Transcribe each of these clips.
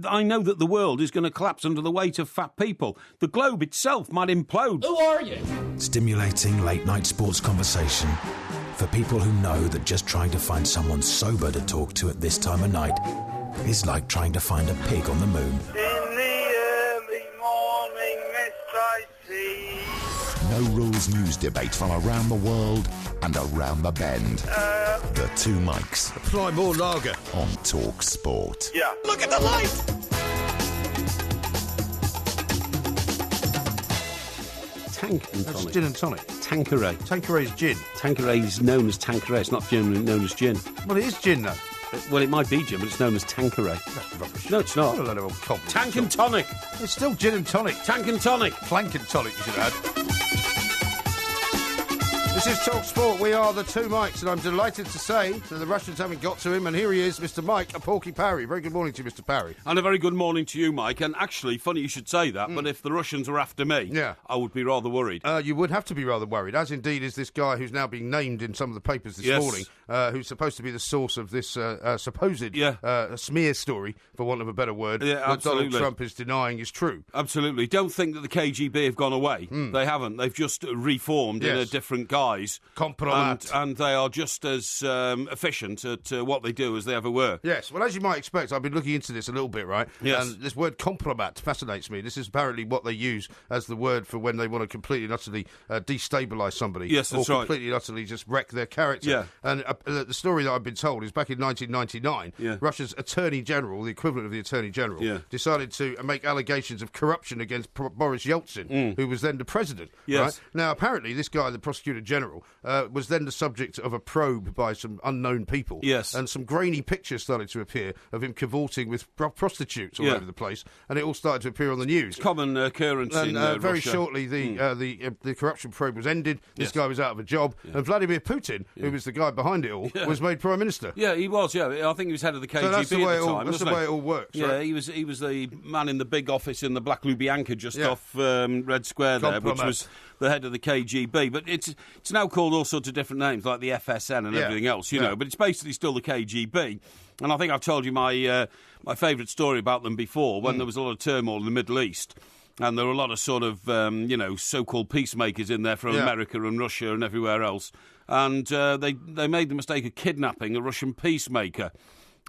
I know that the world is going to collapse under the weight of fat people. The globe itself might implode. Who are you? Stimulating late-night sports conversation for people who know that just trying to find someone sober to talk to at this time of night is like trying to find a pig on the moon. In the early morning mist I see. No rules news debate from around the world and around the bend. The two mics. Apply more lager. On Talk Sport. Yeah. Look at the light! Tank and That's tonic. gin and tonic. Tanqueray. Tanqueray is gin. Tanqueray is known as Tanqueray. It's not generally known as gin. Well, it is gin, though. Well, it might be gin, but it's known as Tanqueray. That's rubbish. No, it's not. What a load of old cobblers. Tank and tonic. It's still gin and tonic. Tank and tonic. Plank and tonic, you should add. This is Talk Sport. We are the two mics, and I'm delighted to say that the Russians haven't got to him, and here he is, Mr. Mike, a Porky Parry. Very good morning to you, Mr. Parry. And a very good morning to you, Mike. And actually, funny you should say that, but if the Russians were after me, I would be rather worried. You would have to be rather worried, as indeed is this guy who's now being named in some of the papers this morning, who's supposed to be the source of this supposed smear story, for want of a better word, that Donald Trump is denying is true. Absolutely. Don't think that the KGB have gone away. They haven't. They've just reformed in a different guise. And they are just as efficient at what they do as they ever were. Yes, well, as you might expect, I've been looking into this a little bit, right? Yes. And this word compromat fascinates me. This is apparently what they use as the word for when they want to completely and utterly destabilise somebody. Yes, that's right. Or completely and utterly just wreck their character. Yeah. And the story that I've been told is back in 1999, Russia's Attorney General, the equivalent of the Attorney General, decided to make allegations of corruption against Boris Yeltsin, who was then the president. Yes. Right? Now, apparently, this guy, the Prosecutor General, was then the subject of a probe by some unknown people. Yes. And some grainy pictures started to appear of him cavorting with prostitutes all over the place, and it all started to appear on the news. It's common occurrence in very Russia. shortly, the corruption probe was ended. This guy was out of a job, and Vladimir Putin, who was the guy behind it all, was made Prime Minister. Yeah, he was, I think he was head of the KGB so that's the way at the time, that's the way it all works, Yeah, right? he was the man in the big office in the Black Lubyanka just off Red Square there, which was the head of the KGB. But it's now called all sorts of different names, like the FSN and everything else, you know. But it's basically still the KGB. And I think I've told you my favourite story about them before, when there was a lot of turmoil in the Middle East. And there were a lot of sort of, so-called peacemakers in there from America and Russia and everywhere else. And they made the mistake of kidnapping a Russian peacemaker.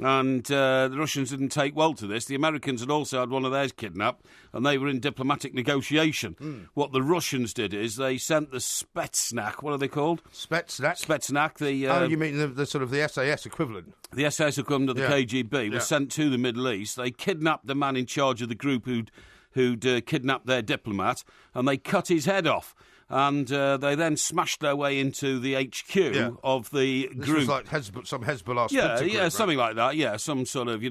And the Russians didn't take well to this. The Americans had also had one of theirs kidnapped, and they were in diplomatic negotiation. What the Russians did is they sent the Spetsnaz, what are they called? Spetsnaz? Spetsnaz, you mean the sort of the SAS equivalent? The SAS equivalent of the KGB was sent to the Middle East. They kidnapped the man in charge of the group who'd kidnapped their diplomat, and they cut his head off. And they then smashed their way into the HQ of the group. This was like some Hezbollah splinter group, right? Something like that, some sort of,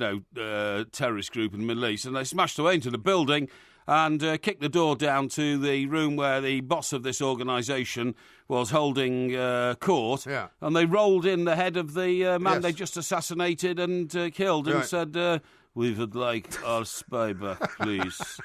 terrorist group in the Middle East. And they smashed their way into the building and kicked the door down to the room where the boss of this organisation was holding court. Yeah. And they rolled in the head of the man they just assassinated and killed and said... we would like our spy back, please.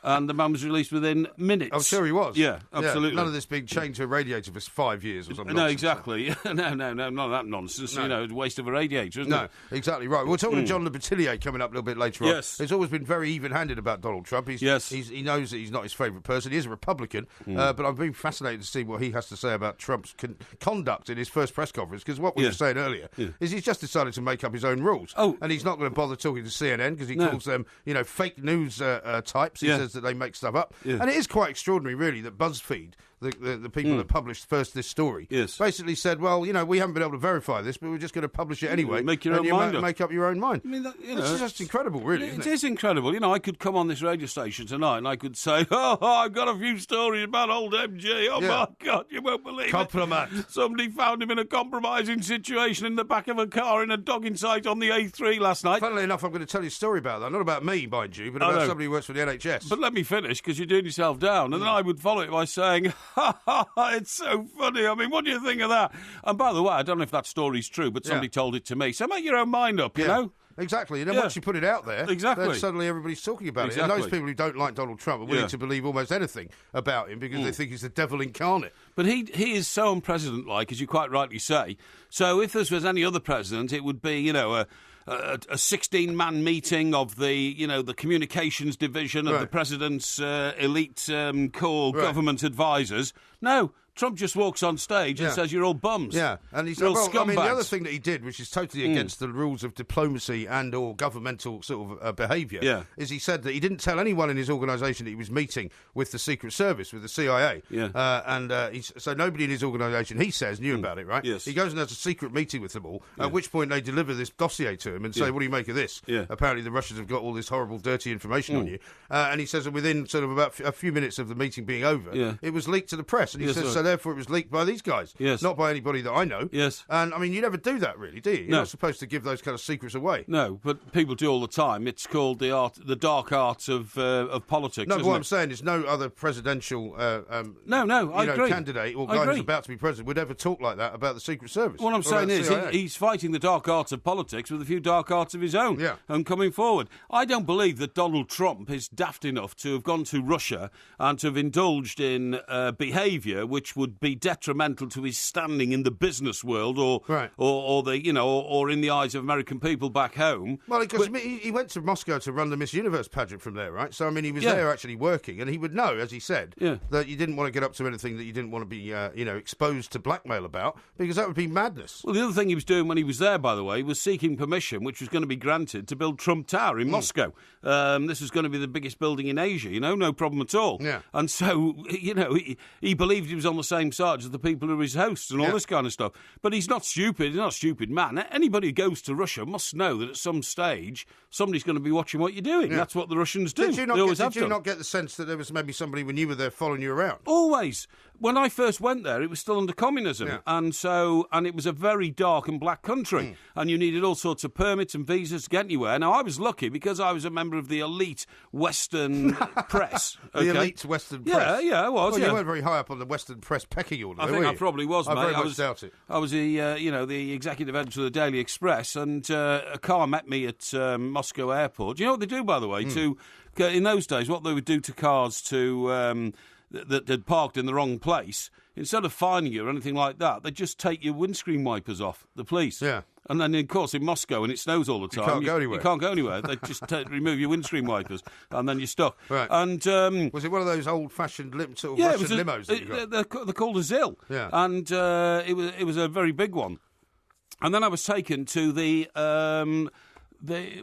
And the man was released within minutes. I'm sure he was. Yeah, absolutely. Yeah, none of this being chained to a radiator for 5 years or something. No, exactly. No, none of that nonsense. No. It's a waste of a radiator, isn't it? No, exactly right. We're talking to John Le Batelier coming up a little bit later on. Yes. He's always been very even-handed about Donald Trump. He knows that he's not his favourite person. He is a Republican, but I'm very fascinated to see what he has to say about Trump's conduct in his first press conference, because what we were saying earlier is he's just decided to make up his own rules. Oh. And he's not going to bother talking to CNN because he calls them, fake news types. He says that they make stuff up. Yeah. And it is quite extraordinary, really, that BuzzFeed, the people that published first this story, basically said, well, we haven't been able to verify this, but we're just going to publish it anyway. Make your own mind up. Make up your own mind. I mean, it's just incredible, really, isn't it? It is incredible. I could come on this radio station tonight and I could say, I've got a few stories about old MG. Oh, my God, you won't believe it. Somebody found him in a compromising situation in the back of a car in a dogging site on the A3 last night. Funnily enough, I'm going to tell you a story about that. Not about me, mind you, but about somebody who works for the NHS. But let me finish, because you're doing yourself down. And then I would follow it by saying, it's so funny. I mean, what do you think of that? And by the way, I don't know if that story's true, but somebody told it to me. So make your own mind up, you know? Exactly. And then once you put it out there, then suddenly everybody's talking about it. And those people who don't like Donald Trump are willing to believe almost anything about him because they think he's the devil incarnate. But he is so unpresident-like, as you quite rightly say. So if this was any other president, it would be, a 16-man meeting of the communications division of the president's elite core government advisors. No. Trump just walks on stage and says, you're all bums. Yeah, and he's scumbags. I mean, the other thing that he did, which is totally against the rules of diplomacy and or governmental sort of behaviour, is he said that he didn't tell anyone in his organisation that he was meeting with the Secret Service, with the CIA. So nobody in his organisation, he says, knew about it, right? Yes. He goes and has a secret meeting with them all, at which point they deliver this dossier to him and say, what do you make of this? Apparently the Russians have got all this horrible, dirty information on you. And he says that within sort of about a few minutes of the meeting being over, it was leaked to the press. And he says, so therefore it was leaked by these guys, not by anybody that I know. And I mean, you never do that, really, do you? You're not supposed to give those kind of secrets away. No, but people do all the time. It's called the dark art of politics. No, but what I'm saying is, no other presidential I agree. Candidate or guy who's about to be president would ever talk like that about the Secret Service. What I'm saying is, he's fighting the dark arts of politics with a few dark arts of his own. And coming forward, I don't believe that Donald Trump is daft enough to have gone to Russia and to have indulged in behaviour which would be detrimental to his standing in the business world, or in the eyes of American people back home. Well, because he went to Moscow to run the Miss Universe pageant from there, right? So I mean, he was there actually working, and he would know, as he said, that you didn't want to get up to anything that you didn't want to be, exposed to blackmail about, because that would be madness. Well, the other thing he was doing when he was there, by the way, was seeking permission, which was going to be granted, to build Trump Tower in Moscow. This was going to be the biggest building in Asia. No problem at all. And so, he believed he was on the same side as the people who are his hosts and all this kind of stuff. But he's not stupid. He's not a stupid man. Anybody who goes to Russia must know that at some stage somebody's going to be watching what you're doing. That's what the Russians do. Did you not get the sense that there was maybe somebody when you were there following you around? Always. When I first went there, it was still under communism, and it was a very dark and black country, and you needed all sorts of permits and visas to get anywhere. Now, I was lucky because I was a member of the elite Western press. The elite Western press? Yeah, I was. Well, you weren't very high up on the Western press pecking order, I think I probably was, mate. I very much doubt it. I was the executive editor of the Daily Express, and a car met me at Moscow airport. Do you know what they do, by the way? In those days, what they would do to cars that had parked in the wrong place, instead of fining you or anything like that, they'd just take your windscreen wipers off, the police. Yeah. And then, of course, in Moscow, and it snows all the time, you can't go anywhere. You can't go anywhere. They just remove your windscreen wipers, and then you're stuck. Right. And was it one of those old-fashioned Russian limos that you got? They're called a ZIL. Yeah. And it was a very big one. And then I was taken to the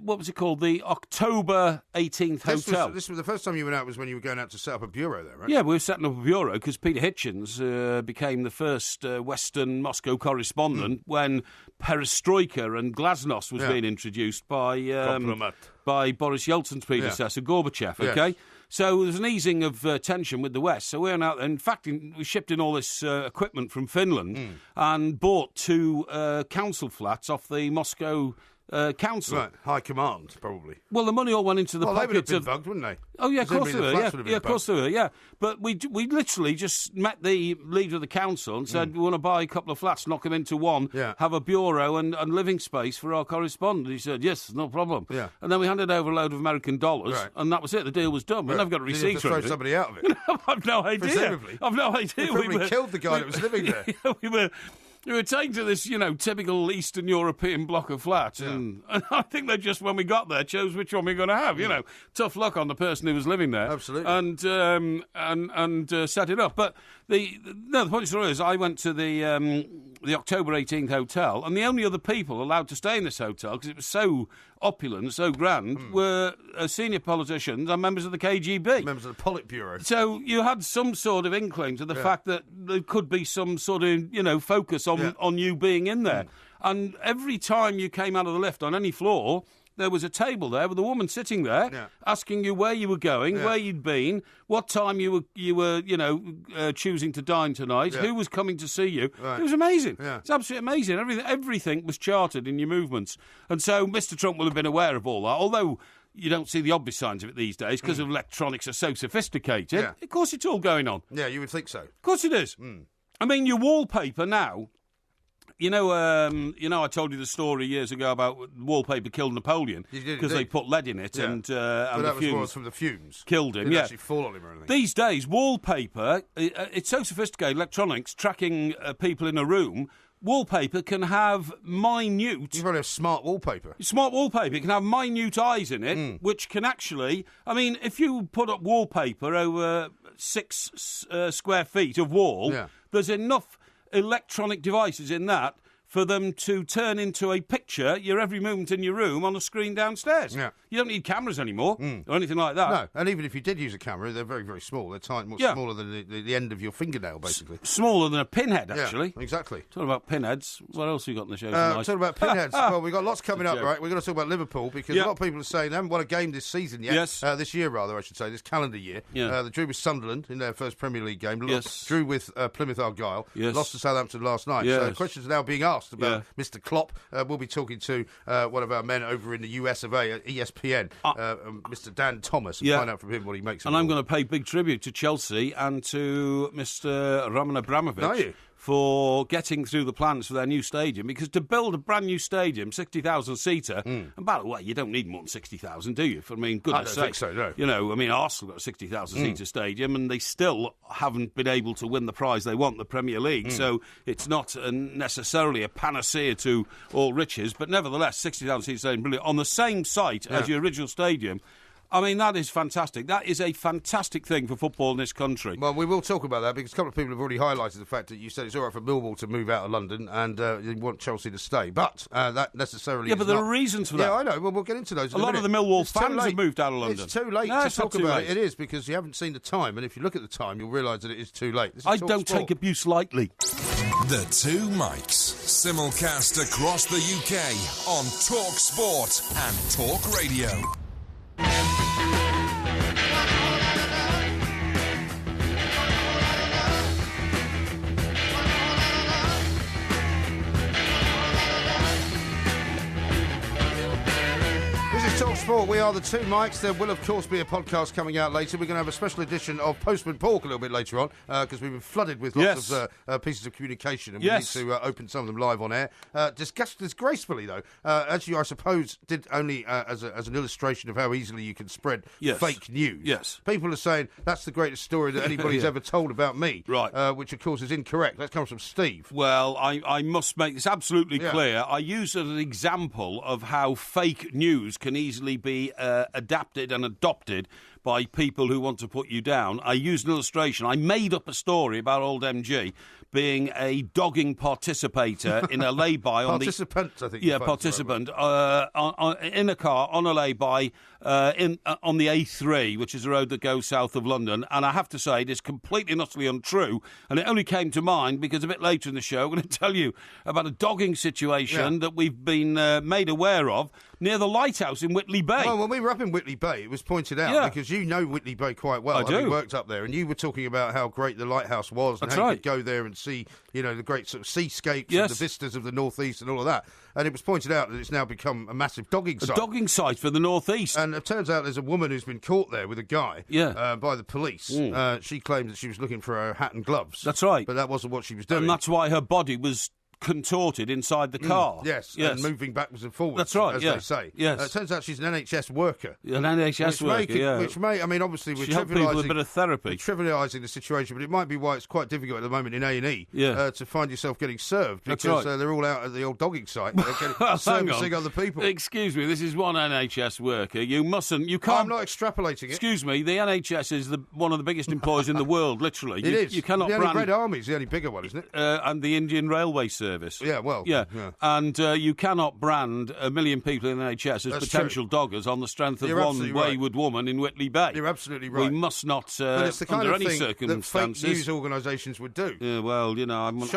what was it called? The October 18th Hotel. This was the first time you went out was when you were going out to set up a bureau there, right? Yeah, we were setting up a bureau because Peter Hitchens became the first Western Moscow correspondent when Perestroika and Glasnost was being introduced by Boris Yeltsin's predecessor, Gorbachev, okay? Yes. So there was an easing of tension with the West. So we went out, in fact, we shipped in all this equipment from Finland and bought 2 council flats off the Moscow council. Right, high command, probably. Well, the money all went into the pockets they would have been bugged, wouldn't they? Oh, yeah, of course they were. Yeah, of course they were, yeah. But we literally just met the leader of the council and said, we want to buy a couple of flats, knock them into one, have a bureau and living space for our correspondent. He said, yes, no problem. Yeah. And then we handed over a load of American dollars, and that the deal was done. We never got a receipt for it. Throw somebody out of it? I've no idea. Presumably. I've no idea. You probably killed the guy that was living there. We were taken to this, typical Eastern European block of flats, and I think they just, when we got there, chose which one we were going to have. Tough luck on the person who was living there. Absolutely. And set it up. But the point of the story is, I went to the October 18th hotel, and the only other people allowed to stay in this hotel, because it was so opulent, so grand, were senior politicians and members of the KGB. Members of the Politburo. So you had some sort of inkling to the fact that there could be some sort of, focus on you being in there. And every time you came out of the lift on any floor, there was a table there with a woman sitting there asking you where you were going, where you'd been, what time you were choosing to dine tonight, who was coming to see you. Right. It was amazing. Yeah. It's absolutely amazing. Everything was charted in your movements. And so Mr. Trump will have been aware of all that, although you don't see the obvious signs of it these days because electronics are so sophisticated. Yeah. Of course it's all going on. Yeah, you would think so. Of course it is. I mean, your wallpaper now... I told you the story years ago about wallpaper killed Napoleon because they put lead in it, and that the fumes was from the fumes killed him. Didn't actually fall on him or anything. These days, wallpaper it's so sophisticated, electronics tracking people in a room. wallpaper can have minute... You've got to have smart wallpaper. Smart wallpaper can have minute eyes in it, which can actually... I mean, if you put up wallpaper over 6 square feet of wall, there's enough electronic devices in that for them to turn into a picture, your every movement in your room, on a screen downstairs. Yeah. You don't need cameras anymore or anything like that. No, and even if you did use a camera, they're very, very small. They're tiny, much smaller than the end of your fingernail, basically. Smaller than a pinhead, actually. Yeah, exactly. Talking about pinheads, what else have you got in the show tonight? Talking about pinheads, well, we've got lots coming up, right? We're going to talk about Liverpool, because a lot of people are saying they haven't won a game this season yet. Yes. This year, rather, I should say, this calendar year. They drew with Sunderland in their first Premier League game. Drew with Plymouth Argyle. Lost to Southampton last night. So questions are now being asked about Mr. Klopp. We'll be talking to one of our men over in the US of A at ESPN, Mr. Dan Thomas, and find out from him what he makes of it. And I'm going to pay big tribute to Chelsea and to Mr. Roman Abramovich for getting through the plans for their new stadium, because to build a brand new stadium, 60,000-seater, and by the way, you don't need more than 60,000, do you? I mean, goodness sake. I don't think so, no. You know, I mean, Arsenal got a 60,000-seater stadium, and they still haven't been able to win the prize they want, the Premier League, so it's not necessarily a panacea to all riches, but nevertheless, 60,000-seater stadium, brilliant. On the same site as your original stadium. I mean, that is fantastic. That is a fantastic thing for football in this country. Well, we will talk about that, because a couple of people have already highlighted the fact that you said it's all right for Millwall to move out of London and you want Chelsea to stay. But that necessarily but there are reasons for that. Yeah, I know. Well, we'll get into those in a lot minute. of the Millwall fans have moved out of London. It's too late to talk about it. It is, because you haven't seen the time. And if you look at the time, you'll realise that it is too late. I don't take abuse lightly. The Two Mics. Simulcast across the UK on Talk Sport and Talk Radio. Talk Sport, we are the Two Mics. There will, of course, be a podcast coming out later. We're going to have a special edition of Postman Pork a little bit later on, because we've been flooded with lots of pieces of communication, and we need to open some of them live on air. Disgracefully, though, as you, I suppose, did only as an illustration of how easily you can spread fake news. Yes. People are saying that's the greatest story that anybody's ever told about me, right? Which, of course, is incorrect. That comes from Steve. Well, I must make this absolutely clear. I use it as an example of how fake news can easily be adapted and adopted by people who want to put you down. I used an illustration. I made up a story about old MG being a dogging participator in a lay-by on participant, I think. Yeah, participant in a car on a lay-by on the A3, which is the road that goes south of London. And I have to say, it is completely and utterly untrue. And it only came to mind because a bit later in the show, I'm going to tell you about a dogging situation that we've been made aware of near the lighthouse in Whitley Bay. Well, when we were up in Whitley Bay, it was pointed out, because you know Whitley Bay quite well. I do. You worked up there, and you were talking about how great the lighthouse was, and how you could go there and see, the great sort of seascapes and the vistas of the northeast and all of that. And it was pointed out that it's now become a massive dogging site. A dogging site for the northeast. And it turns out there's a woman who's been caught there with a guy by the police. She claimed that she was looking for her hat and gloves. That's right. But that wasn't what she was doing. And that's why her body was contorted inside the car. Yes, and moving backwards and forwards. That's right, as they say. Yes. It turns out she's an NHS worker. An NHS worker, Which may, I mean, obviously we're trivialising a bit of therapy. We're trivialising the situation, but it might be why it's quite difficult at the moment in A&E to find yourself getting served, because they're all out at the old dogging site servicing other people. Excuse me, this is one NHS worker. You can't... I'm not extrapolating it. Excuse me, the NHS is one of the biggest employers in the world, literally. It is. You cannot the brand... only Red Army's the only bigger one, isn't it? And the Indian Railway Service. Yeah, well... Yeah. And you cannot brand 1 million people in the NHS as potential doggers on the strength of one wayward woman in Whitley Bay. You're absolutely right. We must not, but it's the kind under of any thing circumstances... that fake news organisations would do. Yeah, well, I'm not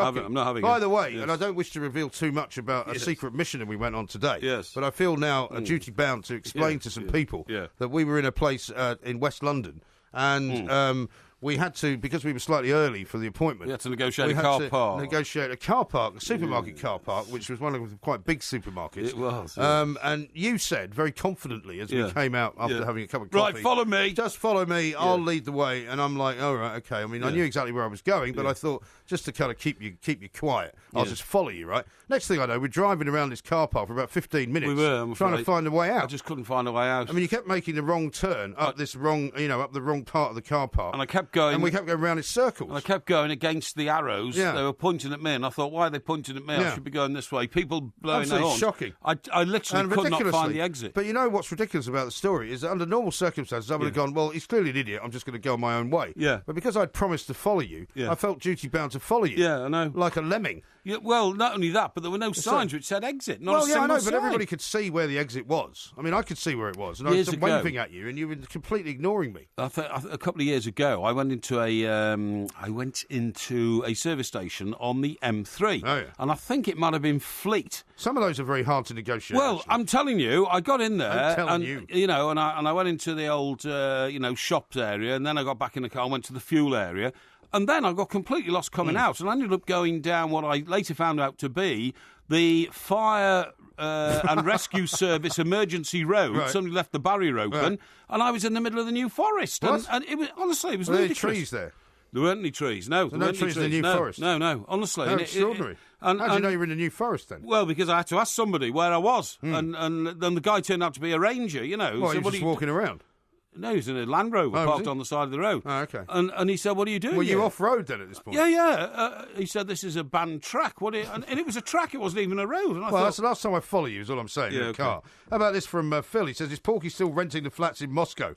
having By the way, and I don't wish to reveal too much about a secret mission that we went on today, but I feel now a duty bound to explain to some people that we were in a place in West London, and... we had to, because we were slightly early for the appointment. We had to negotiate a car park. Negotiate a car park, a supermarket car park, which was one of the quite big supermarkets. It was. And you said very confidently as we came out after having a cup of coffee, right, follow me. Just follow me. I'll lead the way. And I'm like, all right, okay. I mean, I knew exactly where I was going, but I thought just to kind of keep you quiet, I'll just follow you, right? Next thing I know, we're driving around this car park for about 15 minutes. We were trying to find a way out. I just couldn't find a way out. I mean, you kept making the wrong turn up this wrong, up the wrong part of the car park. And I kept kept going. And we kept going round in circles. And I kept going against the arrows. They were pointing at me, and I thought, why are they pointing at me? I should be going this way. People blowing their horns. Shocking. I literally could not find the exit. But you know what's ridiculous about the story is that under normal circumstances, I would have gone, well, he's clearly an idiot. I'm just going to go my own way. Yeah. But because I'd promised to follow you, I felt duty-bound to follow you. Yeah, I know. Like a lemming. Yeah, well, not only that, but there were no signs which said exit. Not a single I know, sign. but everybody could see where the exit was. I mean, I could see where it was, and I was waving at you, and you were completely ignoring me. A couple of years ago, I went into a service station on the M3, and I think it might have been Fleet. Some of those are very hard to negotiate. Well, actually. I'm telling you, I got in there, and I went into the old shops area, and then I got back in the car and went to the fuel area. And then I got completely lost coming out, and I ended up going down what I later found out to be the fire and rescue service emergency road. Right. Somebody left the barrier open, and I was in the middle of the New Forest. And it was, honestly, it was ludicrous. Were there trees there? There weren't any trees, no. There weren't trees in the New Forest? No, honestly. Extraordinary. How did you know you were in the New Forest then? Well, because I had to ask somebody where I was, and then the guy turned out to be a ranger, Well, he was just walking around? No, he was in a Land Rover parked on the side of the road. Oh, okay. And he said, what are you doing? Were you off-road then at this point? Yeah. He said, this is a banned track. And it was a track, it wasn't even a road. And I thought, that's the last time I follow you, is all I'm saying, in a car. How about this from Phil? He says, is Porky still renting the flats in Moscow?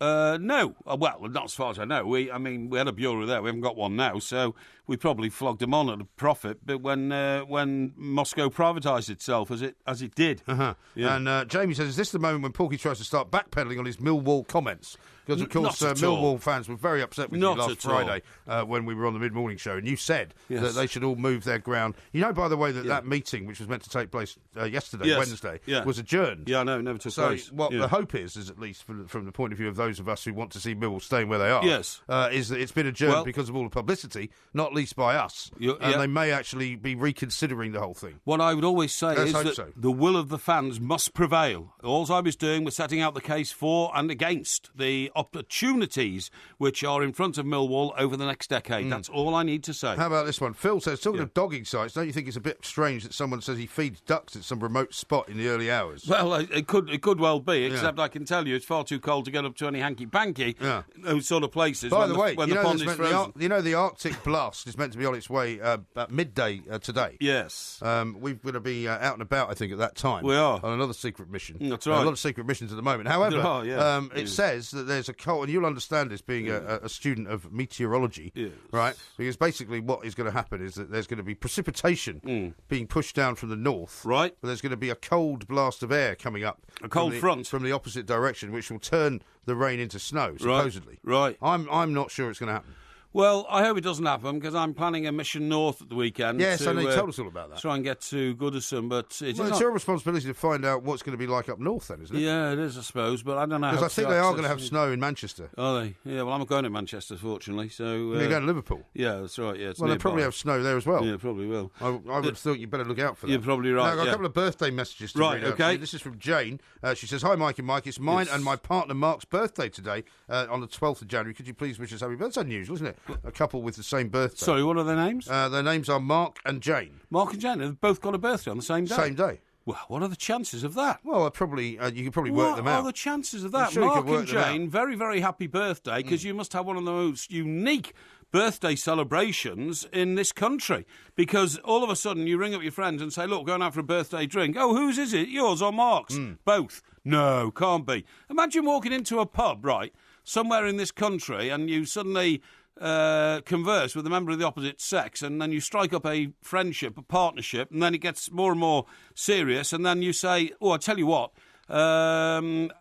No. Well, not as far as I know. We had a bureau there. We haven't got one now, so we probably flogged them on at a profit. But when Moscow privatised itself, as it did. Yeah. And Jamie says, is this the moment when Porky tries to start backpedaling on his Millwall comments? Because, of course, Millwall fans were very upset with you last Friday when we were on the mid-morning show, and you said that they should all move their ground. You know, by the way, that meeting, which was meant to take place yesterday, Wednesday, was adjourned. Yeah, I know, never took place. So what the hope is at least from the point of view of those of us who want to see Millwall staying where they are, is that it's been adjourned because of all the publicity, not least by us, and they may actually be reconsidering the whole thing. What I would always say is that the will of the fans must prevail. All I was doing was setting out the case for and against the opportunities which are in front of Millwall over the next decade. That's all I need to say. How about this one? Phil says, talking of dogging sites, don't you think it's a bit strange that someone says he feeds ducks at some remote spot in the early hours? Well, it could well be, except I can tell you it's far too cold to get up to any hanky-panky, those sort of places. By the way, when the pond is frozen. The Arctic blast is meant to be on its way at midday today. Yes. We're going to be out and about, I think, at that time. We are. On another secret mission. That's right. A lot of secret missions at the moment. However, it says that there's a cold, and you'll understand this being a student of meteorology, right? Because basically what is going to happen is that there's going to be precipitation being pushed down from the north. Right. But there's going to be a cold blast of air coming up. A cold front. From the opposite direction, which will turn the rain into snow, supposedly. Right. I'm not sure it's going to happen. Well, I hope it doesn't happen because I'm planning a mission north at the weekend. Yes, I know you told us all about that. Try and get to Goodison, but it's your responsibility to find out what's going to be like up north, then, isn't it? Yeah, it is, I suppose, but I don't know. Because I think they are going to have snow in Manchester. Are they? Yeah, well, I'm not going to Manchester, fortunately. So you're going to Liverpool. Yeah, that's right. Yeah, well, they probably have snow there as well. Yeah, probably will. I would have thought you'd better look out for that. You're probably right. Now, I've got a couple of birthday messages to read out. Okay. This is from Jane. She says, "Hi, Mike and Mike. It's mine and my partner Mark's birthday today on the 12th of January. Could you please wish us happy birthday?" That's unusual, isn't it? A couple with the same birthday. Sorry, what are their names? Their names are Mark and Jane. Mark and Jane, they've both got a birthday on the same day? Same day. Well, what are the chances of that? Well, you could probably work them out. What are the chances of that? Sure Mark and Jane, very, very happy birthday, because you must have one of the most unique birthday celebrations in this country, because all of a sudden you ring up your friends and say, look, going out for a birthday drink. Oh, whose is it? Yours or Mark's? Both. No, can't be. Imagine walking into a pub, right, somewhere in this country, and you suddenly converse with a member of the opposite sex, and then you strike up a friendship, a partnership, and then it gets more and more serious, and then you say, oh, I tell you what, I'm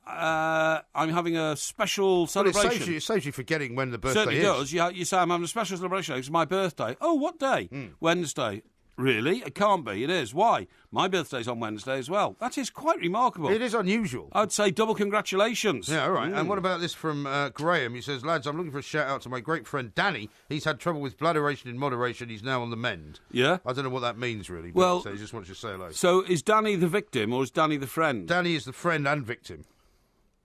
having a special celebration. It saves you forgetting when the birthday Certainly is. Does. You say, I'm having a special celebration. It's my birthday. Oh, what day? Wednesday. Really? It can't be. It is. Why? My birthday's on Wednesday as well. That is quite remarkable. It is unusual. I'd say double congratulations. Yeah, all right. And what about this from Graham? He says, lads, I'm looking for a shout-out to my great friend Danny. He's had trouble with bladderation in moderation. He's now on the mend. Yeah? I don't know what that means, really. Well, so he just wants you to say hello. So is Danny the victim or is Danny the friend? Danny is the friend and victim.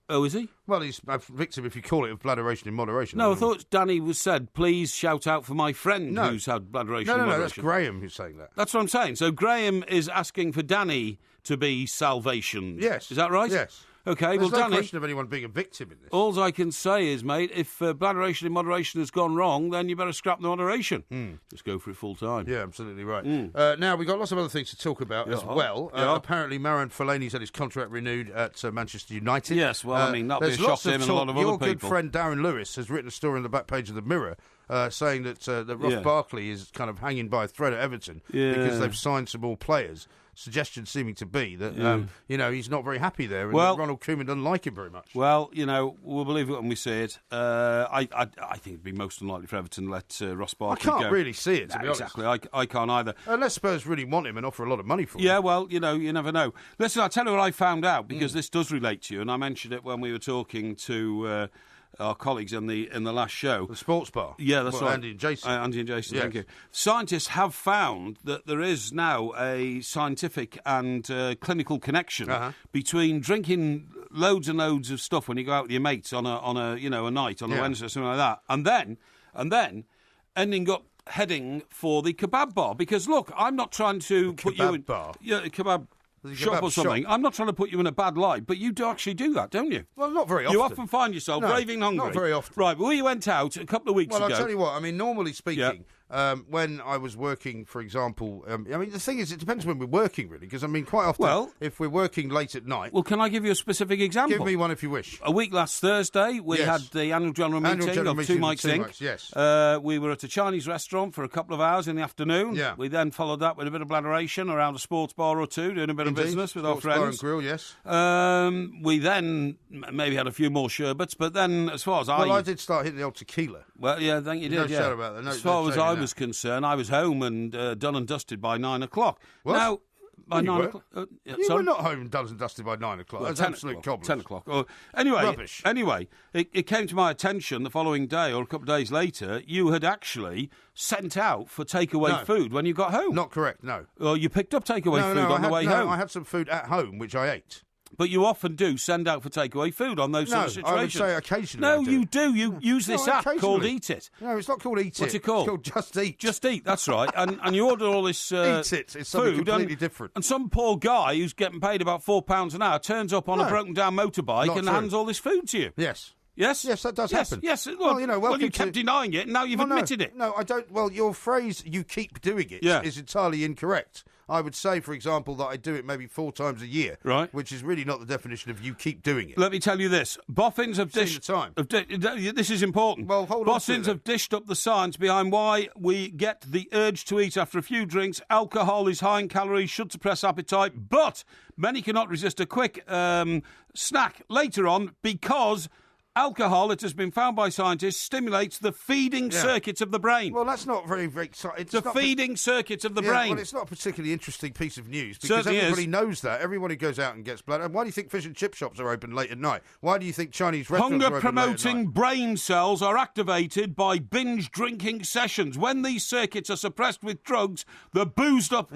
Oh, is he? Well, he's a victim if you call it of bladderation in moderation. No, I thought Danny said, please shout out for my friend who's had bladderation in moderation. No, that's Graham who's saying that. That's what I'm saying. So Graham is asking for Danny to be salvation. Yes. Is that right? Yes. Okay, There's well, no Danny, question of anyone being a victim in this. all I can say is, mate, if bladderation in moderation has gone wrong, then you better scrap the moderation. Just go for it full time. Yeah, absolutely right. Now, we've got lots of other things to talk about as well. Apparently, Marouane Fellaini's had his contract renewed at Manchester United. Yes, well, I mean, that'll be a shock to him and a lot of other people. Your good friend Darren Lewis has written a story on the back page of the Mirror saying that Ross Barkley is kind of hanging by a thread at Everton because they've signed some more players. Suggestion seeming to be that, he's not very happy there and that Ronald Koeman doesn't like him very much. Well, we'll believe it when we see it. I think it'd be most unlikely for Everton to let Ross Barkley go. I can't really see it, to be honest. Exactly, I can't either. Unless Spurs really want him and offer a lot of money for him. Yeah, well, you never know. Listen, I'll tell you what I found out, because this does relate to you, and I mentioned it when we were talking to... our colleagues in the last show. The sports bar. Yeah, that's right. Andy and Jason. Yes. Thank you. Scientists have found that there is now a scientific and clinical connection between drinking loads and loads of stuff when you go out with your mates on a night, on a Wednesday or something like that, and then ending up heading for the kebab bar. Because, look, I'm not trying to put you in... Bar? Yeah, kebab shop or something. Shop. I'm not trying to put you in a bad light, but you do actually do that, don't you? Well, not very often. You often find yourself raving hungry. Not very often. Right, well, you went out a couple of weeks ago. Well, I'll tell you what, I mean, normally speaking, when I was working, for example, the thing is, it depends when we're working, really, because, quite often, if we're working late at night... Well, can I give you a specific example? Give me one if you wish. A week last Thursday, we had the annual general meeting of Two Mics Inc. Yes. We were at a Chinese restaurant for a couple of hours in the afternoon. Yeah. We then followed that with a bit of bladderation around a sports bar or two, doing a bit of business with our friends. Bar and grill, yes. We then maybe had a few more sherbets, but then as far as I did start hitting the old tequila. Well, yeah, I think you did, No shadow about that. As far as I was concerned, I was home and done and dusted by 9 o'clock. What? Now, by 9 o'clock... you were not home and done and dusted by 9 o'clock. That's absolute cobblers. 10 o'clock. Anyway, rubbish. Anyway, it came to my attention the following day or a couple of days later, you had actually sent out for takeaway food when you got home. Not correct, no. Or you picked up takeaway food on the way home. I had some food at home, which I ate. But you often do send out for takeaway food on those sort of situations. I would say occasionally. No, you do. You use this app called Eat It. No, it's not called Eat It. What's it called? It's called Just Eat. Just Eat, that's right. And you order all this Eat It. It's something completely different. And some poor guy who's getting paid about £4 an hour turns up on a broken-down motorbike and hands all this food to you. Yes. Yes? Yes, that does happen. Yes. Well, you kept denying it, and now you've admitted it. No, I don't. Well, your phrase, you keep doing it, is entirely incorrect. I would say, for example, that I do it maybe 4 times a year, right? Which is really not the definition of you keep doing it. Let me tell you this. Boffins have dished... This is important. Well, hold on. Boffins have dished up the science behind why we get the urge to eat after a few drinks. Alcohol is high in calories, should suppress appetite, but many cannot resist a quick snack later on because... Alcohol, it has been found by scientists, stimulates the feeding circuits of the brain. Well, that's not very exciting. The feeding circuits of the brain. Well, it's not a particularly interesting piece of news because everybody knows that. Everybody goes out and gets blood. And why do you think fish and chip shops are open late at night? Why do you think Chinese restaurants are open late at night? Hunger-promoting brain cells are activated by binge drinking sessions. When these circuits are suppressed with drugs, the boozed-up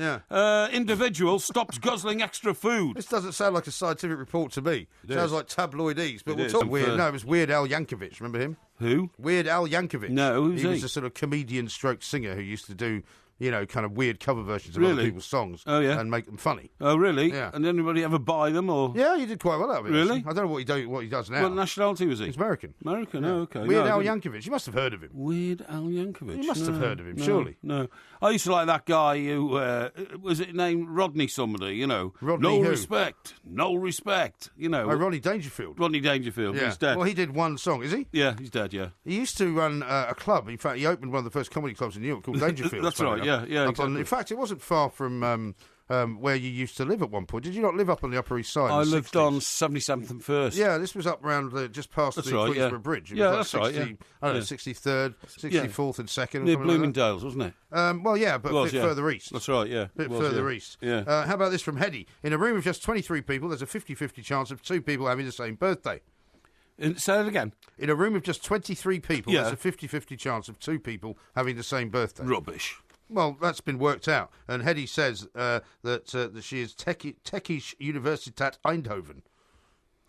individual stops guzzling extra food. This doesn't sound like a scientific report to me. It sounds like tabloidese. But we'll talk weird. No, it was Weird Al Yankovic, remember him? Who? Weird Al Yankovic. No, who's he? He was a sort of comedian stroke singer who used to do, kind of weird cover versions of other people's songs and make them funny. Oh, really? Yeah. And did anybody ever buy them? Or? Yeah, he did quite well out of it. Really? Actually. I don't know what he does now. What nationality was he? He's American. American, okay. Weird Al Yankovic. You must have heard of him. Weird Al Yankovic. You must have heard of him, surely. No. I used to like that guy who, was it named Rodney somebody, Rodney no who? Respect, no respect, Oh, Rodney Dangerfield. Rodney Dangerfield, yeah. He's dead. Well, he did one song, is he? Yeah, he's dead, yeah. He used to run a club. In fact, he opened one of the first comedy clubs in New York called Dangerfield. That's right, exactly. In fact, it wasn't far from... where you used to live at one point. Did you not live up on the Upper East Side? I lived on 77th and 1st. Yeah, this was up around just past the Queensborough Bridge. It was like 60, I don't know, 63rd, 64th and 2nd. Near Bloomingdale's, wasn't it? Well, yeah, but a bit further east. That's right, yeah. A bit further east. Yeah. How about this from Hedy? In a room of just 23 people, there's a 50-50 chance of 2 people having the same birthday. Say that again. In a room of just 23 people, there's a 50-50 chance of 2 people having the same birthday. Rubbish. Well, that's been worked out. And Hedy says that she is Technische Universität Eindhoven.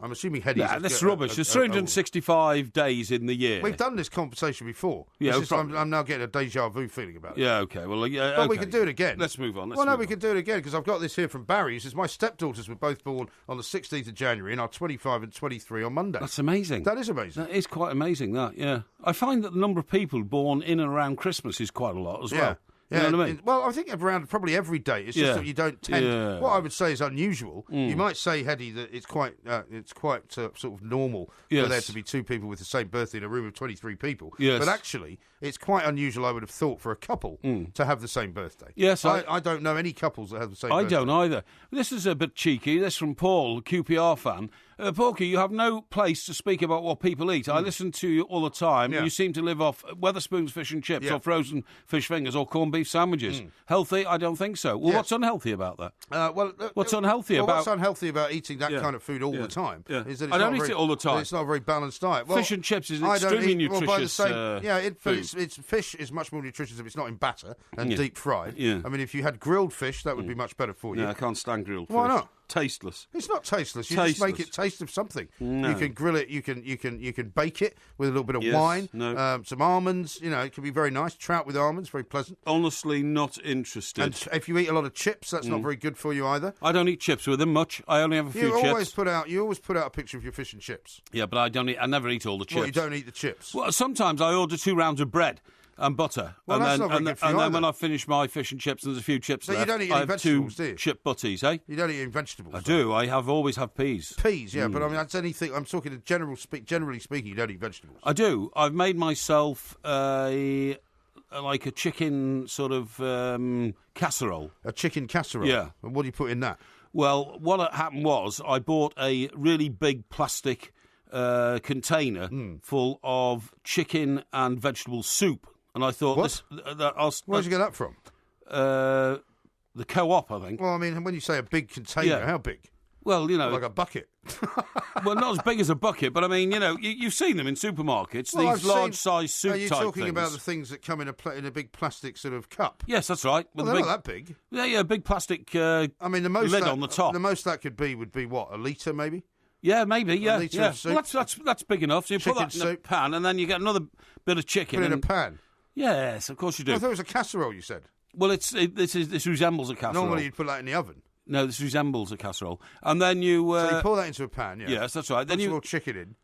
I'm assuming Headies... Nah, that's rubbish. There's 365 days in the year. We've done this conversation before. Yeah, I'm now getting a deja vu feeling about it. Yeah, OK. Well, yeah, but we can do it again. Let's move on. We can do it again, because I've got this here from Barry. He says, my stepdaughters were both born on the 16th of January and are 25 and 23 on Monday. That's amazing. That is amazing. That is quite amazing, that, yeah. I find that the number of people born in and around Christmas is quite a lot as well. Yeah, you know what I mean? Well, I think around probably every day. It's just that you don't tend... Yeah. What I would say is unusual. You might say, Heddy, that it's quite sort of normal for there to be two people with the same birthday in a room of 23 people. Yes. But actually, it's quite unusual, I would have thought, for a couple to have the same birthday. Yes, I don't know any couples that have the same birthday. I don't either. This is a bit cheeky. This from Paul, a QPR fan. Porky, you have no place to speak about what people eat. I listen to you all the time. You seem to live off Wetherspoons fish and chips or frozen fish fingers or corned beef sandwiches. Healthy? I don't think so. Well, what's unhealthy about that? What's unhealthy about eating that kind of food all the time? Is that I don't eat it all the time. It's not a very balanced diet. Well, fish and chips is extremely nutritious. It's fish is much more nutritious if it's not in batter and deep fried. Yeah. I mean, if you had grilled fish, that would be much better for you. Yeah, I can't stand grilled fish. Why not? Tasteless. It's not tasteless. You just make it taste of something. No. You can grill it. You can bake it with a little bit of wine. No. Some almonds. It can be very nice. Trout with almonds, very pleasant. Honestly, not interested. And if you eat a lot of chips, that's not very good for you either. I don't eat chips with them much. I only have a few chips. You always put out a picture of your fish and chips. Yeah, but I never eat all the chips. Well, you don't eat the chips. Well, sometimes I order 2 rounds of bread and butter. Well, that's not very good for you then when I finish my fish and chips and there's a few chips left, you don't eat I any have vegetables, 2 do you? chip butties, eh? You don't eat any vegetables. I do. I always have peas. Peas, yeah, but I mean, that's anything. I'm talking generally speaking, you don't eat vegetables. I do. I've made myself like a chicken sort of casserole. A chicken casserole? Yeah. And what do you put in that? Well, what happened was I bought a really big plastic container full of chicken and vegetable soup. And I thought, where'd you get that from? The Co-op, I think. Well, I mean, when you say a big container, how big? Well, like a bucket. Well, not as big as a bucket, but I mean, you've seen them in supermarkets. Well, these large-sized soup type things. Are you talking about the things that come in a big plastic sort of cup? Yes, that's right. Well, they're not that big. Yeah, big plastic. I mean, the most lid on the top. The most that could be would be what, a litre, maybe? Yeah, maybe. Yeah, a litre of soup. Well, that's big enough. So you put that in a pan, and then you get another bit of chicken. Put it in a pan. Yes, of course you do. I thought it was a casserole, you said. Well, this resembles a casserole. Normally you'd put that in the oven. No, this resembles a casserole. And then you... so you pour that into a pan, yeah? Yes, that's right. Then put some more chicken in.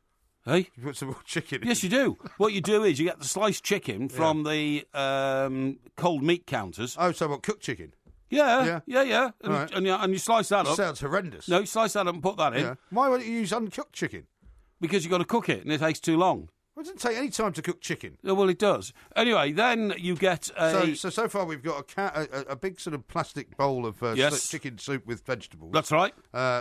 Hey? You put some more chicken in. Yes, you do. What you do is you get the sliced chicken from the cold meat counters. Oh, so what, cooked chicken? Yeah. Right. And you slice that up. Sounds horrendous. No, you slice that up and put that in. Yeah. Why wouldn't you use uncooked chicken? Because you've got to cook it, and it takes too long. Well, it doesn't take any time to cook chicken. Oh, well, it does. Anyway, then you get a... So far we've got a big sort of plastic bowl of chicken soup with vegetables. That's right.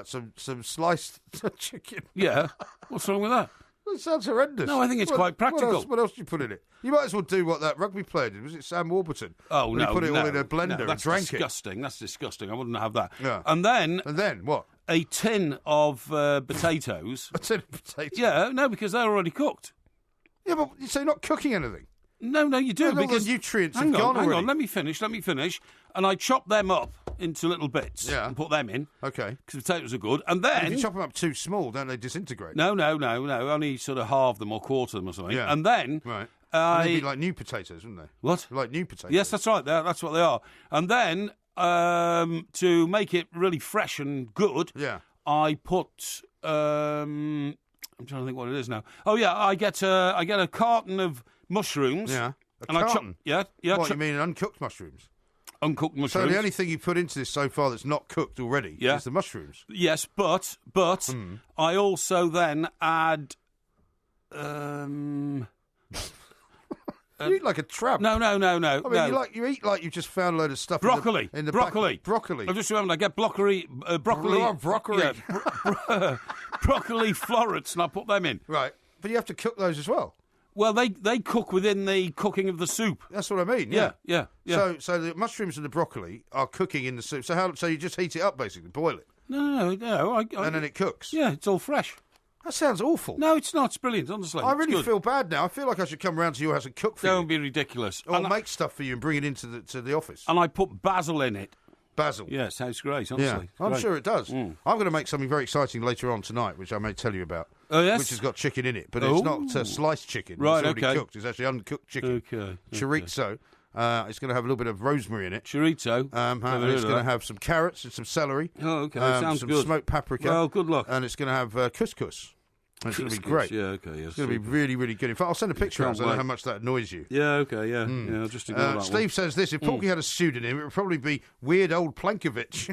Some sliced chicken. Yeah. What's wrong with that? Well, it sounds horrendous. No, I think it's quite practical. What else do you put in it? You might as well do what that rugby player did. Was it Sam Warburton? Oh, no. He put it all in a blender and drank it. That's disgusting. I wouldn't have that. Yeah. And then what? A tin of potatoes. A tin of potatoes? Yeah, no, because they're already cooked. Yeah, but so you're not cooking anything? No, you do. Because the nutrients have gone already. Hang on, let me finish. And I chop them up into little bits and put them in. Okay. Because potatoes are good. And then... If you chop them up too small, don't they disintegrate? No. Only sort of halve them or quarter them or something. Yeah. And then... Right. They'd be like new potatoes, wouldn't they? What? Like new potatoes. Yes, that's right. That's what they are. And then, to make it really fresh and good, I put... I'm trying to think what it is now. Oh, yeah, I get a carton of mushrooms. Yeah. And carton? Yeah. What, you mean uncooked mushrooms? Uncooked mushrooms. So the only thing you put into this so far that's not cooked already is the mushrooms? Yes, but I also then add... You eat like a tramp. No. I mean, you eat like you just found a load of stuff. Broccoli. In the broccoli. Broccoli. I just remembered I get broccoli. Broccoli. Yeah, broccoli florets, and I put them in. Right, but you have to cook those as well. Well, they cook within the cooking of the soup. That's what I mean. Yeah. So the mushrooms and the broccoli are cooking in the soup. So you just heat it up basically, boil it. No. And then it cooks. Yeah, it's all fresh. That sounds awful. No, it's not. It's brilliant, honestly. I really feel bad now. I feel like I should come round to your house and cook for you. Don't be ridiculous. Or make stuff for you and bring it into the office. And I put basil in it. Basil. Yeah, sounds great, honestly. Yeah, I'm sure it does. I'm going to make something very exciting later on tonight, which I may tell you about. Oh, yes? Which has got chicken in it, but it's not sliced chicken. Right, it's already cooked. It's actually uncooked chicken. Okay. Chorizo. It's going to have a little bit of rosemary in it. Chorizo. And it's going to have some carrots and some celery. Oh, okay. Sounds some good. Smoked paprika. Well, good luck. And it's going to have couscous. It's going to be great. Yeah, okay. Yes, it's going to be really, really good. In fact, I'll send a picture out so I know how much that annoys you. Yeah, okay, yeah. Yeah, I'll just ignore that Steve says this, if Porky had a pseudonym, it would probably be Weird Old Plankovich.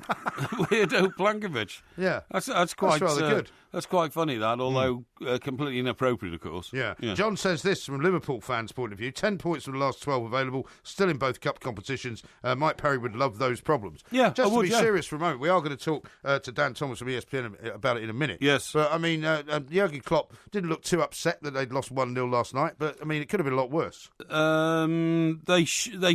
Weird Old Plankovich. Yeah. That's quite rather good. That's quite funny, that, although completely inappropriate, of course. Yeah. John says this from a Liverpool fans' point of view. 10 points from the last 12 available, still in both cup competitions. Mike Parry would love those problems. Yeah, Just to be serious for a moment, we are going to talk to Dan Thomas from ESPN about it in a minute. Yes. But, I mean, Jurgen Klopp didn't look too upset that they'd lost 1-0 last night, but, I mean, it could have been a lot worse. They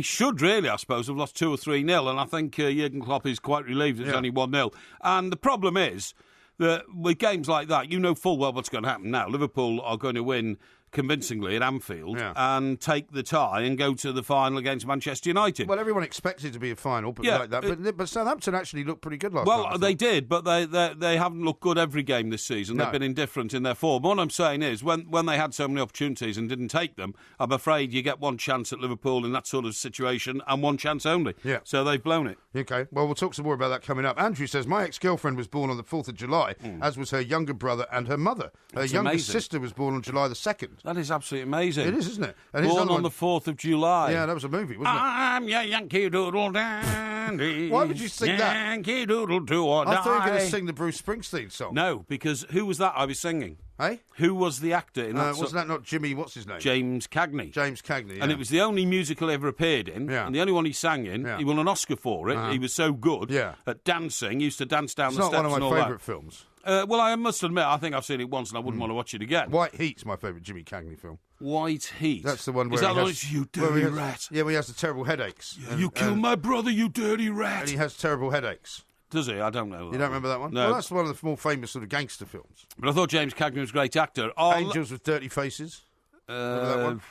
should really, I suppose, have lost 2 or 3-0, and I think Jurgen Klopp is quite relieved it's only 1-0. And the problem is that with games like that, you know full well what's going to happen now. Liverpool are going to win convincingly at Anfield and take the tie and go to the final against Manchester United. Well, everyone expected it to be a final, but like that. But Southampton actually looked pretty good last night. Well, they did, but they haven't looked good every game this season. They've been indifferent in their form. What I'm saying is, when they had so many opportunities and didn't take them, I'm afraid you get one chance at Liverpool in that sort of situation and one chance only. Yeah. So they've blown it. Okay, well, we'll talk some more about that coming up. Andrew says, my ex-girlfriend was born on the 4th of July, as was her younger brother and her mother. Her younger sister was born on July the 2nd. That is absolutely amazing. It is, isn't it? And born on the 4th of July. Yeah, that was a movie, wasn't it? I'm your Yankee Doodle Dandy. Why would you sing that? Yankee Doodle do or die. I thought you were going to sing the Bruce Springsteen song. No, because who was that I was singing? Hey? Who was the actor in that? Wasn't that not Jimmy, what's his name? James Cagney. James Cagney, yeah. And it was the only musical he ever appeared in, and the only one he sang in. He won an Oscar for it. He was so good at dancing. He used to dance down the steps and all that. It's not one of my favourite films. Well, I must admit, I think I've seen it once and I wouldn't want to watch it again. White Heat's my favourite Jimmy Cagney film. White Heat? That's the one where Is that the one, you dirty rat? Yeah, where he has the terrible headaches. Yeah, you killed my brother, you dirty rat. And he has terrible headaches. Does he? I don't know. You don't remember that one? No. Well, that's one of the more famous sort of gangster films. But I thought James Cagney was a great actor. Angels with Dirty Faces. Remember that one?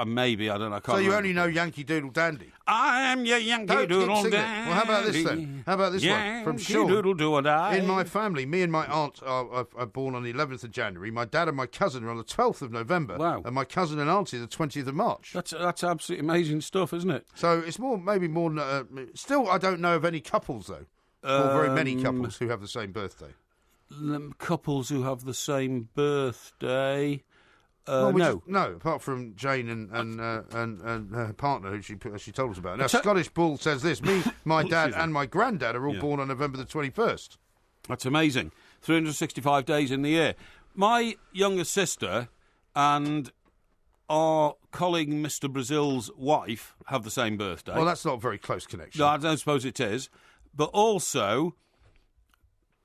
Maybe, I don't know. I can't so you remember. only know Yankee Doodle Dandy? I'm your Yankee Doodle Dandy. Well, how about this then? How about this one? From Sean. Doodle do or die. In my family, me and my aunt are born on the 11th of January. My dad and my cousin are on the 12th of November. Wow. And my cousin and auntie are the 20th of March. That's absolutely amazing stuff, isn't it? So it's maybe more... still, I don't know of any couples, though. Or very many couples who have the same birthday. Couples who have the same birthday... no, apart from Jane and her partner, who she told us about. Now, Scottish Bull says this: me, my dad, and my granddad are all born on November the 21st. That's amazing. 365 days in the year. My younger sister and our colleague Mr. Brazil's wife have the same birthday. Well, that's not a very close connection. No, I don't suppose it is. But also,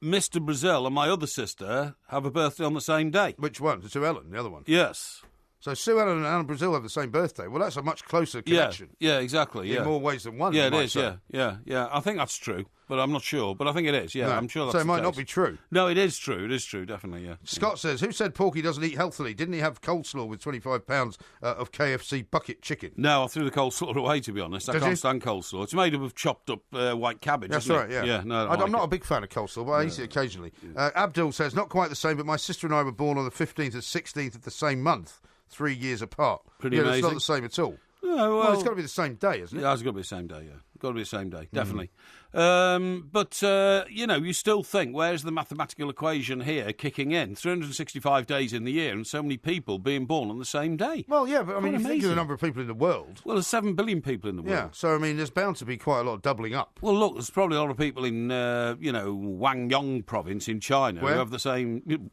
Mr. Brazil and my other sister have a birthday on the same day. Which one? Sue Ellen, the other one? Yes. So Sue Ellen and Alan Brazil have the same birthday. Well, that's a much closer connection. Yeah, exactly. Yeah. In more ways than one. Yeah, it is. Yeah. I think that's true, but I'm not sure. But I think it is. Yeah, I'm sure that's so. It might the not case. be true. No, it is true. It is true. Definitely. Yeah. Scott says, "Who said Porky doesn't eat healthily? Didn't he have coleslaw with 25 pounds of KFC bucket chicken?" No, I threw the coleslaw away. To be honest, I can't stand coleslaw. It's made up of chopped up white cabbage. That's isn't right. it? Yeah. No, I'm not a big fan of coleslaw, but I eat it occasionally. Abdul says, "Not quite the same, but my sister and I were born on the 15th and 16th of the same month." 3 years apart. Pretty amazing. It's not the same at all. No, well, it's got to be the same day, isn't it? Yeah, it's got to be the same day, Got to be the same day, definitely. But you still think, where's the mathematical equation here kicking in? 365 days in the year and so many people being born on the same day. Well, yeah, but I mean, if you think of the number of people in the world... Well, there's 7 billion people in the world. Yeah, so, I mean, there's bound to be quite a lot of doubling up. Well, look, there's probably a lot of people in, Guangdong province in China who have the same,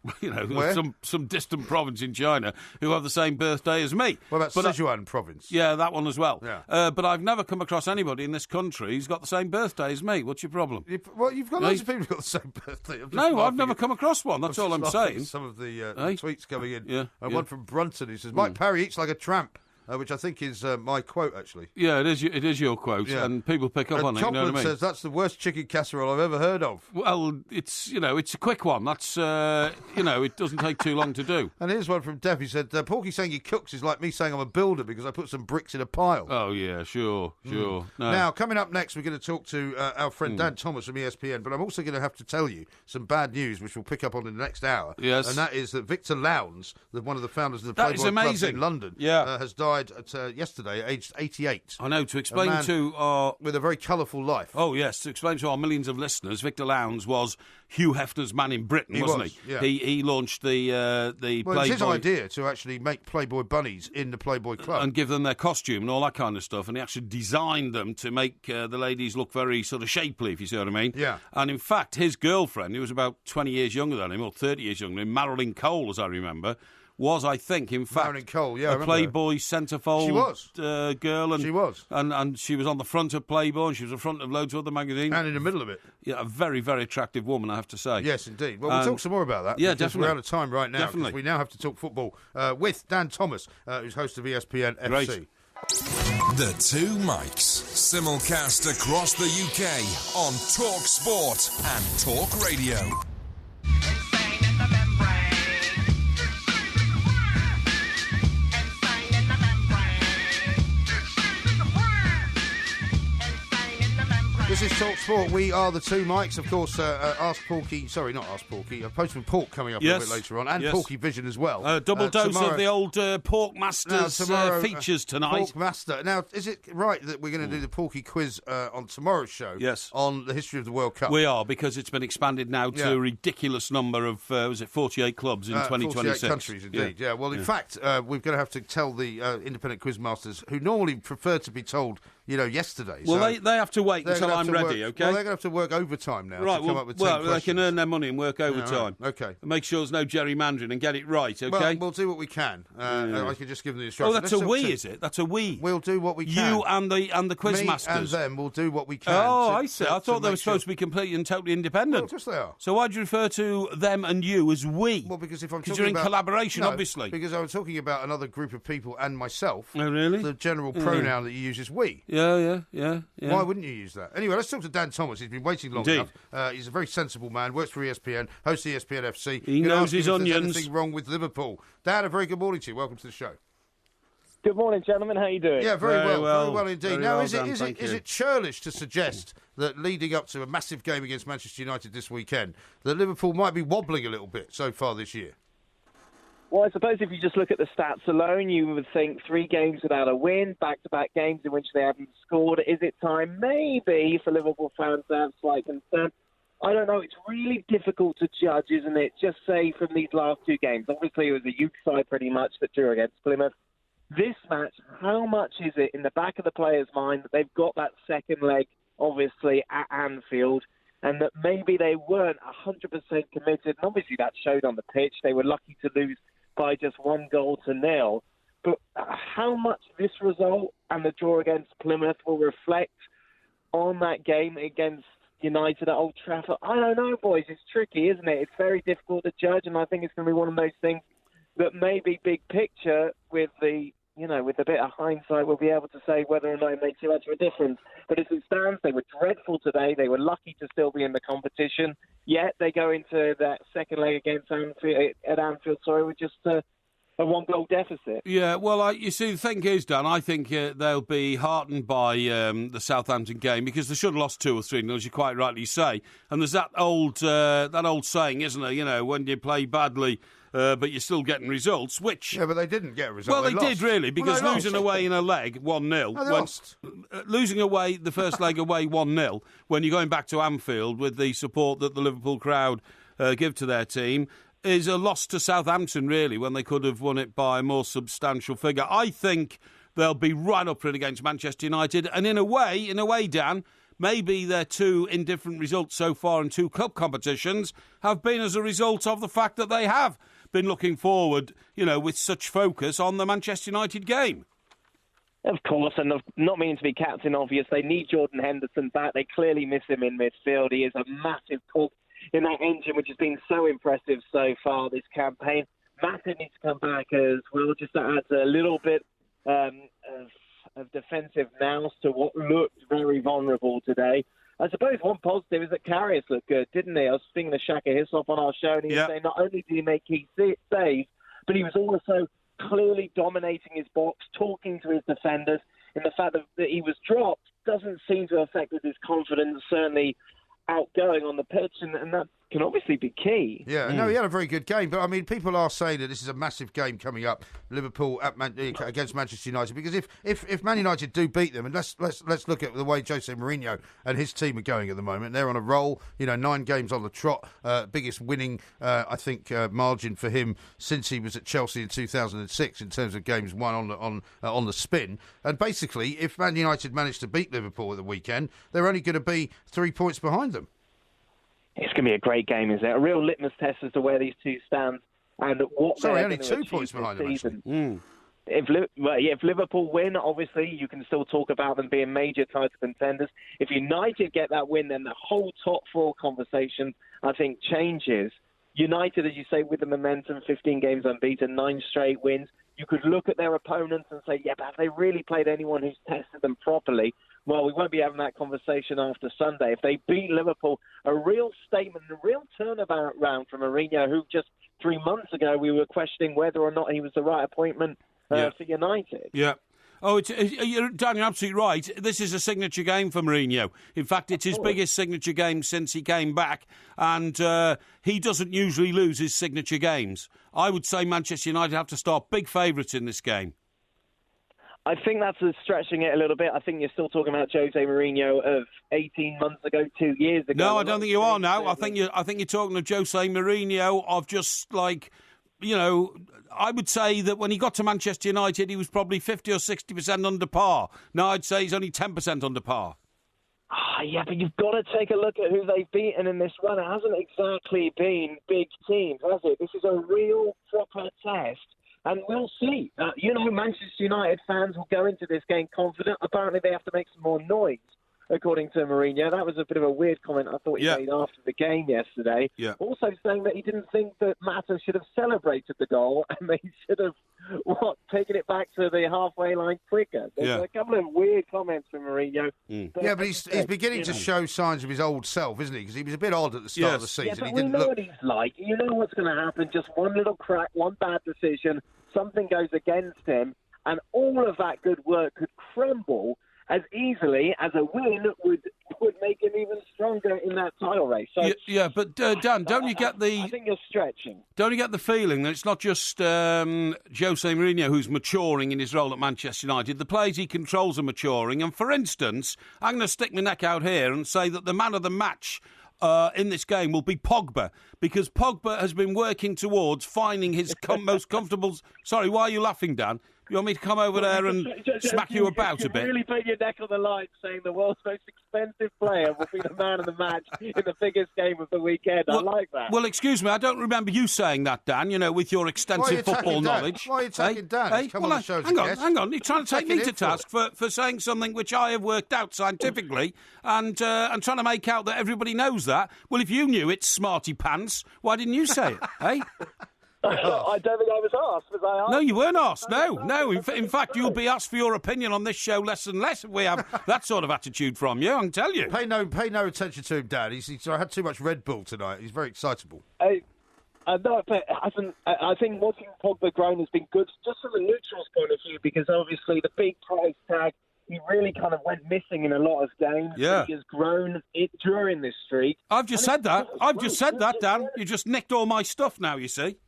some distant province in China who have the same birthday as me. What about Sichuan province? Yeah, that one as well. Yeah. But I've never come across anybody in this country who's got the same birthday as me. What's your problem? You've got loads of people who've got the same birthday. No, I've never come across one. That's all I'm saying. Some of the tweets coming in. Yeah. One from Brunton who says, Mike Parry eats like a tramp. which I think is my quote, actually. Yeah, it is your quote, and people pick up on it, you know what I mean? Says, that's the worst chicken casserole I've ever heard of. Well, it's a quick one. That's, it doesn't take too long to do. And here's one from Dev. He said, Porky saying he cooks is like me saying I'm a builder because I put some bricks in a pile. Oh, yeah, sure. No. Now, coming up next, we're going to talk to our friend Dan Thomas from ESPN, but I'm also going to have to tell you some bad news, which we'll pick up on in the next hour. Yes. And that is that Victor Lowndes, one of the founders of the Playboy Club in London, has died yesterday at aged 88. I know, to explain to our... with a very colourful life. Oh, yes, to explain to our millions of listeners, Victor Lowndes was Hugh Hefner's man in Britain, wasn't he? Yeah. He launched the Playboy... It was his idea to actually make Playboy bunnies in the Playboy Club. And give them their costume and all that kind of stuff, and he actually designed them to make the ladies look very sort of shapely, if you see what I mean. Yeah. And in fact, his girlfriend, who was about 20 years younger than him, or 30 years younger than him, Marilyn Cole, as I remember... was, I think, in fact, Marilyn Cole, a Playboy centerfold girl. And, she was. And she was on the front of Playboy, and she was in front of loads of other magazines. And in the middle of it. Yeah, a very, very attractive woman, I have to say. Yes, indeed. Well, we'll talk some more about that. Yeah, definitely. We're out of time right now. Definitely. We now have to talk football with Dan Thomas, who's host of ESPN Great. FC. The Two Mics, simulcast across the UK on Talk Sport and Talk Radio. This is Talk Sport. We are the Two Mics. Of course, Ask Porky... Sorry, not Ask Porky. Postman Pork coming up a little bit later on. And Porky Vision as well. Double dose of the old Pork Masters features tonight. Pork Master. Now, is it right that we're going to do the Porky quiz on tomorrow's show? Yes. On the history of the World Cup? We are, because it's been expanded now to a ridiculous number of, 48 clubs in 2026? 48 countries, indeed. Yeah. Well, in fact, we're going to have to tell the independent quizmasters, who normally prefer to be told... yesterday. Well, they have to wait until I'm ready, OK? Well, they're going to have to work overtime now to come up with 10 questions. They can earn their money and work overtime. Yeah, right. OK. And make sure there's no gerrymandering and get it right, OK? Well, we'll do what we can. I can just give them the instructions. Oh, that's a we, is it? That's a we. We'll do what we can. You and the quizmasters. Me and them will do what we can. Oh, I see. I thought they were supposed to be completely and totally independent. Well, of course they are. So why do you refer to them and you as we? Well, because if I'm talking you're in collaboration, no, obviously. Because I'm talking about another group of people and myself. Oh, really? The general pronoun that you use is we. Yeah. Why wouldn't you use that? Anyway, let's talk to Dan Thomas. He's been waiting long enough. He's a very sensible man, works for ESPN, hosts ESPN FC. He knows his onions. There's anything wrong with Liverpool. Dan, a very good morning to you. Welcome to the show. Good morning, gentlemen. How are you doing? Yeah, very well indeed. Now, is it churlish to suggest that leading up to a massive game against Manchester United this weekend, that Liverpool might be wobbling a little bit so far this year? Well, I suppose if you just look at the stats alone, you would think 3 games without a win, back-to-back games in which they haven't scored. Is it time, maybe, for Liverpool fans to have slight concern? I don't know. It's really difficult to judge, isn't it? Just say from these last 2 games. Obviously, it was a youth side pretty much that drew against Plymouth. This match, how much is it in the back of the player's mind that they've got that second leg, obviously, at Anfield, and that maybe they weren't 100% committed? And obviously that showed on the pitch. They were lucky to lose by just 1-0. But how much this result and the draw against Plymouth will reflect on that game against United at Old Trafford? I don't know, boys. It's tricky, isn't it? It's very difficult to judge, and I think it's going to be one of those things that maybe big picture with the with a bit of hindsight, we'll be able to say whether or not it made too much of a difference. But as it stands, they were dreadful today. They were lucky to still be in the competition. Yet they go into that second leg against Anfield, with just a 1-goal deficit. Yeah, well, you see, the thing is, Dan, I think they'll be heartened by the Southampton game because they should have lost 2 or 3, as you quite rightly say. And there's that old saying, isn't there? When you play badly, but you're still getting results, which... Yeah, but they didn't get a result. Well, they did, really, because losing away in a leg, 1-0... No, they lost. Losing away, the first leg away 1-0, when you're going back to Anfield with the support that the Liverpool crowd give to their team, is a loss to Southampton, really, when they could have won it by a more substantial figure. I think they'll be right up for it against Manchester United, and in a way, Dan... Maybe their 2 indifferent results so far in 2 club competitions have been as a result of the fact that they have been looking forward, with such focus on the Manchester United game. Of course, and not meaning to be Captain Obvious, they need Jordan Henderson back. They clearly miss him in midfield. He is a massive cog in that engine, which has been so impressive so far this campaign. Matip needs to come back as well, just to add a little bit of defensive nous to what looked very vulnerable today. I suppose one positive is that Karius looked good, didn't he? I was thinking of Shaka Hislop on our show, and he was saying not only did he make key saves, but he was also clearly dominating his box, talking to his defenders. And the fact that he was dropped doesn't seem to have affected his confidence, certainly outgoing on the pitch, and that can obviously be key. Yeah, no, he had a very good game, but I mean, people are saying that this is a massive game coming up, Liverpool against Manchester United, because if Man United do beat them, and let's look at the way Jose Mourinho and his team are going at the moment. They're on a roll, 9 games on the trot, biggest winning, I think, margin for him since he was at Chelsea in 2006 in terms of games won on the spin. And basically, if Man United manage to beat Liverpool at the weekend, they're only going to be 3 points behind them. It's going to be a great game, isn't it? A real litmus test as to where these two stand and what. Sorry, only 2 points behind them, actually. If Liverpool win, obviously, you can still talk about them being major title contenders. If United get that win, then the whole top 4 conversation, I think, changes. United, as you say, with the momentum, 15 games unbeaten, 9 straight wins. You could look at their opponents and say, yeah, but have they really played anyone who's tested them properly? Well, we won't be having that conversation after Sunday. If they beat Liverpool, a real statement, a real turnabout round from Mourinho, who just 3 months ago we were questioning whether or not he was the right appointment for United. Yeah. Oh, Dan, you're absolutely right. This is a signature game for Mourinho. In fact, it's his biggest signature game since he came back, and he doesn't usually lose his signature games. I would say Manchester United have to start big favourites in this game. I think that's stretching it a little bit. I think you're still talking about Jose Mourinho of 18 months ago, 2 years ago. No, I don't think you are now. I think you're talking of Jose Mourinho of just like, I would say that when he got to Manchester United, he was probably 50 or 60% under par. Now I'd say he's only 10% under par. Yeah, but you've got to take a look at who they've beaten in this run. It hasn't exactly been big teams, has it? This is a real proper test. And we'll see. Manchester United fans will go into this game confident. Apparently they have to make some more noise, according to Mourinho. That was a bit of a weird comment I thought he made after the game yesterday. Yeah. Also saying that he didn't think that Mata should have celebrated the goal and they should have, taken it back to the halfway line quicker. There's a couple of weird comments from Mourinho. But he's beginning to show signs of his old self, isn't he? Because he was a bit odd at the start of the season. Yeah, but we know what he's like. You know what's going to happen. Just one little crack, one bad decision, something goes against him, and all of that good work could crumble as easily as a win would make him even stronger in that title race. So, but Dan, don't you get the... I think you're stretching. Don't you get the feeling that it's not just Jose Mourinho who's maturing in his role at Manchester United? The players he controls are maturing. And, for instance, I'm going to stick my neck out here and say that the man of the match in this game will be Pogba, because Pogba has been working towards finding his most comfortable... Sorry, why are you laughing, Dan? You want me to come over there and smack you about a bit? Really put your neck on the line saying the world's most expensive player will be the man of the match in the biggest game of the weekend. I like that. Well, excuse me, I don't remember you saying that, Dan, with your extensive football knowledge. Why are you attacking Dan? Come on the show. Hang on. You're trying to take me to task for saying something which I have worked out scientifically and trying to make out that everybody knows that. Well, if you knew it, smarty pants, why didn't you say it, eh? I don't think I was asked. Was I asked? No, you weren't asked. No. In fact, you'll be asked for your opinion on this show less and less if we have that sort of attitude from you, I can tell you. Pay no attention to him, Dad. He's had too much Red Bull tonight. He's very excitable. No, but I think watching Pogba grown has been good just from a neutral's point of view, because obviously the big price tag, he really kind of went missing in a lot of games. Yeah. He has grown during this streak. I've just said that, Dan. You just nicked all my stuff now, you see.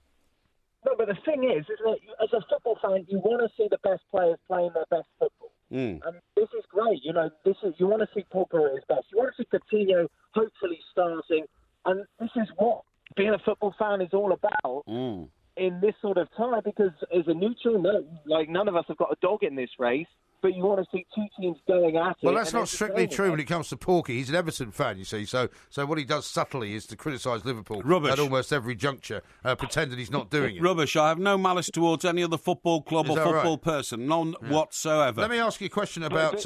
No, but the thing is that as a football fan, you want to see the best players playing their best football. And this is great. You want to see Pogba at his best. You want to see Coutinho hopefully starting. And this is what being a football fan is all about in this sort of time, because as a neutral, none of us have got a dog in this race. But you want to see two teams going at it. Well, that's not strictly true when it comes to Porky. He's an Everton fan, you see. So what he does subtly is to criticise Liverpool at almost every juncture, pretending he's not doing it. Rubbish. I have no malice towards any other football club or football person. None whatsoever. Let me ask you a question about...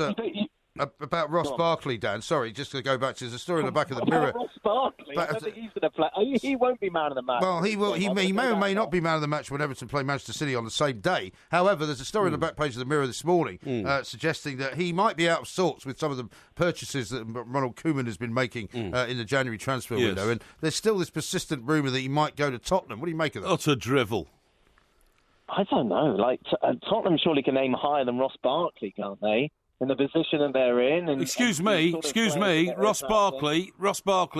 About Ross Barkley, Dan. Sorry, just to go back to the story in the back of the Mirror. Ross Barkley? I don't think he's going to play. He won't be man of the match. Well, he will. He may or may not be man of the match when Everton play Manchester City on the same day. However, there's a story on the back page of the Mirror this morning suggesting that he might be out of sorts with some of the purchases that Ronald Koeman has been making in the January transfer window. And there's still this persistent rumour that he might go to Tottenham. What do you make of that? Utter drivel. I don't know. Like Tottenham surely can aim higher than Ross Barkley, can't they? In the position that they're in. And, excuse me. Ross Barkley,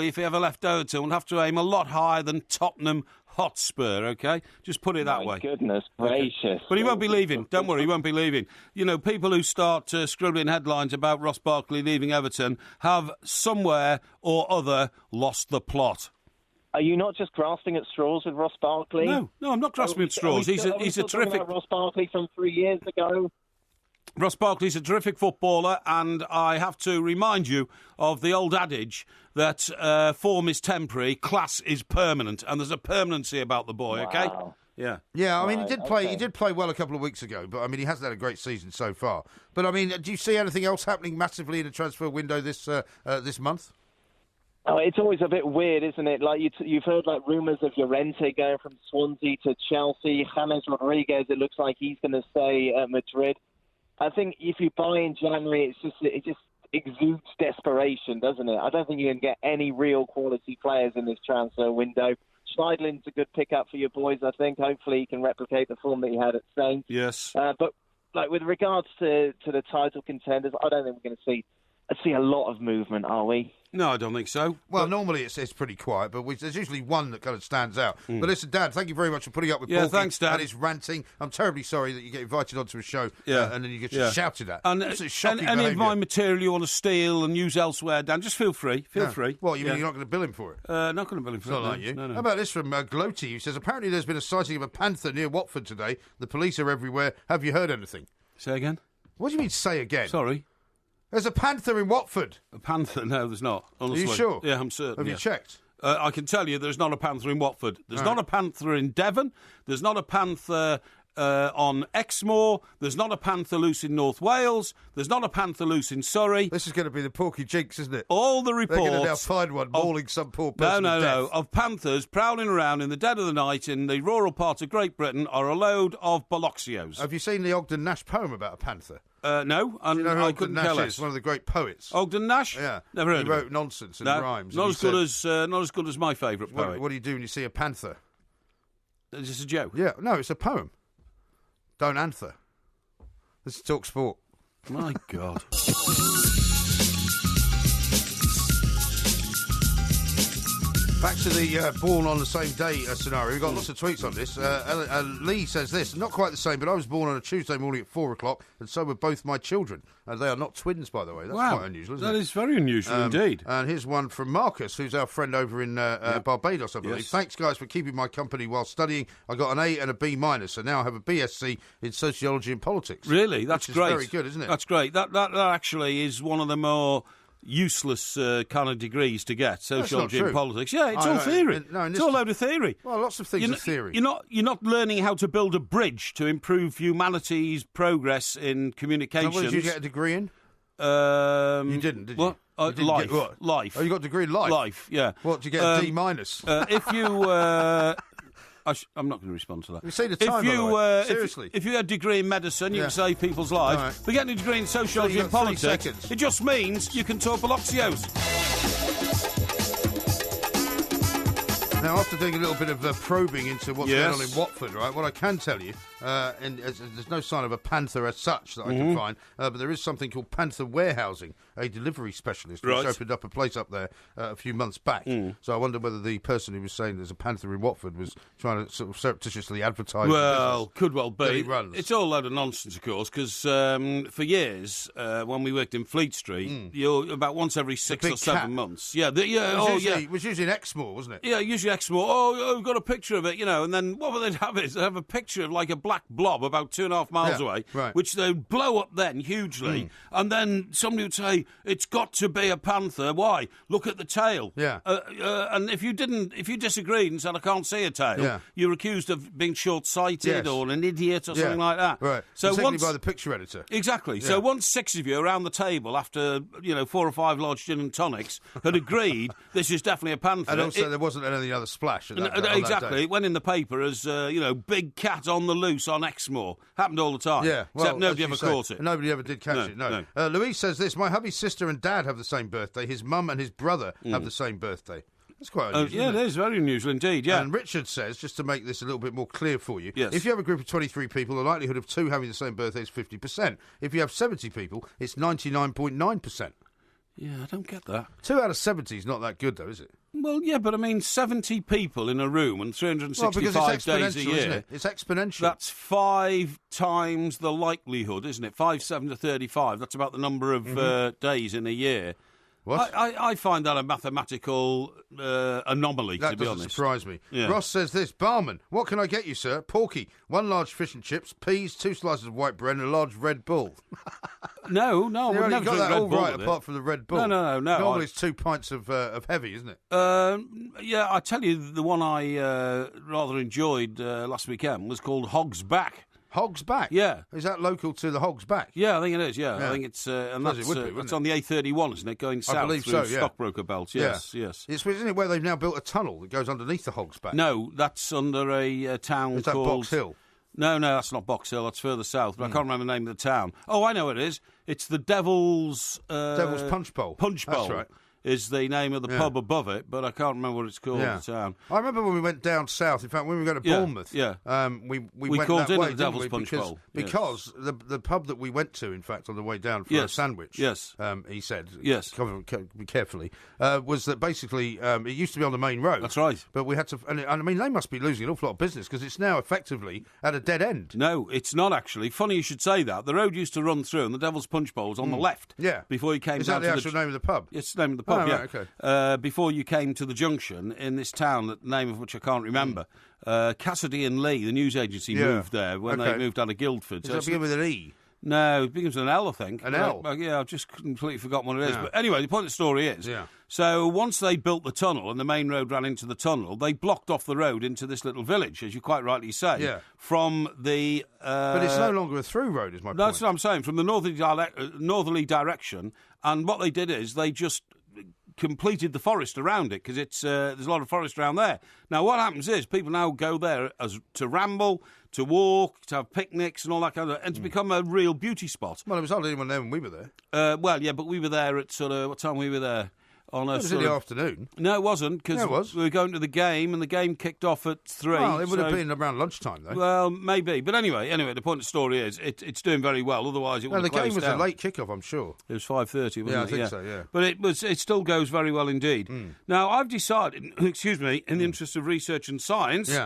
if he ever left Everton, would have to aim a lot higher than Tottenham Hotspur, OK? Just put it that way. Goodness gracious. But he won't be leaving. Don't worry, he won't be leaving. You know, people who start scribbling headlines about Ross Barkley leaving Everton have somewhere or other lost the plot. Are you not just grasping at straws with Ross Barkley? No, I'm not grasping at straws. He's a terrific... Ross Barkley from 3 years ago? Ross Barkley's a terrific footballer, and I have to remind you of the old adage that form is temporary, class is permanent, and there's a permanency about the boy, OK? Yeah. Yeah, I mean, he did play well a couple of weeks ago, but, I mean, he hasn't had a great season so far. But, I mean, do you see anything else happening massively in the transfer window this month? Oh, it's always a bit weird, isn't it? Like you've heard like rumours of Llorente going from Swansea to Chelsea. James Rodriguez, it looks like he's going to stay at Madrid. I think if you buy in January, it just exudes desperation, doesn't it? I don't think you can get any real quality players in this transfer window. Schneidlin's a good pickup for your boys, I think. Hopefully he can replicate the form that he had at Saints. Yes. But like with regards to the title contenders, I don't think we're going to see a lot of movement, are we? No, I don't think so. Well, normally it's pretty quiet, but there's usually one that kind of stands out. But listen, Dan, thank you very much for putting up with Porky thanks, Dan. and his ranting. I'm terribly sorry that you get invited onto a show and then you get shouted at. And any of my material you want to steal and use elsewhere, Dan, just feel free. Feel free. What, you mean you're not going to bill him for it? Not going to bill him for it. Not like you. No. How about this from Gloaty, who says, apparently there's been a sighting of a panther near Watford today. The police are everywhere. Have you heard anything? Say again? What do you mean, say again? Sorry. There's a panther in Watford. A panther? No, there's not. Honestly. Are you sure? Yeah, I'm certain. Have you checked? I can tell you there's not a panther in Watford. There's not a panther in Devon. There's not a panther on Exmoor. There's not a panther loose in North Wales. There's not a panther loose in Surrey. This is going to be the Porky jinx, isn't it? All the reports... They're going to now find one mauling some poor person to death. Of panthers prowling around in the dead of the night in the rural part of Great Britain are a load of bolloxios. Have you seen the Ogden Nash poem about a panther? No, and you know who I Ogden couldn't Nash tell is, one of the great poets. Ogden Nash? Yeah. Never heard of him. He wrote nonsense and rhymes. Not as good as my favourite poet. What do you do when you see a panther? Is this a joke? Yeah, no, it's a poem. Don't answer. This is Talk Sport. My God. Back to the born on the same day scenario. We've got lots of tweets on this. Lee says this, not quite the same, but I was born on a Tuesday morning at 4 o'clock, and so were both my children. They are not twins, by the way. That's quite unusual, isn't it? That is very unusual indeed. And here's one from Marcus, who's our friend over in Barbados, I believe. Yes. Thanks, guys, for keeping my company while studying. I got an A and a B minus, so now I have a BSc in sociology and politics. Really? That's great. Very good, isn't it? That's great. That actually is one of the more useless kind of degrees to get, sociology and politics. Yeah, it's all theory. It's all a load of theory. Well, lots of things are theory. You're not learning how to build a bridge to improve humanity's progress in communications. So what did you get a degree in? You didn't, did you? What? Life. Oh, you got a degree in life? Life, yeah. What, did you get a D minus? If you... I'm not going to respond to that. You see the time, seriously. If you had a degree in medicine, you can save people's lives. Right. But getting a degree in sociology and politics, it just means you can talk bolloxios. Now, after doing a little bit of probing into what's going on in Watford, right, what I can tell you, and there's no sign of a panther as such that I can find, but there is something called Panther Warehousing, a delivery specialist, which opened up a place up there a few months back. So I wonder whether the person who was saying there's a panther in Watford was trying to sort of surreptitiously advertise. Well, could well be. It's all a load of nonsense, of course, because for years, when we worked in Fleet Street, you're about once every 6 or 7 months. It was usually in Exmoor, wasn't it? Yeah, usually Exmoor. Oh, we've got a picture of it, and then what would they have is they have a picture of like a black blob about 2.5 miles away, which they would blow up then hugely, and then somebody would say, it's got to be a panther. Why? Look at the tail. Yeah. And if you disagreed and said, I can't see a tail, you're accused of being short-sighted or an idiot or something like that. Right. So particularly by the picture editor. Exactly. Yeah. So once 6 of you around the table, after 4 or 5 large gin and tonics, had agreed this is definitely a panther. And also there wasn't any other splash. Exactly. It went in the paper as, big cat on the loose on Exmoor. Happened all the time. Yeah. Well, except nobody ever caught it. Nobody ever did catch it, no. Louise says this, my hubby's sister and dad have the same birthday. His mum and his brother have the same birthday. That's quite unusual. Yeah, it is very unusual indeed, yeah. And Richard says, just to make this a little bit more clear for you, yes. if you have a group of 23 people, the likelihood of 2 having the same birthday is 50%. If you have 70 people, it's 99.9%. Yeah, I don't get that. 2 out of 70 is not that good, though, is it? Well, yeah, but I mean, 70 people in a room and 365 days a year. Isn't it? It's exponential. That's 5 times the likelihood, isn't it? 5, 7 to 35. That's about the number of days in a year. What? I find that a mathematical anomaly, to be honest. That doesn't surprise me. Yeah. Ross says this, barman, what can I get you, sir? Porky, 1 large fish and chips, peas, 2 slices of white bread and a large Red Bull. No, we've never got that Red all Bull right, apart from the Red Bull. No. Normally it's 2 pints of heavy, isn't it? Yeah, I tell you, the one I rather enjoyed last weekend was called Hog's Back. Hog's Back? Yeah. Is that local to the Hog's Back? Yeah, I think it is, yeah. I think it's... and that's on the A31, isn't it? Going south through Stockbroker Belt. Yes. Isn't it where they've now built a tunnel that goes underneath the Hog's Back? No, that's under a town called... Is that Box Hill? No, that's not Box Hill. That's further south. But I can't remember the name of the town. Oh, I know what it is. It's the Devil's... Devil's Punch Bowl. Punch Bowl. That's right. Is the name of the pub above it, but I can't remember what it's called at the town. I remember when we went down south, in fact, when we were going to Bournemouth, we went called that in way, at the Devil's Punch because, Bowl. Because the pub that we went to, in fact, on the way down for a sandwich, he said, carefully, was that basically it used to be on the main road. That's right. But we had to, and I mean, they must be losing an awful lot of business because it's now effectively at a dead end. No, it's not actually. Funny you should say that. The road used to run through and the Devil's Punch Bowl was on the left. Yeah. Before you came Is down that to the actual name of the pub? It's the name of the pub, right, okay. Before you came to the junction in this town, the name of which I can't remember, Cassidy and Lee, the news agency, moved there when they moved out of Guildford. Does that begin with an E? No, it begins with an L, I think. An L? I've just completely forgotten what it is. But anyway, the point of the story is, so once they built the tunnel and the main road ran into the tunnel, they blocked off the road into this little village, as you quite rightly say, from the... but it's no longer a through road, is my point. That's what I'm saying, from the northerly direction. And what they did is they just... completed the forest around it because there's a lot of forest around there. Now, what happens is people now go there to ramble, to walk, to have picnics and all that kind of, and to become a real beauty spot. Well, it was hardly anyone there when we were there. But we were there at what time we were there? It was in the afternoon. No, it wasn't, because we were going to the game, and the game kicked off at 3. Well, it would have been around lunchtime, though. Well, maybe. But anyway, the point of the story is it's doing very well, otherwise it would have closed down. The game was a late kick-off, I'm sure. It was 5:30, wasn't it? Yeah, I think so, yeah. But it still goes very well indeed. Now, I've decided, in the interest of research and science...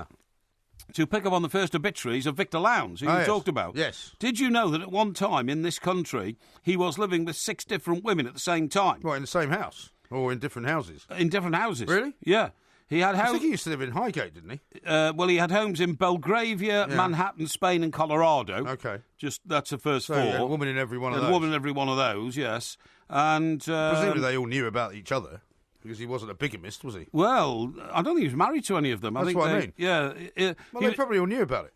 to pick up on the first obituaries of Victor Lowndes, who you talked about. Yes. Did you know that at one time in this country, he was living with 6 different women at the same time? Right, in the same house? Or in different houses? In different houses. Really? Yeah. He had I think he used to live in Highgate, didn't he? Well, he had homes in Belgravia, Manhattan, Spain and Colorado. Okay. That's the first 4. A woman in every one of those. A woman in every one of those, yes. And presumably they all knew about each other. Because he wasn't a bigamist, was he? Well, I don't think he was married to any of them. That's what I mean. Yeah. Well, they probably all knew about it.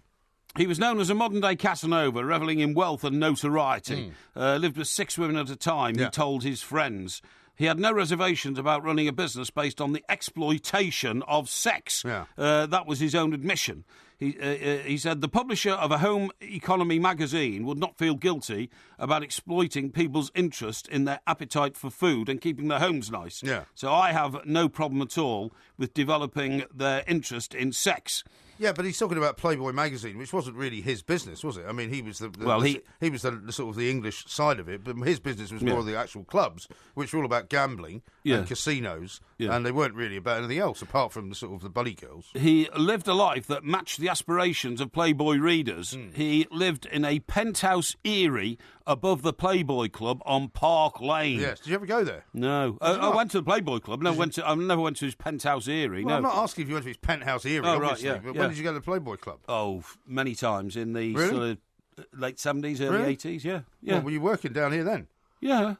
He was known as a modern-day Casanova, revelling in wealth and notoriety. Lived with 6 women at a time, he told his friends. He had no reservations about running a business based on the exploitation of sex. That was his own admission. He said the publisher of a home economy magazine would not feel guilty about exploiting people's interest in their appetite for food and keeping their homes nice. So I have no problem at all with developing their interest in sex. Yeah, but he's talking about Playboy magazine, which wasn't really his business, was it? I mean, he was the sort of the English side of it, but his business was more of the actual clubs, which were all about gambling and casinos, and they weren't really about anything else apart from the sort of the bully girls. He lived a life that matched the aspirations of Playboy readers. He lived in a penthouse eyrie above the Playboy Club on Park Lane. Yes, did you ever go there? No, I went to the Playboy Club. I never went to his penthouse eyrie. Well, I'm not asking if you went to his penthouse eyrie. Oh, obviously, right, but When did you go to the Playboy Club? Oh, many times in the really? sort of late 70s, early 80s, yeah. Well, were you working down here then? Yeah.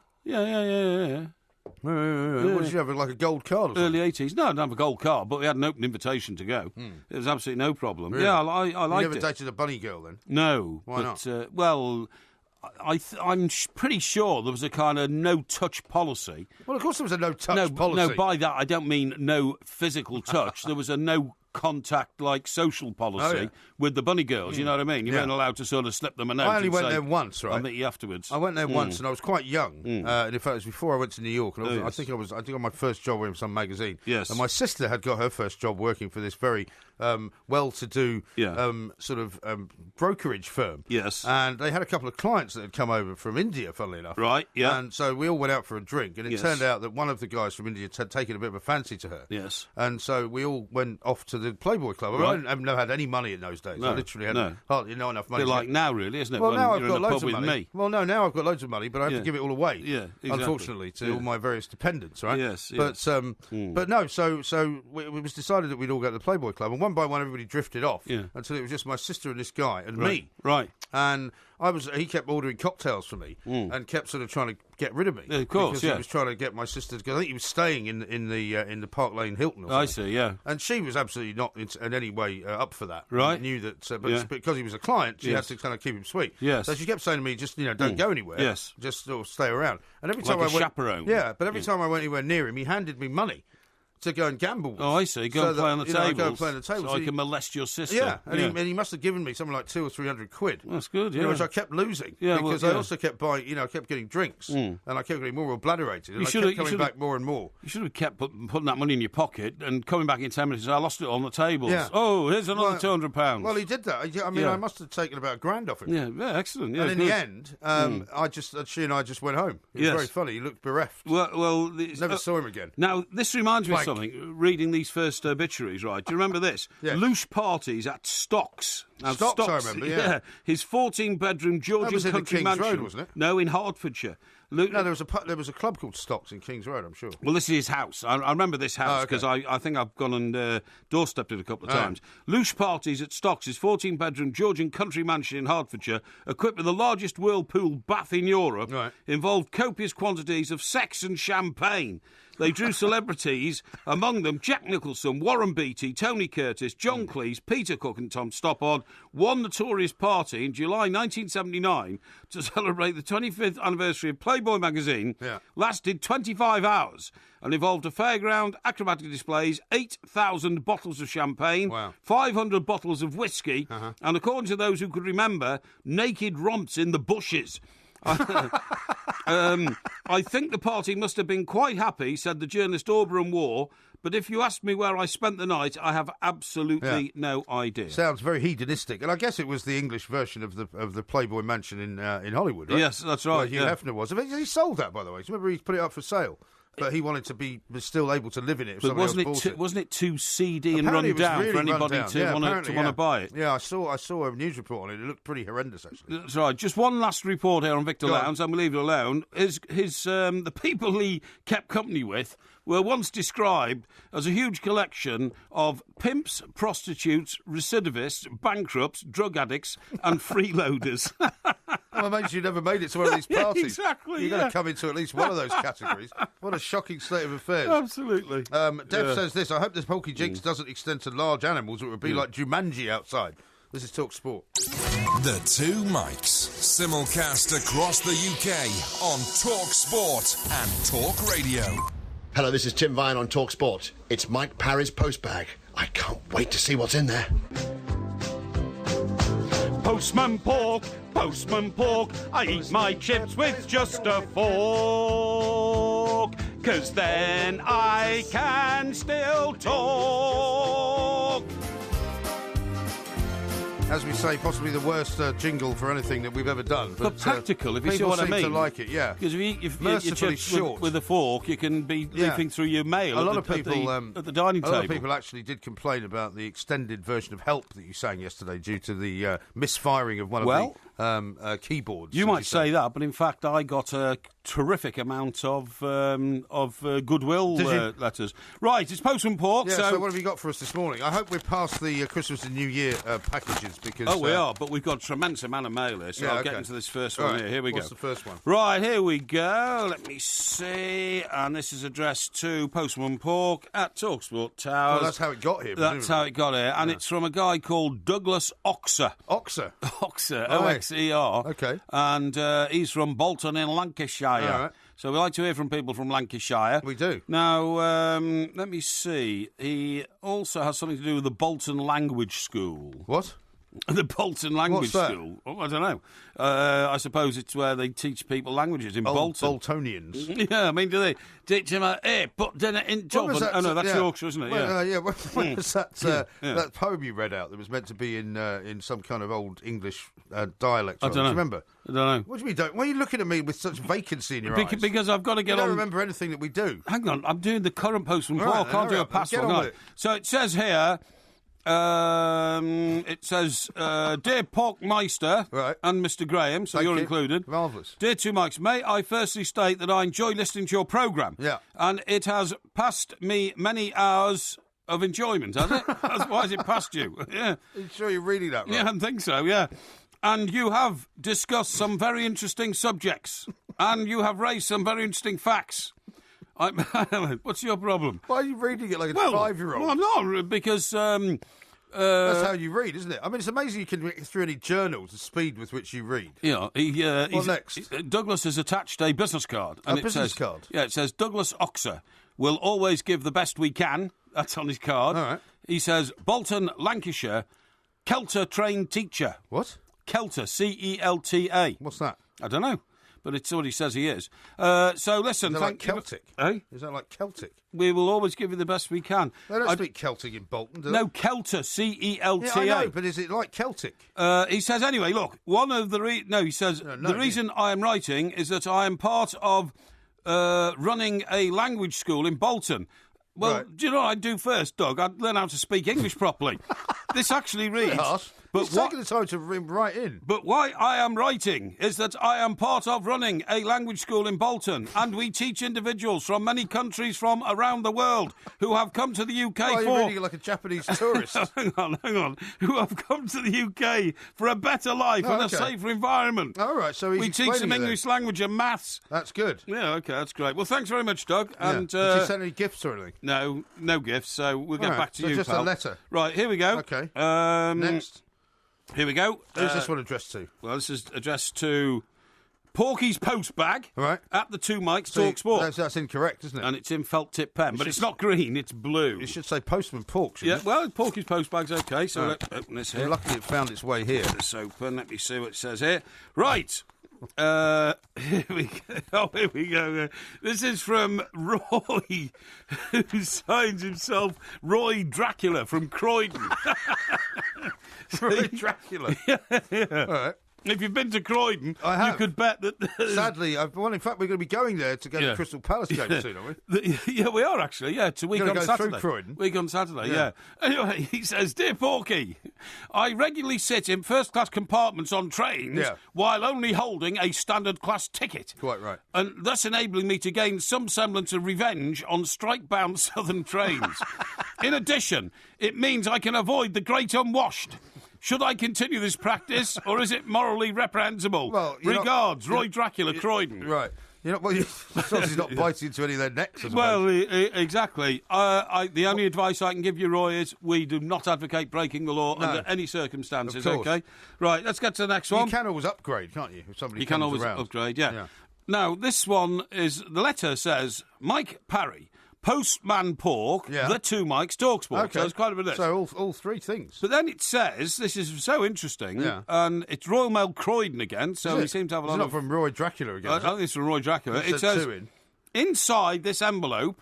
What did you have, like a gold card or something? Early 80s. No, I didn't have a gold card, but we had an open invitation to go. It was absolutely no problem. Really? Yeah, I liked it. You never dated a bunny girl then? No. Why not? Well, I'm pretty sure there was a kind of no-touch policy. Well, of course there was a no-touch policy. No, by that I don't mean no physical touch. There was a no-contact, social policy with the bunny girls, you know what I mean? You weren't allowed to sort of slip them a note. I only went there once, right? I'll meet you afterwards. I went there once, and I was quite young. And in fact, it was before I went to New York. And I think I got my first job working for some magazine. Yes. And my sister had got her first job working for this very well-to-do brokerage firm. Yes. And they had a couple of clients that had come over from India, funnily enough. Right, yeah. And so we all went out for a drink, and it turned out that one of the guys from India had taken a bit of a fancy to her. Yes. And so we all went off to the Playboy Club. Right. I've never had any money in those days. No. I literally had hardly enough money. A bit like now, really, isn't it? Well, now I've you're got in the loads pub of with money. me. Well, no, now I've got loads of money, but I have to give it all away. Yeah, exactly. Unfortunately, to all my various dependents, right? Yes. But no. So it was decided that we'd all go to the Playboy Club, and one by one, everybody drifted off until it was just my sister and this guy and me. Right. And he kept ordering cocktails for me and kept sort of trying to get rid of me. Yeah, of course, because he was trying to get my sister to go. I think he was staying in the Park Lane Hilton or something. I see, yeah. And she was absolutely not in any way up for that. Right. Knew that, but because he was a client, she had to kind of keep him sweet. Yes. So she kept saying to me, just, don't go anywhere. Yes. Just sort of stay around. And every Like time a I went, chaperone. Yeah, but every time I went anywhere near him, he handed me money to go and gamble with. Oh, I see. Go and play on the tables. Go and play on the tables. So I can molest your sister. Yeah, and he must have given me something like 200 or 300 quid. That's good, yeah. Which I kept losing. Yeah, because I also kept buying, I kept getting drinks. And I kept getting more bladerated. And I kept coming back more and more. You should have kept putting that money in your pocket and coming back in 10 minutes. I lost it on the tables. Yeah. Oh, here's another £200. Well, he did that. I mean, I must have taken about £1,000 off him. Yeah, excellent. Yeah, and in the end, she and I just went home. It was very funny. He looked bereft. Well, never saw him again. Now, this reminds me of something. Reading these first obituaries, right? Do you remember this? Yes. Louche parties at Stocks. Now, Stocks, I remember, yeah. His 14-bedroom Georgian country mansion. Road, wasn't it? No, in Hertfordshire. No, there was a club called Stocks in Kings Road, I'm sure. Well, this is his house. I remember this house because I think I've gone and doorstepped it a couple of times. Louche parties at Stocks, his 14-bedroom Georgian country mansion in Hertfordshire, equipped with the largest whirlpool bath in Europe, involved copious quantities of sex and champagne. They drew celebrities, among them Jack Nicholson, Warren Beatty, Tony Curtis, John Cleese, Peter Cook and Tom Stoppard. One notorious party in July 1979 to celebrate the 25th anniversary of Playboy magazine lasted 25 hours and involved a fairground, acrobatic displays, 8,000 bottles of champagne, 500 bottles of whiskey, and according to those who could remember, naked romps in the bushes. I think the party must have been quite happy, said the journalist Aubrey Moore, but if you ask me where I spent the night, I have absolutely no idea. Sounds very hedonistic, and I guess it was the English version of the Playboy mansion in Hollywood, right? Yes, that's right. Where Hugh Hefner was. He sold that, by the way. Do you remember he put it up for sale? But he wanted to was still able to live in it. But wasn't it too seedy and run down for anybody to want to buy it? Yeah, I saw a news report on it. It looked pretty horrendous, actually. That's right. Just one last report here on Victor Lowndes, and we'll leave it alone. The people he kept company with were once described as a huge collection of pimps, prostitutes, recidivists, bankrupts, drug addicts, and freeloaders. Well, mate, you never made it to one of these parties. Exactly. You're going to come into at least one of those categories. What a shocking state of affairs. Absolutely. Dev says this: I hope this Porky Jinx doesn't extend to large animals. It would be like Jumanji outside. This is Talk Sport. The Two Mics, simulcast across the UK on Talk Sport and Talk Radio. Hello, this is Tim Vine on Talk Sport. It's Mike Parry's postbag. I can't wait to see what's in there. Postman Pork, Postman Pork, I eat my chips with just a fork, 'cause then I can still talk. As we say, possibly the worst jingle for anything that we've ever done. But practical, if you see what I mean. People seem to like it, yeah. Because if you mercifully chips short. with a fork, you can be leafing through your mail at the dining table. A lot of people actually did complain about the extended version of Help that you sang yesterday due to the misfiring of one of the keyboards. You might say that, but in fact I got a terrific amount of goodwill letters. Right, it's Postman Pork. Yeah, so what have you got for us this morning? I hope we're past the Christmas and New Year packages because... Oh, we are, but we've got a tremendous amount of mail here, so I'll get into this first one here. Here we go. What's the first one? Right, here we go. Let me see. And this is addressed to Postman Pork at Talksport Towers. Well, that's how it got here. That's how it got here. And it's from a guy called Douglas Oxer. Oxer? Oxer, O-X-E-R. Okay. And he's from Bolton in Lancashire. All right. So we like to hear from people from Lancashire. We do. Now, let me see. He also has something to do with the Bolton Language School. What? The Bolton Language School. Oh, I don't know. I suppose it's where they teach people languages in Bolton. Boltonians. Yeah, I mean, do they teach them put dinner in job? Oh, no, that's Yorkshire, isn't it? When was that, that poem you read out that was meant to be in some kind of old English dialect? I don't know. Do you remember? I don't know. What do you mean, why are you looking at me with such vacancy in your eyes? Because I've got to get on... I don't remember anything that we do. Hang on, I'm doing the current Postman Pork. I can't do a past one. So it says here... it says, Dear Porkmeister and Mr. Graham, so you're included. Marvellous. Dear Two Mikes, may I firstly state that I enjoy listening to your programme. Yeah. And it has passed me many hours of enjoyment, has it? Why has it passed you? Yeah. Are you sure you're reading that right? Yeah, I think so, yeah. And you have discussed some very interesting subjects. And you have raised some very interesting facts. What's your problem? Why are you reading it like a 5-year-old? Well, I'm not, because... that's how you read, isn't it? I mean, it's amazing you can get through any journals, the speed with which you read. Yeah. What next? Douglas has attached a business card. And card? Yeah, it says, Douglas Oxer will always give the best we can. That's on his card. All right. He says, Bolton, Lancashire, Kelter-trained teacher. What? Kelter, C-E-L-T-A. What's that? I don't know. But it's what he says he is. So listen, is that like Celtic? Eh? Is that like Celtic? We will always give you the best we can. They don't speak Celtic in Bolton, do they? No, Kelter, C-E-L-T-A. Yeah, I know, but is it like Celtic? He says anyway. Look, one of the the reason I am writing is that I am part of running a language school in Bolton. Well, do you know what I'd do first, Doug? I'd learn how to speak English properly. This actually reads... But taking the time to write in. But why I am writing is that I am part of running a language school in Bolton, and we teach individuals from many countries from around the world who have come to the UK for... You're reading it like a Japanese tourist. hang on. Who have come to the UK for a better life and a safer environment. All right, so we teach them English language and maths. That's good. Yeah, okay, that's great. Well, thanks very much, Doug. Yeah. And did you send any gifts or anything? No gifts, so we'll get back to you, just pal. a letter. Right, here we go. Okay. Next. Here we go. Who's this one addressed to? Well, this is addressed to Porky's post bag at the Two Mikes Talk Sport. That's incorrect, isn't it? And it's in felt tip pen, but it's not green, it's blue. It should say Postman Pork, shouldn't it? Well, Porky's post bag's okay, so let's open this here. You're lucky it found its way here. Let's open, let me see what it says here. Right. Here we go. Oh, here we go. This is from Roy, who signs himself Roy Dracula from Croydon. Roy Dracula? Yeah. All right. If you've been to Croydon, I have. you could bet that... Sadly, in fact, we're going to be going there to go to Crystal Palace game soon, aren't we? Yeah, we are, actually. Yeah, it's a week on Saturday. Through Croydon. Week on Saturday, yeah. Anyway, he says, Dear Porky, I regularly sit in first-class compartments on trains while only holding a standard-class ticket. Quite right. And thus enabling me to gain some semblance of revenge on strike-bound southern trains. In addition, it means I can avoid the great unwashed. Should I continue this practice, or is it morally reprehensible? Well, regards, Roy Dracula, Croydon. Right. He's not biting into any of their necks, I suppose. Well, exactly. The only advice I can give you, Roy, is we do not advocate breaking the law under any circumstances, okay? Right, let's get to the next one. You can always upgrade, can't you, if somebody comes around? You can always upgrade, yeah. Now, this one is... The letter says, Mike Parry... Postman Pork, the Two Mikes Talksport. Okay. So it's quite a bit of this. So all three things. But then it says, this is so interesting, and it's Royal Mail Croydon again, so we seem to have a lot of... It's not from Roy Dracula again, I think it's from Roy Dracula. It says, inside this envelope,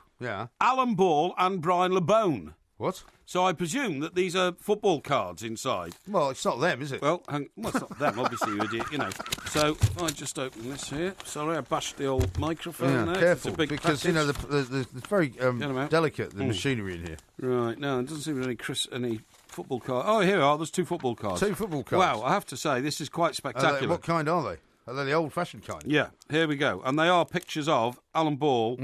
Alan Ball and Brian LeBone. What? So I presume that these are football cards inside. Well, it's not them, is it? Well, it's not them, obviously, you idiot, you know. So I just open this here. Sorry, I bashed the old microphone there. Careful, it's a big because, package. it's very delicate, the machinery in here. Right, no, it doesn't seem to be any football cards. Oh, here we are, there's two football cards. Two football cards. Wow, I have to say, this is quite spectacular. What kind are they? Are they the old-fashioned kind? Yeah, here we go. And they are pictures of Alan Ball,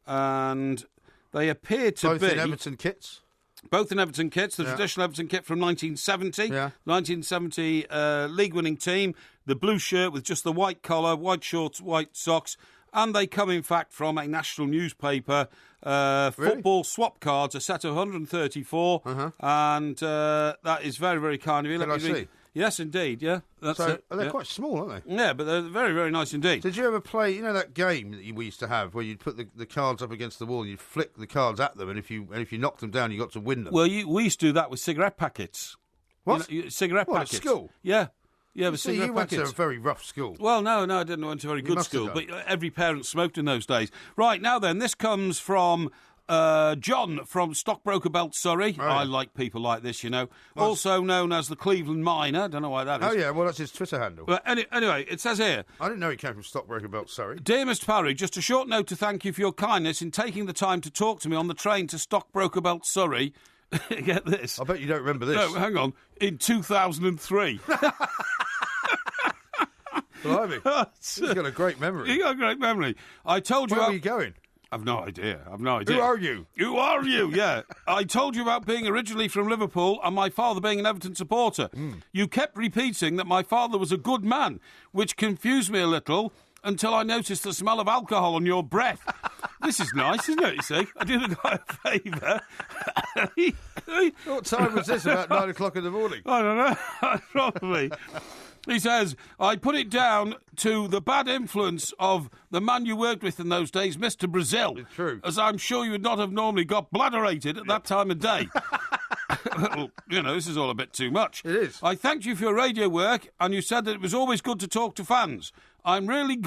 and they appear to be... Both in Everton kits? Both in Everton kits. The traditional Everton kit from 1970. Yeah. 1970 league-winning team. The blue shirt with just the white collar, white shorts, white socks. And they come, in fact, from a national newspaper. Really? Football swap cards, a set of 134. And that is very, very kind of you. Can I see? Yes, indeed, yeah. That's it. They're quite small, aren't they? Yeah, but they're very, very nice indeed. Did you ever play, that game that we used to have where you'd put the cards up against the wall and you'd flick the cards at them, and if you knocked them down, you got to win them? Well, we used to do that with cigarette packets. What? Cigarette packets. At school? Yeah. Yeah, with cigarette you went packets. to a very rough school. Well, no, I didn't went to a very good school, but every parent smoked in those days. Right, now then, this comes from... John from Stockbroker Belt, Surrey. Oh, yeah. I like people like this, Also known as the Cleveland Miner. Don't know why that is. Oh, yeah, well, that's his Twitter handle. But anyway, it says here... I didn't know he came from Stockbroker Belt, Surrey. Dear Mr. Parry, just a short note to thank you for your kindness in taking the time to talk to me on the train to Stockbroker Belt, Surrey. Get this. I bet you don't remember this. No, hang on. In 2003. Blimey. He's got a great memory. He got a great memory. I told you... Where are you going? I've no idea. Who are you? Who are you? Yeah. I told you about being originally from Liverpool and my father being an Everton supporter. You kept repeating that my father was a good man, which confused me a little until I noticed the smell of alcohol on your breath. This is nice, isn't it, you see? I did a guy a favour. What time was this? About 9 o'clock in the morning? I don't know. Probably. He says, I put it down to the bad influence of the man you worked with in those days, Mr. Brazil. It's true. As I'm sure you would not have normally got bladderated at that time of day. Well, this is all a bit too much. It is. I thanked you for your radio work, and you said that it was always good to talk to fans. I'm really...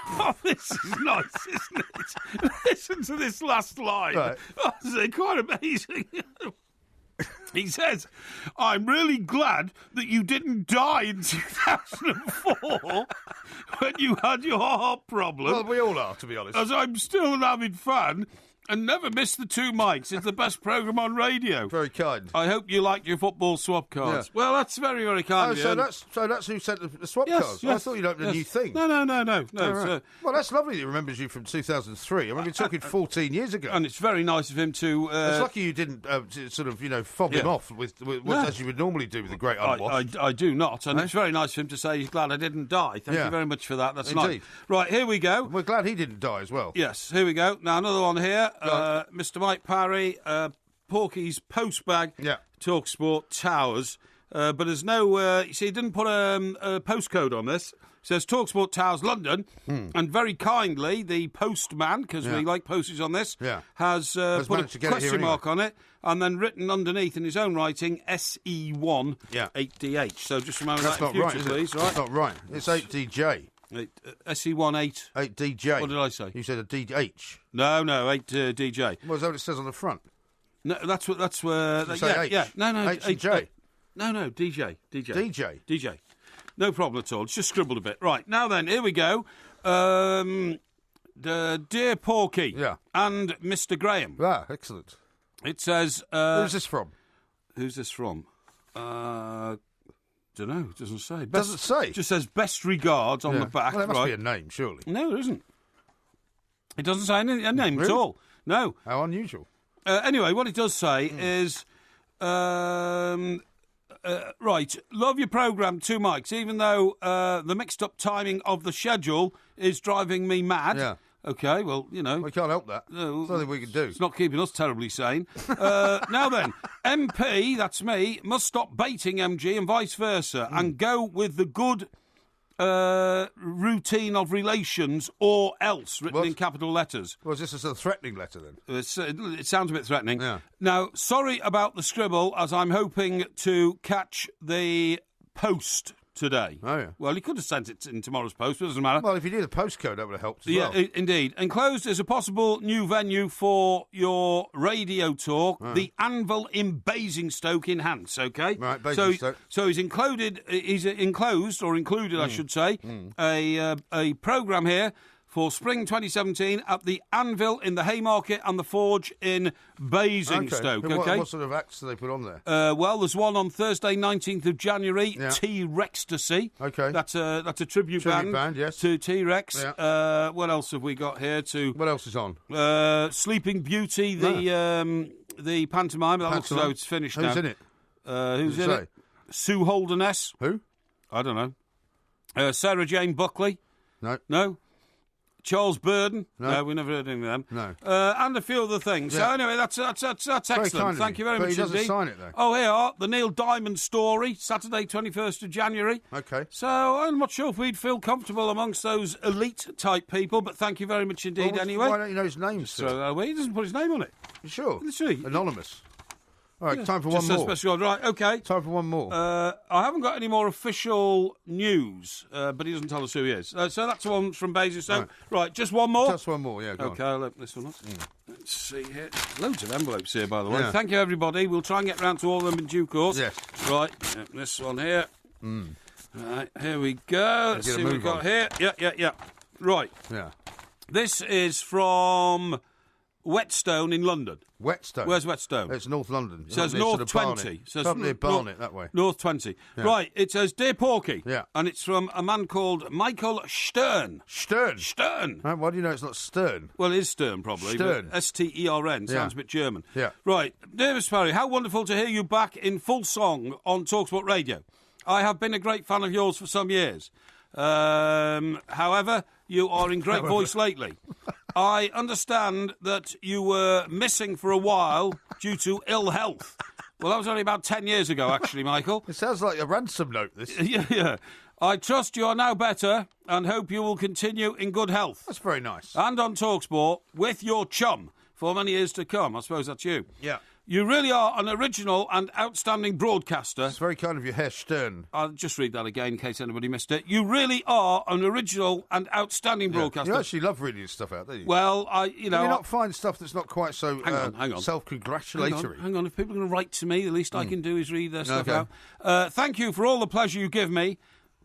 Oh, this is nice, isn't it? Listen to this last line. Right. Oh, this is quite amazing. He says, I'm really glad that you didn't die in 2004 when you had your heart problem. Well, we all are, to be honest. As I'm still an avid fan and never miss the Two Mics. It's the best programme on radio. Very kind. I hope you like your football swap cards. Yeah. Well, that's very, very kind of you. So that's who sent the swap cards? Yes. I thought you'd opened a new thing. No. Right. Well, that's lovely that he remembers you from 2003. I mean, we're talking 14 years ago. And it's very nice of him to... It's lucky you didn't fob him off with as you would normally do with a great unwash. I do not. And it's very nice of him to say he's glad I didn't die. Thank you very much for that. That's nice. Right, here we go. We're glad he didn't die as well. Yes, here we go. Now, another one here. Mr. Mike Parry, Porky's postbag, Talk Sport Towers. But there's no... you see, he didn't put a postcode on this. It says Talk Sport Towers, London. And very kindly, the postman, because we like postage on this, has put a question mark on it and then written underneath in his own writing, SE1 8DH. So just remember that in future, please. Right? That's not right. It's 8DJ. SE1 8DJ. What did I say? You said a DH. No, 8DJ. Well, is that what it says on the front? No, that's where. H. Yeah. No. H and J. No. DJ. No problem at all. It's just scribbled a bit. Right now, then here we go. Dear Porky. And Mr. Graham. Ah, excellent. It says. Who's this from? Don't know. It doesn't say. Doesn't say? It just says best regards on the back. Well, there must be a name, surely. No, there isn't. It doesn't say a name at all. No. How unusual. Anyway, what it does say is, right, love your programme, Two Mics, even though the mixed-up timing of the schedule is driving me mad. Yeah. OK, well, We can't help that. There's nothing we can do. It's not keeping us terribly sane. Now then, MP, that's me, must stop baiting MG and vice versa and go with the good routine of relations or else, written in capital letters. Well, is this a sort of threatening letter then? It sounds a bit threatening. Yeah. Now, sorry about the scribble, as I'm hoping to catch the post today. Oh, yeah. Well, he could have sent it in tomorrow's post, but it doesn't matter. Well, if you knew the postcode, that would have helped as well. Yeah, indeed. Enclosed is a possible new venue for your radio talk, the Anvil in Basingstoke in Hants, OK? Right, Basingstoke. So he's included, I should say, a programme here for spring 2017 at the Anvil in the Haymarket and the Forge in Basingstoke. Okay. What sort of acts do they put on there? Well, there's one on Thursday, 19th of January, T-Rextasy. Okay. That's a tribute band yes. to T-Rex. Yeah. What else have we got here? What else is on? Sleeping Beauty, the pantomime. That looks as though it's finished now. Who's in it? Who's in it? Sue Holderness. Who? I don't know. Sarah Jane Buckley. No. Charles Burden. No, we never heard any of them. No. And a few other things. Yeah. So anyway, that's excellent. Thank you very much But he doesn't indeed. sign it, though. Oh, here are the Neil Diamond story, Saturday, 21st of January. Okay. So I'm not sure if we'd feel comfortable amongst those elite-type people, but thank you very much indeed anyway. Why don't you know his name? So he doesn't put his name on it. You sure? Literally. Anonymous. All right, time for one more. Special, right, okay. Time for one more. I haven't got any more official news, but he doesn't tell us who he is. So that's one from Basingstoke. Right, just one more? Just one more, yeah, go okay, on. I'll open this one up. Let's see here. Loads of envelopes here, by the way. Yeah. Thank you, everybody. We'll try and get round to all of them in due course. Yes. Right, this one here. Right, here we go. Let's see what we've got here. Yeah. Right. Yeah. This is from Whetstone in London. Whetstone? Where's Whetstone? It's North London. It says North 20. It says near Barnet, that way. North 20. Yeah. Right, it says, Dear Porky. Yeah. And it's from a man called Michael Stern. Stern? Why do you know it's not Stern? Well, it is Stern, probably. Stern. S-T-E-R-N. Sounds a bit German. Yeah. Right. Dear Mr. Parry, how wonderful to hear you back in full song on TalkSport Radio. I have been a great fan of yours for some years. However, you are in great voice lately. I understand that you were missing for a while due to ill health. Well, that was only about 10 years ago, actually, Michael. It sounds like a ransom note, this. Yeah. I trust you are now better and hope you will continue in good health. That's very nice. And on TalkSport with your chum for many years to come. I suppose that's you. Yeah. You really are an original and outstanding broadcaster. It's very kind of you, Herr Stern. I'll just read that again in case anybody missed it. You really are an original and outstanding broadcaster. You actually love reading stuff out, don't you? Well, Do you not find stuff that's not quite so hang on. self-congratulatory? Hang on. If people are going to write to me, the least I can do is read their stuff out. Thank you for all the pleasure you give me.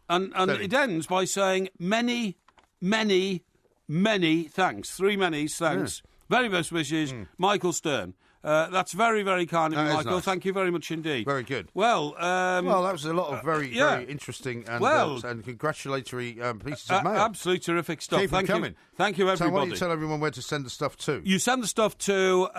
And it ends by saying many, many, many thanks. 3 manys, thanks. Yeah. Very best wishes, Michael Stern. That's very, very kind of you, Michael. Nice. Thank you very much indeed. Very good. Well, that was a lot of very interesting and congratulatory pieces of mail. Absolutely terrific stuff. Keep them coming. Thank you, everybody. So why don't you tell everyone where to send the stuff to? You send the stuff to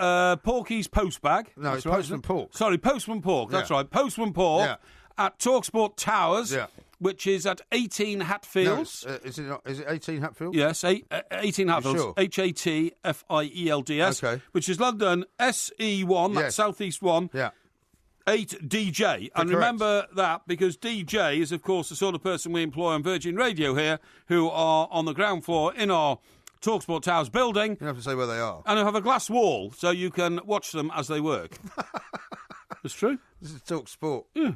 Porky's Postbag. No, it's Postman Pork. Sorry, Postman Pork. That's right. Postman Pork at TalkSport Towers. Yeah. Which is at 18 Hatfields. No, is it 18 Hatfields? Yes, 18 Hatfields. Sure. Hatfields. Okay. Which is London SE1, that's South East 1. Yeah. 8 DJ. And remember that because DJ is, of course, the sort of person we employ on Virgin Radio here who are on the ground floor in our TalkSport Towers building. You don't have to say where they are. And have a glass wall so you can watch them as they work. That's true. This is TalkSport. Yeah.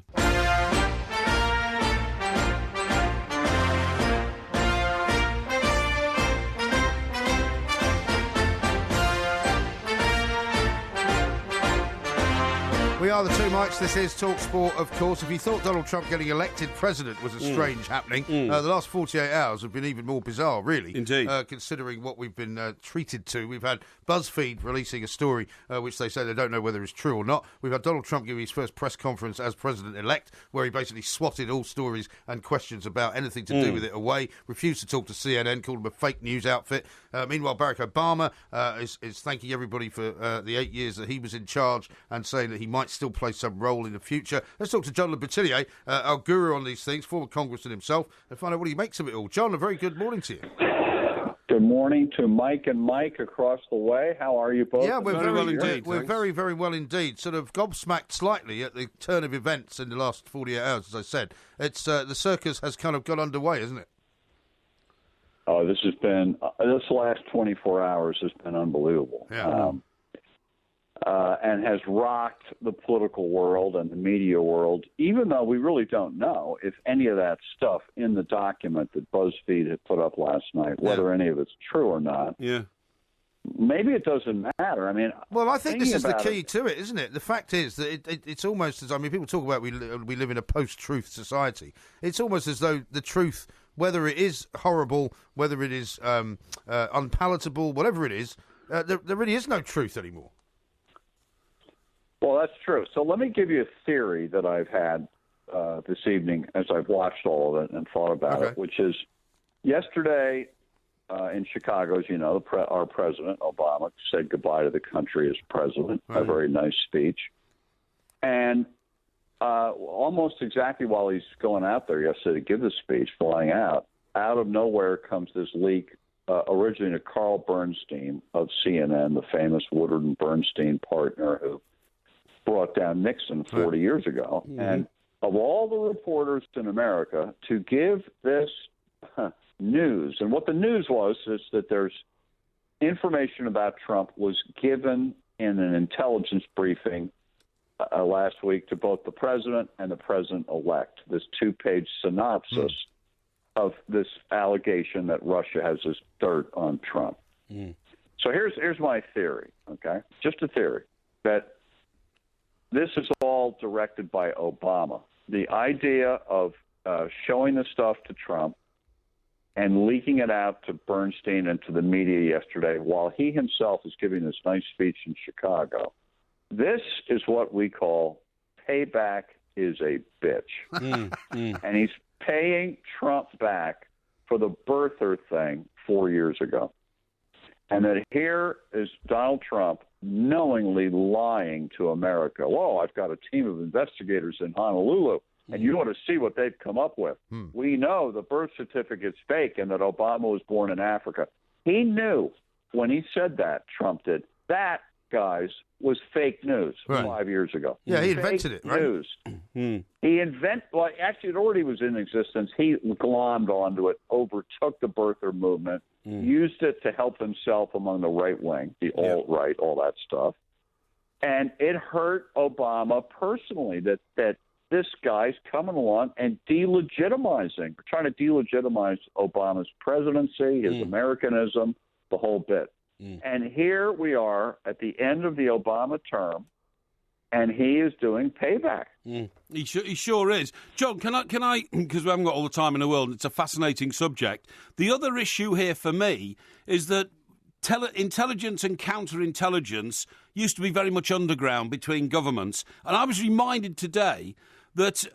We are the Two Mics. This is TalkSport, of course. If you thought Donald Trump getting elected president was a strange happening, the last 48 hours have been even more bizarre, really. Indeed. Considering what we've been treated to. We've had BuzzFeed releasing a story which they say they don't know whether it's true or not. We've had Donald Trump giving his first press conference as president-elect, where he basically swatted all stories and questions about anything to do with it away, refused to talk to CNN, called him a fake news outfit. Meanwhile, Barack Obama is thanking everybody for the 8 years that he was in charge and saying that he might still play some role in the future. Let's talk to John Le Boutillier, our guru on these things, former congressman himself, and find out what he makes of it all. John, a very good morning to you. Good morning to Mike and Mike across the way. How are you both? Yeah, we're very well indeed. We're very, very well indeed. Sort of gobsmacked slightly at the turn of events in the last 48 hours, as I said. It's the circus has kind of got underway, isn't it? Oh, this last 24 hours has been unbelievable. Yeah. And has rocked the political world and the media world, even though we really don't know if any of that stuff in the document that BuzzFeed had put up last night, whether any of it's true or not. Yeah. Maybe it doesn't matter. I mean, well, I think this is the key to it, isn't it? The fact is that it's almost as, I mean, people talk about we live in a post-truth society. It's almost as though the truth whether it is horrible, whether it is unpalatable, whatever it is, there really is no truth anymore. Well, that's true. So let me give you a theory that I've had this evening as I've watched all of it and thought about it, which is yesterday in Chicago, as you know, our president, Obama, said goodbye to the country as president, a very nice speech. And almost exactly while he's going out there yesterday to give the speech, flying out of nowhere comes this leak, originating to Carl Bernstein of CNN, the famous Woodward and Bernstein partner who brought down Nixon 40 years ago. Mm-hmm. And of all the reporters in America to give this news, and what the news was is that there's information about Trump was given in an intelligence briefing last week to both the president and the president-elect, this 2-page synopsis of this allegation that Russia has this dirt on Trump. So here's my theory, okay? Just a theory, that this is all directed by Obama. The idea of showing the stuff to Trump and leaking it out to Bernstein and to the media yesterday while he himself is giving this nice speech in Chicago. This is what we call payback is a bitch. And he's paying Trump back for the birther thing 4 years ago. And that here is Donald Trump knowingly lying to America. Whoa, I've got a team of investigators in Honolulu, and you ought to see what they've come up with. We know the birth certificate's fake and that Obama was born in Africa. He knew when he said that, Trump did, that, guys, was fake news 5 years ago. Yeah, he invented it, right? News. He actually, it already was in existence. He glommed onto it, overtook the birther movement, used it to help himself among the right wing, the alt-right, all that stuff. And it hurt Obama personally that this guy's coming along and trying to delegitimize Obama's presidency, his Americanism, the whole bit. And here we are at the end of the Obama term, and he is doing payback. He sure is. John, can I, because we haven't got all the time in the world, it's a fascinating subject. The other issue here for me is that intelligence and counterintelligence used to be very much underground between governments. And I was reminded today that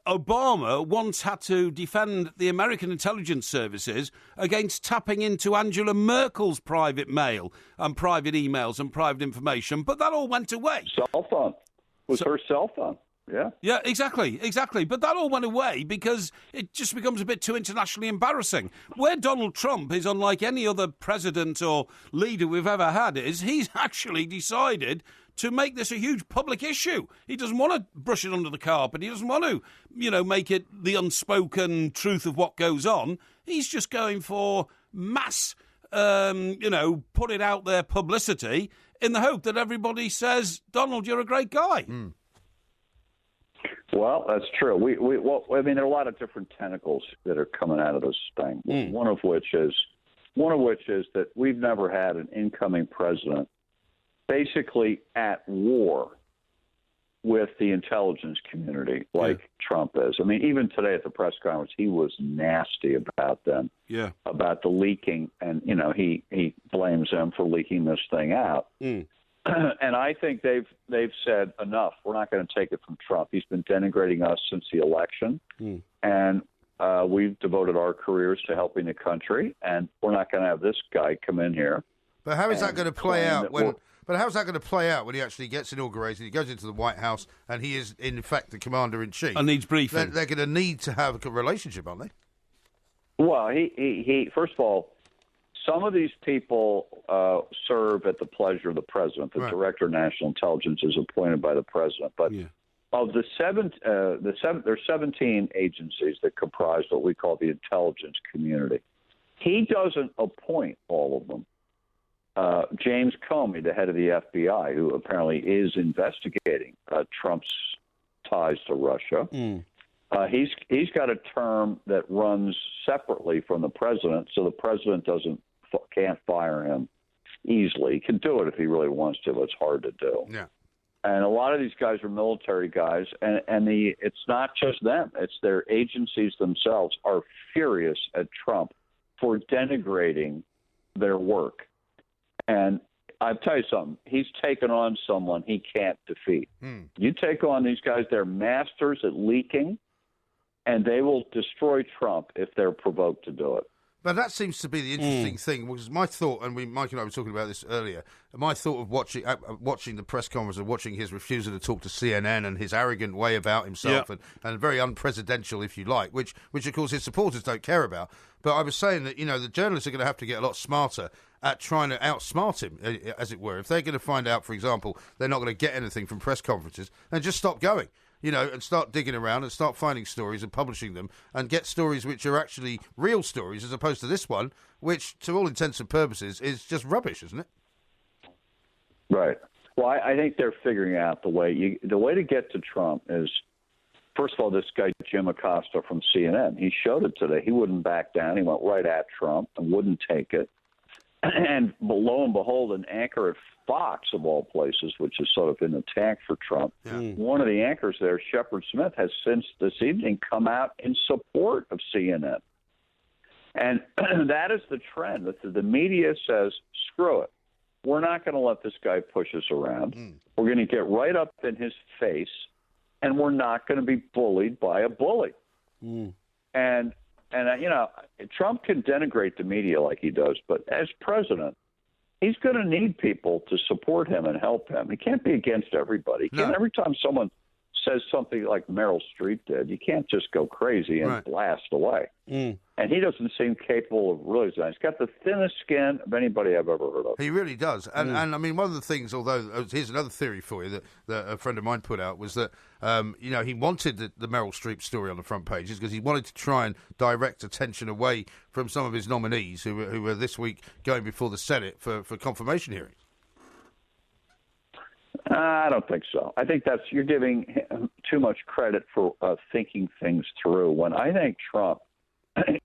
Obama once had to defend the American intelligence services against tapping into Angela Merkel's private mail and private emails and private information, but that all went away. Cell phone. Her cell phone. Yeah. Yeah, exactly. But that all went away because it just becomes a bit too internationally embarrassing. Where Donald Trump is unlike any other president or leader we've ever had is he's actually decided to make this a huge public issue. He doesn't want to brush it under the carpet. He doesn't want to, make it the unspoken truth of what goes on. He's just going for mass, put it out there publicity in the hope that everybody says, Donald, you're a great guy. Well, that's true. There are a lot of different tentacles that are coming out of this thing. One of which is that we've never had an incoming president basically at war with the intelligence community like Trump is. I mean, even today at the press conference, he was nasty about them, about the leaking, and he blames them for leaking this thing out. And I think they've said enough. We're not going to take it from Trump. He's been denigrating us since the election, and we've devoted our careers to helping the country, and we're not going to have this guy come in here. But how is that going to play out when? But how's that going to play out when he actually gets inaugurated? He goes into the White House, and he is, in fact, the commander-in-chief. And needs briefing. They're going to need to have a relationship, aren't they? Well, he first of all, some of these people serve at the pleasure of the president. The director of national intelligence is appointed by the president. But of there's 17 agencies that comprise what we call the intelligence community. He doesn't appoint all of them. James Comey, the head of the FBI, who apparently is investigating Trump's ties to Russia, he's got a term that runs separately from the president, so the president can't fire him easily. He can do it if he really wants to, but it's hard to do. Yeah. And a lot of these guys are military guys, and it's not just them. It's their agencies themselves are furious at Trump for denigrating their work. And I'll tell you something. He's taken on someone he can't defeat. You take on these guys, they're masters at leaking, and they will destroy Trump if they're provoked to do it. But that seems to be the interesting thing, because my thought, and Mike and I were talking about this earlier, my thought of watching the press conference and watching his refusal to talk to CNN and his arrogant way about himself and very unpresidential, if you like, which of course his supporters don't care about. But I was saying that, the journalists are going to have to get a lot smarter at trying to outsmart him, as it were. If they're going to find out, for example, they're not going to get anything from press conferences, then just stop going. And start digging around and start finding stories and publishing them and get stories which are actually real stories as opposed to this one, which, to all intents and purposes, is just rubbish, isn't it? Right. Well, I think they're figuring out the way to get to Trump is, first of all, this guy, Jim Acosta from CNN, he showed it today. He wouldn't back down. He went right at Trump and wouldn't take it. And lo and behold, an anchor at Fox, of all places, which is sort of in attack for Trump, one of the anchors there, Shepard Smith, has since this evening come out in support of CNN. And that is the trend. The media says, screw it. We're not going to let this guy push us around. We're going to get right up in his face, and we're not going to be bullied by a bully. And Trump can denigrate the media like he does, but as president, he's going to need people to support him and help him. He can't be against everybody. Every time someone says something like Meryl Streep did, you can't just go crazy and blast away. And he doesn't seem capable of really doing. He's got the thinnest skin of anybody I've ever heard of. He really does. And I mean, one of the things, although here's another theory for you that a friend of mine put out, was that he wanted the Meryl Streep story on the front pages because he wanted to try and direct attention away from some of his nominees who were this week going before the Senate for confirmation hearings. I don't think so. I think you're giving him too much credit for thinking things through. When I think Trump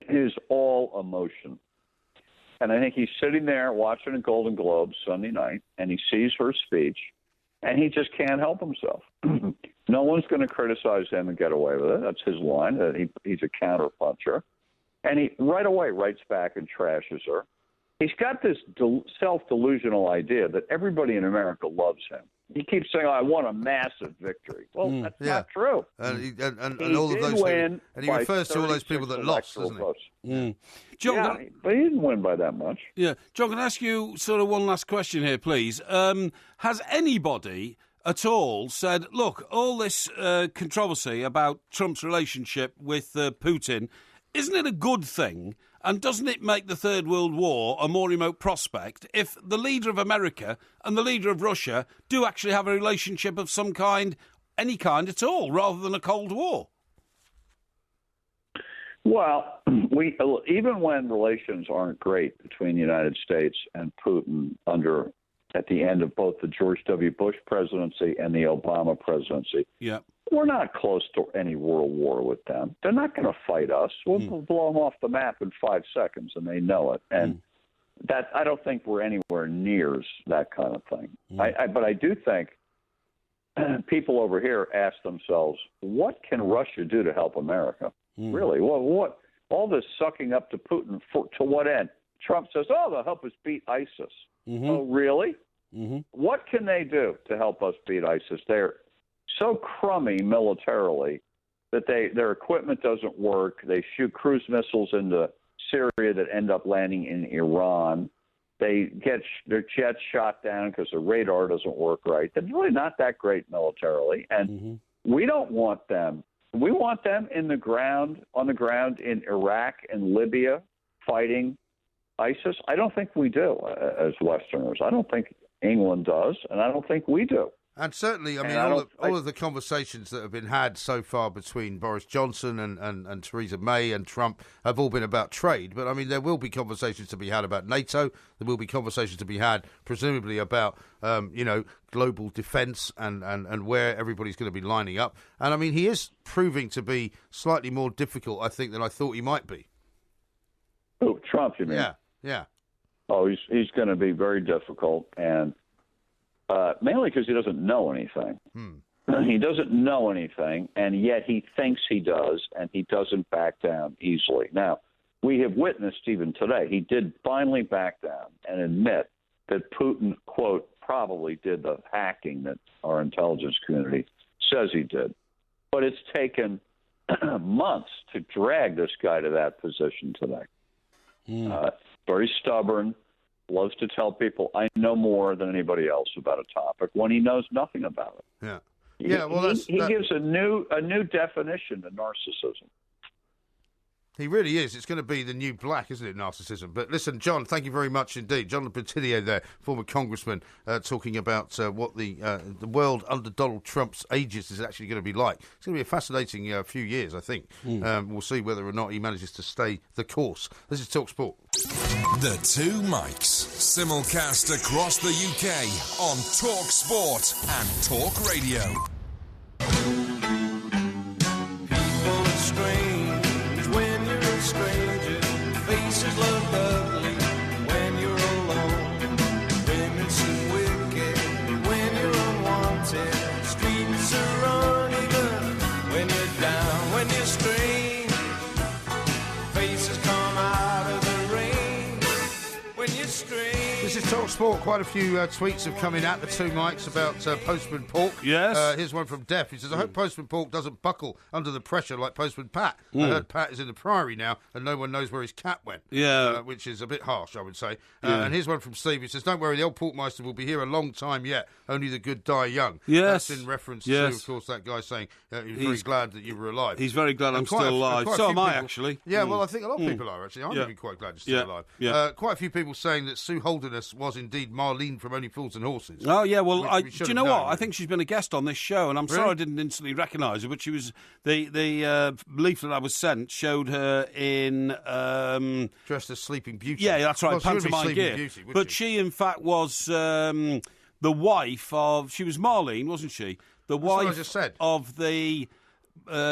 is all emotion, and I think he's sitting there watching the Golden Globes Sunday night, and he sees her speech, and he just can't help himself. No one's going to criticize him and get away with it. That's his line. He's a counterpuncher, and he right away writes back and trashes her. He's got this self-delusional idea that everybody in America loves him. He keeps saying, I want a massive victory. Well, that's not true. And all of those win and he refers to all those people that lost, doesn't he? John, but he didn't win by that much. Yeah. John, can I ask you sort of one last question here, please? Has anybody at all said, look, all this controversy about Trump's relationship with Putin, isn't it a good thing? And doesn't it make the Third World War a more remote prospect if the leader of America and the leader of Russia do actually have a relationship of some kind, any kind at all, rather than a Cold War? Well, even when relations aren't great between the United States and Putin at the end of both the George W. Bush presidency and the Obama presidency, we're not close to any world war with them. They're not going to fight us. We'll blow them off the map in 5 seconds, and they know it. And that I don't think we're anywhere near that kind of thing. But I do think people over here ask themselves, what can Russia do to help America? Really? What? All this sucking up to Putin, to what end? Trump says, they'll help us beat ISIS. Oh, really? What can they do to help us beat ISIS? They're so crummy militarily that their equipment doesn't work. They shoot cruise missiles into Syria that end up landing in Iran. They get their jets shot down because the radar doesn't work right. They're really not that great militarily, and we don't want them. We want them on the ground in Iraq and Libya fighting ISIS. I don't think we do as Westerners. I don't think England does, and I don't think we do. And certainly, I mean, all of the conversations that have been had so far between Boris Johnson and Theresa May and Trump have all been about trade. But, I mean, there will be conversations to be had about NATO. There will be conversations to be had, presumably, about, global defence and where everybody's going to be lining up. And, I mean, he is proving to be slightly more difficult, I think, than I thought he might be. Oh, Trump, you mean? Yeah. Oh, he's going to be very difficult, and mainly because he doesn't know anything. He doesn't know anything, and yet he thinks he does, and he doesn't back down easily. Now, we have witnessed even today, he did finally back down and admit that Putin, quote, probably did the hacking that our intelligence community says he did. But it's taken months to drag this guy to that position today. Very stubborn, loves to tell people, I know more than anybody else about a topic when he knows nothing about it. Yeah. Yeah, well, he gives a new definition to narcissism. He really is. It's going to be the new black, isn't it, narcissism? But listen, John, thank you very much indeed. John Bertillier there, former congressman, talking about what the world under Donald Trump's aegis is actually going to be like. It's going to be a fascinating few years, I think. We'll see whether or not he manages to stay the course. This is Talk Sport. The Two Mics, simulcast across the UK on Talk Sport and Talk Radio. Faces look ugly when you're alone. Women seem wicked when you're unwanted. Streets are uneven when you're down, when you're strange. Faces come out of the rain when you're strange. This is Talk Sport. Quite a few tweets have come in at the Two Mics about Postman Pork. Yes. Here's one from Def. He says, I hope Postman Pork doesn't buckle under the pressure like Postman Pat. I heard Pat is in the Priory now and no one knows where his cat went. Yeah. Which is a bit harsh, I would say. And here's one from Steve. He says, don't worry, the old Porkmeister will be here a long time yet. Only the good die young. Yes. That's in reference to, of course, that guy saying he was very glad that you were alive. He's very glad I'm still alive. So am I, actually. Yeah, well, I think a lot of people are, actually. I'm even quite glad you're still alive. Yeah. Quite a few people saying that Sue Holderness was indeed Marlene from Only Fools and Horses. Oh, yeah, well, we do you know what? I think she's been a guest on this show, and I'm sorry I didn't instantly recognise her, but she was, the leaflet I was sent showed her in... dressed as Sleeping Beauty. Yeah, that's right, well, pantomime gear. Beauty, but she, in fact, was the wife of... She was Marlene, wasn't she? The wife what I just said. Of the...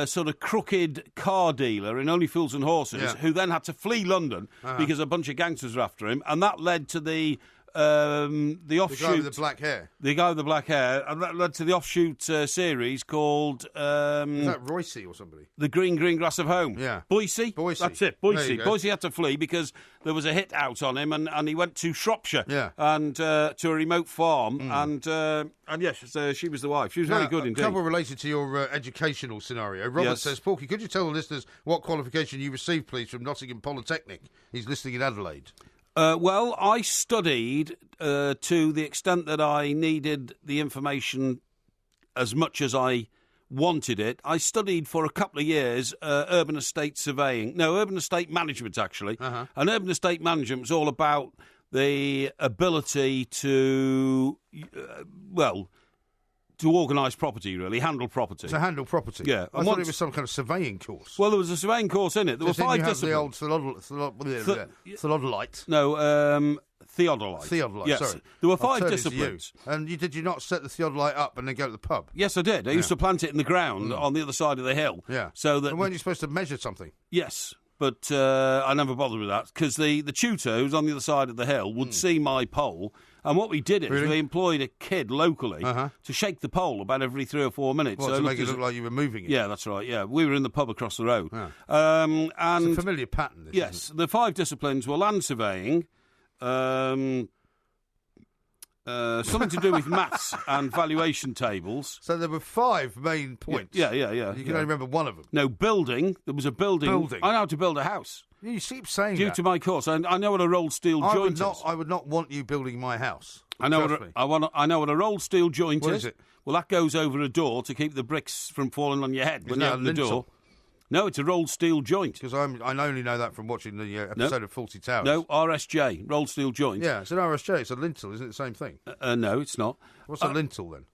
sort of crooked car dealer in Only Fools and Horses, who then had to flee London because a bunch of gangsters were after him, and that led to the offshoot. The guy with the black hair. The guy with the black hair, and that led to the offshoot series called... is that Royce or somebody? The Green Grass of Home. Yeah. Boise? Boise. That's it, Boise. Boise had to flee because there was a hit out on him, and he went to Shropshire and to a remote farm, and yes, she was the wife. She was very good indeed. A couple related to your educational scenario. Robert says, Porky, could you tell the listeners what qualification you received, please, from Nottingham Polytechnic? He's listening in Adelaide. Well, I studied to the extent that I needed the information as much as I wanted it. I studied for a couple of years urban estate management, actually. And urban estate management was all about the ability to, to organise property, really, handle property. To handle property? Yeah. I thought it was some kind of surveying course. Well, there was a surveying course in it. There were 5 disciplines. The old theodolite. No, theodolite. Theodolite, yes. sorry. There were 5 disciplines. And did you not set the theodolite up and then go to the pub? Yes, I did. I used to plant it in the ground on the other side of the hill. Yeah. So that and weren't you supposed to measure something? Yes. But I never bothered with that because the tutor who's on the other side of the hill would see my pole, and what we did is we employed a kid locally to shake the pole about every 3 or 4 minutes. Well, to make it look like you were moving it. Yeah, that's right. Yeah, we were in the pub across the road. Yeah. And it's a familiar pattern. This, yes, the 5 disciplines were land surveying. Something to do with maths and valuation tables. So there were 5 main points. Yeah. You can only remember one of them. No, building. There was a building. I know how to build a house. You keep saying Due to my course. I know what a rolled steel joint is. I would not want you building my house. I know what a rolled steel joint is. What is it? Well, that goes over a door to keep the bricks from falling on your head when you open the door. No, it's a rolled steel joint. Because I only know that from watching the episode of Fawlty Towers. No, RSJ, rolled steel joint. Yeah, it's an RSJ. It's a lintel, isn't it the same thing? No, it's not. What's a lintel, then?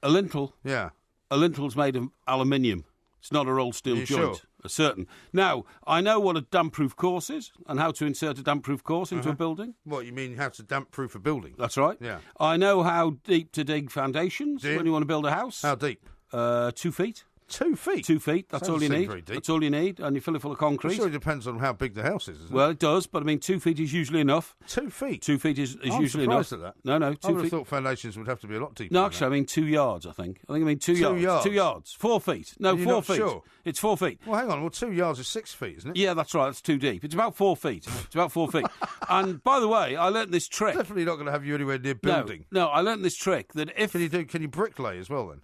A lintel? Yeah. A lintel's made of aluminium. It's not a rolled steel joint. Sure? Certain. Now, I know what a damp-proof course is and how to insert a damp-proof course into a building. What, you mean how to damp-proof a building? That's right. Yeah. I know how deep to dig foundations when you want to build a house. How deep? 2 feet. 2 feet? 2 feet, that's all you need. Very deep. That's all you need, and you fill it full of concrete. I'm sure it depends on how big the house is, isn't Well, it does, but I mean, 2 feet is usually enough. 2 feet? 2 feet is usually enough. At that. No, 2 I would have feet. thought foundations would have to be a lot deeper. No, actually, I mean 2 yards, I think. I mean 2 yards. 2 yards? 2 yards. 4 feet. No, Are you 4 not feet. sure? It's 4 feet. Well, hang on. Well, 2 yards is 6 feet, isn't it? Yeah, that's right. That's too deep. It's about 4 feet. It's about 4 feet. And by the way, I learnt this trick. Definitely not going to have you anywhere near building. No, I learnt this trick that if... Can you bricklay as well, then?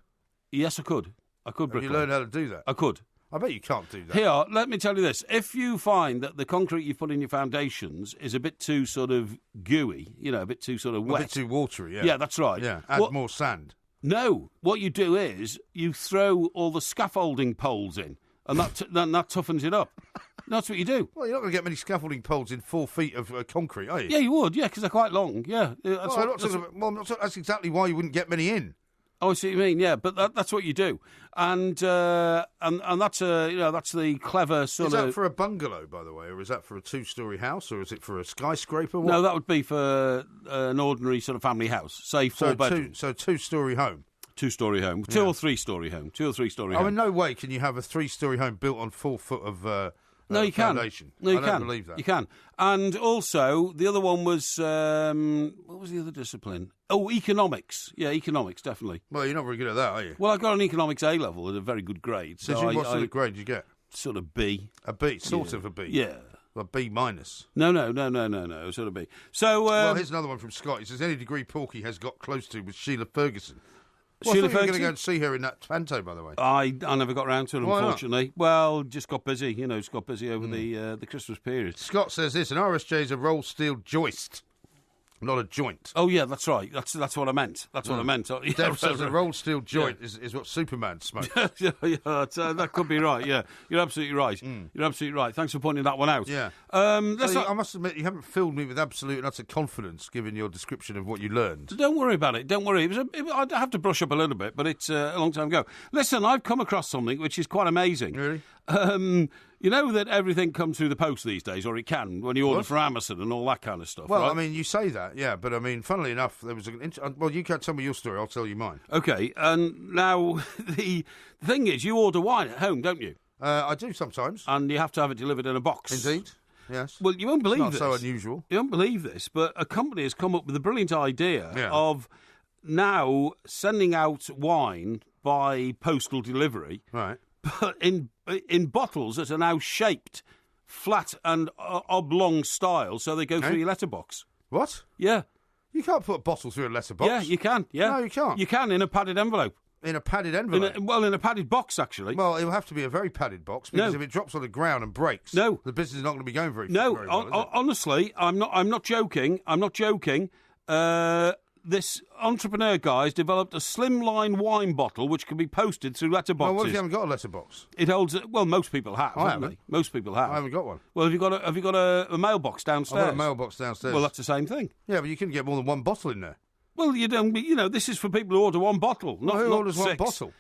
Yes, I could. Bricklay. You learn how to do that? I could. I bet you can't do that. Here, let me tell you this. If you find that the concrete you've put in your foundations is a bit too sort of gooey, a bit too sort of wet. A bit too watery, yeah. Yeah, that's right. Yeah, add more sand. No, what you do is you throw all the scaffolding poles in, and that toughens it up. That's what you do. Well, you're not going to get many scaffolding poles in 4 feet of concrete, are you? Yeah, you would, because they're quite long, yeah. That's exactly why you wouldn't get many in. Oh, I see what you mean. Yeah, but that's what you do, and that's that's the clever sort of. Is that for a bungalow, by the way, or is that for a 2-storey house, or is it for a skyscraper? What? No, that would be for an ordinary sort of family house, say 4 bedrooms. So 2-storey home. 2-storey home, 2 or 3-storey home, 2 or 3-storey home. In no way can you have a 3-storey home built on 4 foot of. No, you can. Foundation. No, you I can. don't believe that. You can. And also, the other one was, what was the other discipline? Oh, economics. Yeah, economics, definitely. Well, you're not very good at that, are you? Well, I got an economics A-level at a very good grade. So what sort of grade did you get? Sort of B. A B? Sort of a B? Yeah. A B minus? No, sort of B. So, well, here's another one from Scott. He says, any degree Porky has got close to was Sheila Ferguson. Well, Sheila I thought you were Ferguson? going to go and see her in that panto, by the way. I never got round to it, Why unfortunately. not? Well, just got busy. Just got busy over the Christmas period. Scott says this, an RSJ is a roll steel joist, not a joint. Oh, yeah, that's right. That's what I meant. That's what I meant. Yeah, Dev says a roll steel joint is what Superman smokes. yeah, that could be right, yeah. You're absolutely right. You're absolutely right. Thanks for pointing that one out. Yeah. I must admit, you haven't filled me with absolute and utter confidence given your description of what you learned. Don't worry about it. Don't worry. I'd have to brush up a little bit, but it's a long time ago. Listen, I've come across something which is quite amazing. Really? You know that everything comes through the post these days, or it can, when you order from Amazon and all that kind of stuff, Well, right? I mean, you say that, yeah, but I mean, funnily enough, there was well, you can't tell me your story, I'll tell you mine. Okay, and now the thing is, you order wine at home, don't you? I do sometimes. And you have to have it delivered in a box. Indeed, yes. Well, you won't believe this. It's not so unusual. You won't believe this, but a company has come up with a brilliant idea of now sending out wine by postal delivery. Right. But in bottles that are now shaped flat and oblong style, so they go through your letterbox. What? Yeah. You can't put a bottle through a letterbox. Yeah, you can. Yeah. No, you can't. You can in a padded envelope. In a padded envelope? In a padded box, actually. Well, it'll have to be a very padded box, because if it drops on the ground and breaks, the business is not going to be going very well. No, honestly, I'm not joking. I'm not joking. This entrepreneur guy's developed a slimline wine bottle which can be posted through letterboxes. Well, what if you haven't got a letterbox? It holds. Well, most people have. I haven't. Most people have. I haven't got one. Well, have you got a mailbox downstairs? I've got a mailbox downstairs. Well, that's the same thing. Yeah, but you couldn't get more than one bottle in there. Well, you don't. This is for people who order one bottle. Who orders 6? One bottle?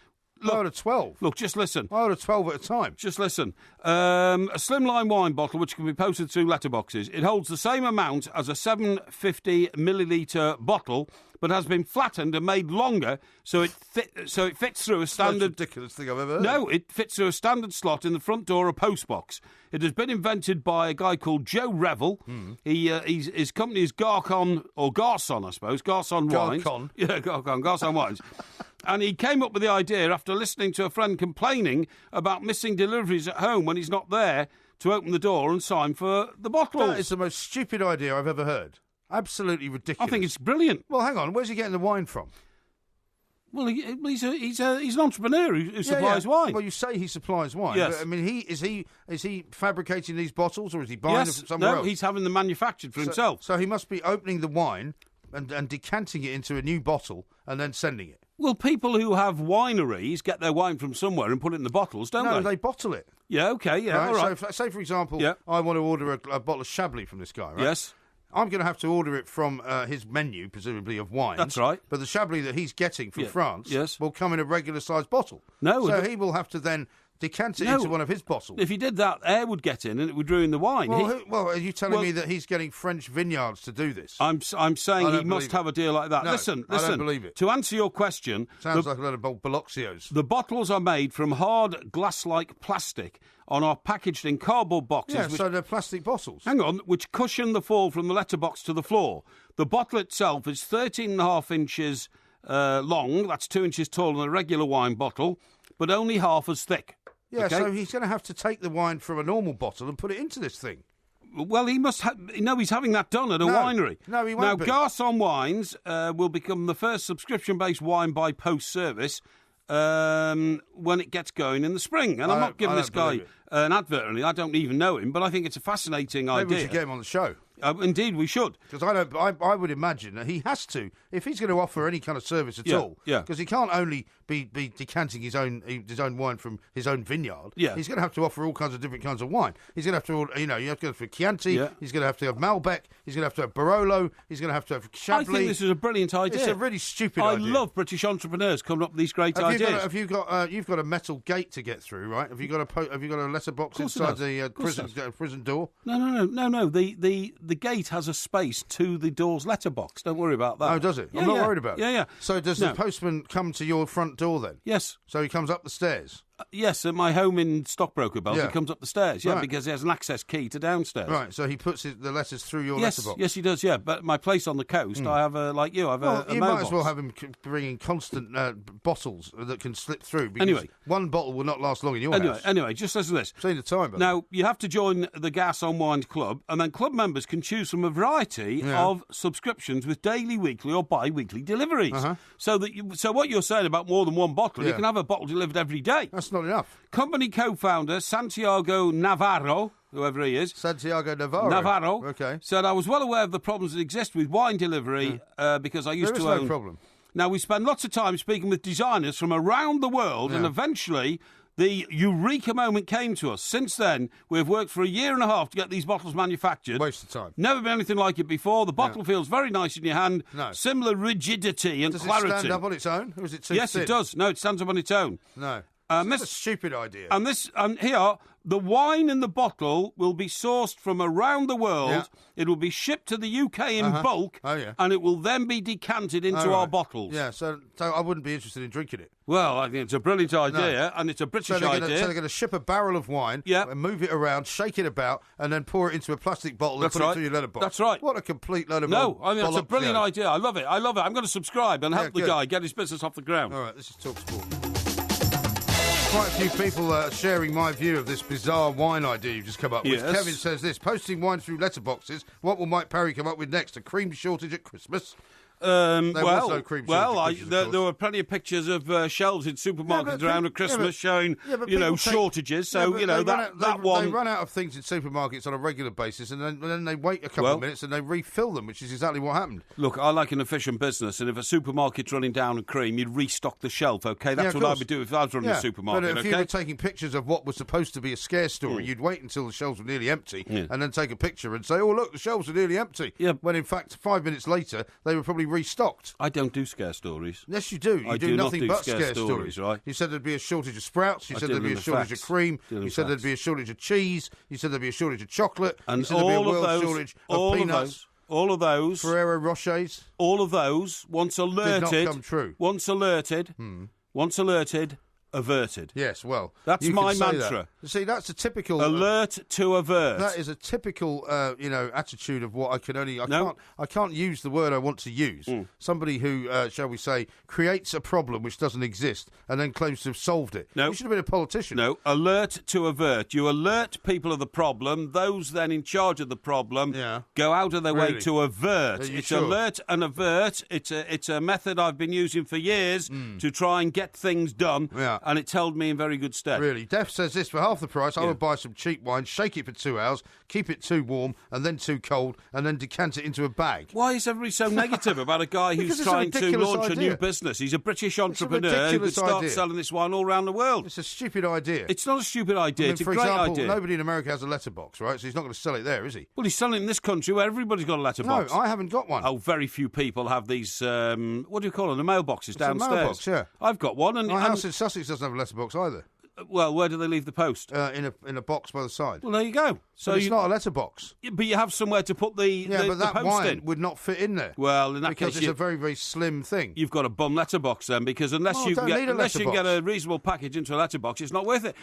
I order 12. Look, just listen. I order 12 at a time. Just listen. A slimline wine bottle which can be posted through letterboxes. It holds the same amount as a 750 millilitre bottle, but has been flattened and made longer, so it fits through a standard. That's the ridiculous thing I've ever heard. No, it fits through a standard slot in the front door of post box. It has been invented by a guy called Joe Revel. His company is Garcon, or Garcon, I suppose. Garcon Wines. Garcon. Yeah, Garcon Wines. And he came up with the idea after listening to a friend complaining about missing deliveries at home when he's not there to open the door and sign for the bottles. That is the most stupid idea I've ever heard. Absolutely ridiculous. I think it's brilliant. Well, hang on. Where's he getting the wine from? Well, he's an entrepreneur who supplies wine. Well, you say he supplies wine. Yes. But, I mean, is he fabricating these bottles, or is he buying them from somewhere else? No, he's having them manufactured for himself. So he must be opening the wine and decanting it into a new bottle and then sending it. Well, people who have wineries get their wine from somewhere and put it in the bottles, don't they? No, they bottle it. Yeah, okay, yeah, all right. So, say, for example, I want to order a bottle of Chablis from this guy, right? Yes. I'm going to have to order it from his menu, presumably, of wines. That's right. But the Chablis that he's getting from France will come in a regular-sized bottle. No. So he will have to then decant it into one of his bottles. If he did that, air would get in and it would ruin the wine. Well, are you telling me that he's getting French vineyards to do this? I'm saying he must have a deal like that. No, listen. I don't believe it. To answer your question... Sounds like a lot of Biloxios. The bottles are made from hard glass-like plastic and are packaged in cardboard boxes. Yeah, so they're plastic bottles. Hang on, which cushion the fall from the letterbox to the floor. The bottle itself is 13.5 inches long. That's 2 inches taller than a regular wine bottle, but only half as thick. Yeah, okay? so he's going to have to take the wine from a normal bottle and put it into this thing. Well, he must he's having that done at a winery. No, he won't be. Now, Garçon Wines will become the first subscription-based wine by post service when it gets going in the spring. And I'm not giving this guy an advert or anything. I don't even know him, but I think it's a fascinating idea. Maybe we should get him on the show. Indeed, we should. Because I would imagine that he has to, if he's going to offer any kind of service at all. Yeah. Because he can't only be decanting his own wine from his own vineyard. Yeah. He's going to have to offer all kinds of different kinds of wine. He's going to have to, you have to go for Chianti. Yeah. He's going to have to have Malbec. He's going to have to have Barolo. He's going to have to have Chablis. I think this is a brilliant idea. It's a really stupid idea. I love British entrepreneurs coming up with these great ideas. You've got a metal gate to get through, right? Have you got a letterbox inside the prison door? No. The gate has a space to the door's letterbox. Don't worry about that. Oh, does it? I'm not worried about it. Yeah. So does the postman come to your front door then? Yes. So he comes up the stairs? Yes, at my home in Stockbroker Belt, he comes up the stairs, Right. because he has an access key to downstairs. Right, so he puts the letters through your letterbox? Yes, he does, yeah. But my place on the coast, I have a you mailbox. might as well have him bringing constant bottles that can slip through, because one bottle will not last long in your house. Anyway, just listen to this. Seen the time, now, you have to join the Garçon Wine Club, and then club members can choose from a variety of subscriptions with daily, weekly or bi-weekly deliveries. So what you're saying about more than one bottle, you can have a bottle delivered every day. That's not enough. Company co-founder Santiago Navarro, whoever he is. Santiago Navarro. Okay. Said, I was well aware of the problems that exist with wine delivery because I used to own... There is no problem. Now, we spend lots of time speaking with designers from around the world, and eventually the eureka moment came to us. Since then, we've worked for 1.5 years to get these bottles manufactured. Waste of time. Never been anything like it before. The bottle feels very nice in your hand. No. Similar rigidity and clarity. Does it stand up on its own, or is it too Yes, thin? it does. No, it stands up on its own. No. That's a stupid idea. And here, the wine in the bottle will be sourced from around the world. Yeah. It will be shipped to the UK in bulk. Oh, yeah. And it will then be decanted into our bottles. Yeah, so I wouldn't be interested in drinking it. Well, I think it's a brilliant idea, and it's a British idea. So they're going to ship a barrel of wine, and move it around, shake it about, and then pour it into a plastic bottle and put it through your letterbox. That's right. What a complete load of No, I mean, it's a brilliant idea. I love it. I'm going to subscribe and help the guy get his business off the ground. All right, this is TalkSport. Quite a few people are sharing my view of this bizarre wine idea you've just come up with. Yes. Kevin says this, posting wine through letterboxes. What will Mike Parry come up with next? A cream shortage at Christmas? There was no cream shortage. There were plenty of pictures of shelves in supermarkets around at Christmas showing, shortages. So, that one... They run out of things in supermarkets on a regular basis, and then they wait a couple of minutes and they refill them, which is exactly what happened. Look, I like an efficient business, and if a supermarket's running down on cream, you'd restock the shelf, OK? That's what I would do if I was running a supermarket, But if you were taking pictures of what was supposed to be a scare story, you'd wait until the shelves were nearly empty and then take a picture and say, oh, look, the shelves are nearly empty. Yeah. When, in fact, 5 minutes later, they were probably restocked. I don't do scare stories. Yes, you do. You do nothing but scare stories, right? You said there'd be a shortage of sprouts. You said there'd be a shortage of cream. You said there'd be a shortage of cheese. You said there'd be a shortage of chocolate. And you said there'd be a world shortage of peanuts. All of those. Ferrero Rochers. All of those, once alerted... did not come true. Once alerted, averted. Yes, well, that's my mantra. That. See, that's a typical alert to avert. That is a typical, attitude of what I can't use the word I want to use. Somebody who, shall we say, creates a problem which doesn't exist and then claims to have solved it. No, you should have been a politician. No, alert to avert. You alert people of the problem. Those then in charge of the problem go out of their way to avert. It's alert and avert. It's a method I've been using for years to try and get things done. Yeah. And it's held me in very good stead. Really. Def says this, for half the price, I would buy some cheap wine, shake it for 2 hours, keep it too warm and then too cold, and then decant it into a bag. Why is everybody so negative about a guy who's trying to launch a new business? He's a British entrepreneur who could start selling this wine all around the world. It's a stupid idea. It's not a stupid idea. It's a great idea. Nobody in America has a letterbox, right? So he's not going to sell it there, is he? Well, he's selling it in this country where everybody's got a letterbox. No, I haven't got one. Oh, very few people have these, what do you call them, the mailboxes downstairs. A mailbox, yeah. I've got one. My house in Sussex doesn't have a letterbox either. Well, where do they leave the post? In a box by the side. Well, there you go. So it's not a letterbox. But you have somewhere to put the but that post wine in. would not fit in there. Well, in that because case, it's a very, very slim thing. You've got a bum letterbox then, because unless you can get a reasonable package into a letterbox, it's not worth it.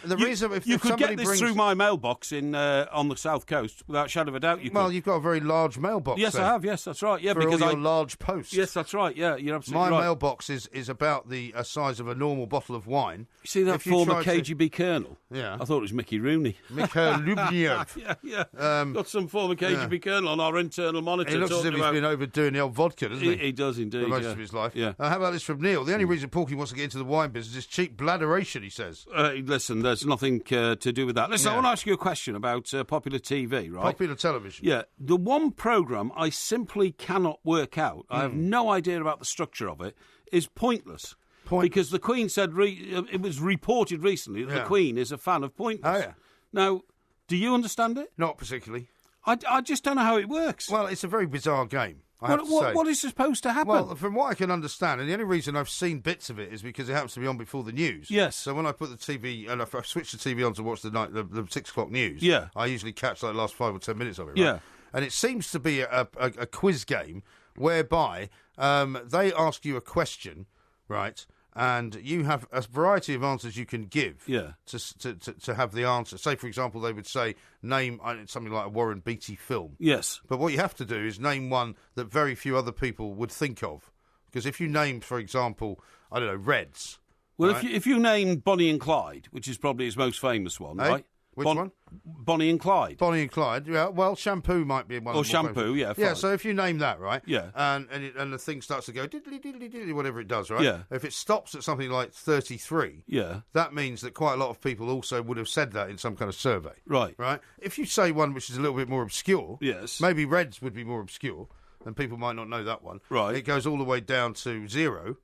You could get this through my mailbox on the south coast without a shadow of a doubt. You could. Well, you've got a very large mailbox. Yes, then, I have. Yes, that's right. Yeah, for because all your large posts. Yes, that's right. Yeah, you're absolutely right. My mailbox is about the size of a normal bottle of wine. You see that former KGB colonel? Yeah. I thought it was Mickey Rooney. Mikhail Lubniev. Yeah. Got some former KGB colonel on our internal monitor. He looks as if he's been overdoing the old vodka, doesn't he? He does indeed. For most of his life. Yeah. How about this from Neil? The only reason Porky wants to get into the wine business is cheap bladderation, he says. Listen, there's nothing to do with that. Listen, I want to ask you a question about popular TV, right? Popular television. Yeah. The one programme I simply cannot work out, I have no idea about the structure of it, is Pointless. Because the Queen said, it was reported recently that the Queen is a fan of Pointless. Oh, yeah. Now, do you understand it? Not particularly. I just don't know how it works. Well, it's a very bizarre game. What is supposed to happen? Well, from what I can understand, and the only reason I've seen bits of it is because it happens to be on before the news. Yes. So when I put the TV, and I switch the TV on to watch the 6 o'clock news, I usually catch like the last 5 or 10 minutes of it, right? Yeah. And it seems to be a quiz game whereby they ask you a question, right? And you have a variety of answers you can give to have the answer. Say, for example, they would say, name something like a Warren Beatty film. Yes. But what you have to do is name one that very few other people would think of. Because if you name, for example, I don't know, Reds. Well, right? if you name Bonnie and Clyde, which is probably his most famous one, right? Which one? Bonnie and Clyde. Bonnie and Clyde, yeah. Well, Shampoo might be one. Or Shampoo, yeah. Fine. Yeah, so if you name that, right? Yeah. And the thing starts to go diddly, diddly, diddly, whatever it does, right? Yeah. If it stops at something like 33, yeah, that means that quite a lot of people also would have said that in some kind of survey. Right. Right? If you say one which is a little bit more obscure, yes, maybe Reds would be more obscure, and people might not know that one. Right. It goes all the way down to 0.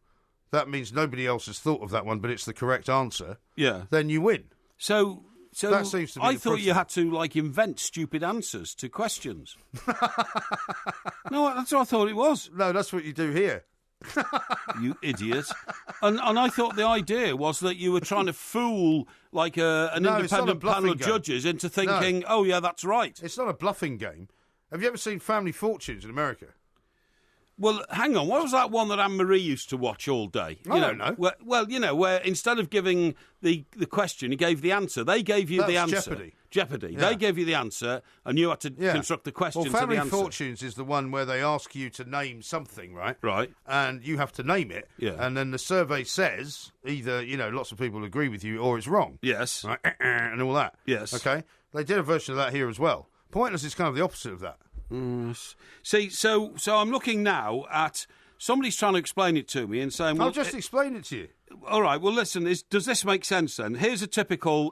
That means nobody else has thought of that one, but it's the correct answer. Yeah. Then you win. So that seems to be I thought you had to invent stupid answers to questions. No, that's what I thought it was. No, that's what you do here. You idiot. And I thought the idea was that you were trying to fool an independent panel of judges into thinking, oh yeah, that's right. It's not a bluffing game. Have you ever seen Family Fortunes in America? Well, hang on. What was that one that Anne-Marie used to watch all day? I don't know. Where instead of giving the question, he gave the answer. They gave you the answer. Jeopardy. Yeah. They gave you the answer, and you had to construct the question to the answer. Well, Family Fortunes is the one where they ask you to name something, right? Right. And you have to name it. Yeah. And then the survey says either, lots of people agree with you or it's wrong. Yes. Right? And all that. Yes. Okay? They did a version of that here as well. Pointless is kind of the opposite of that. See, so I'm looking now at somebody's trying to explain it to me and saying, "Well, I'll just explain it to you." All right. Well, listen. Does this make sense then? Here's a typical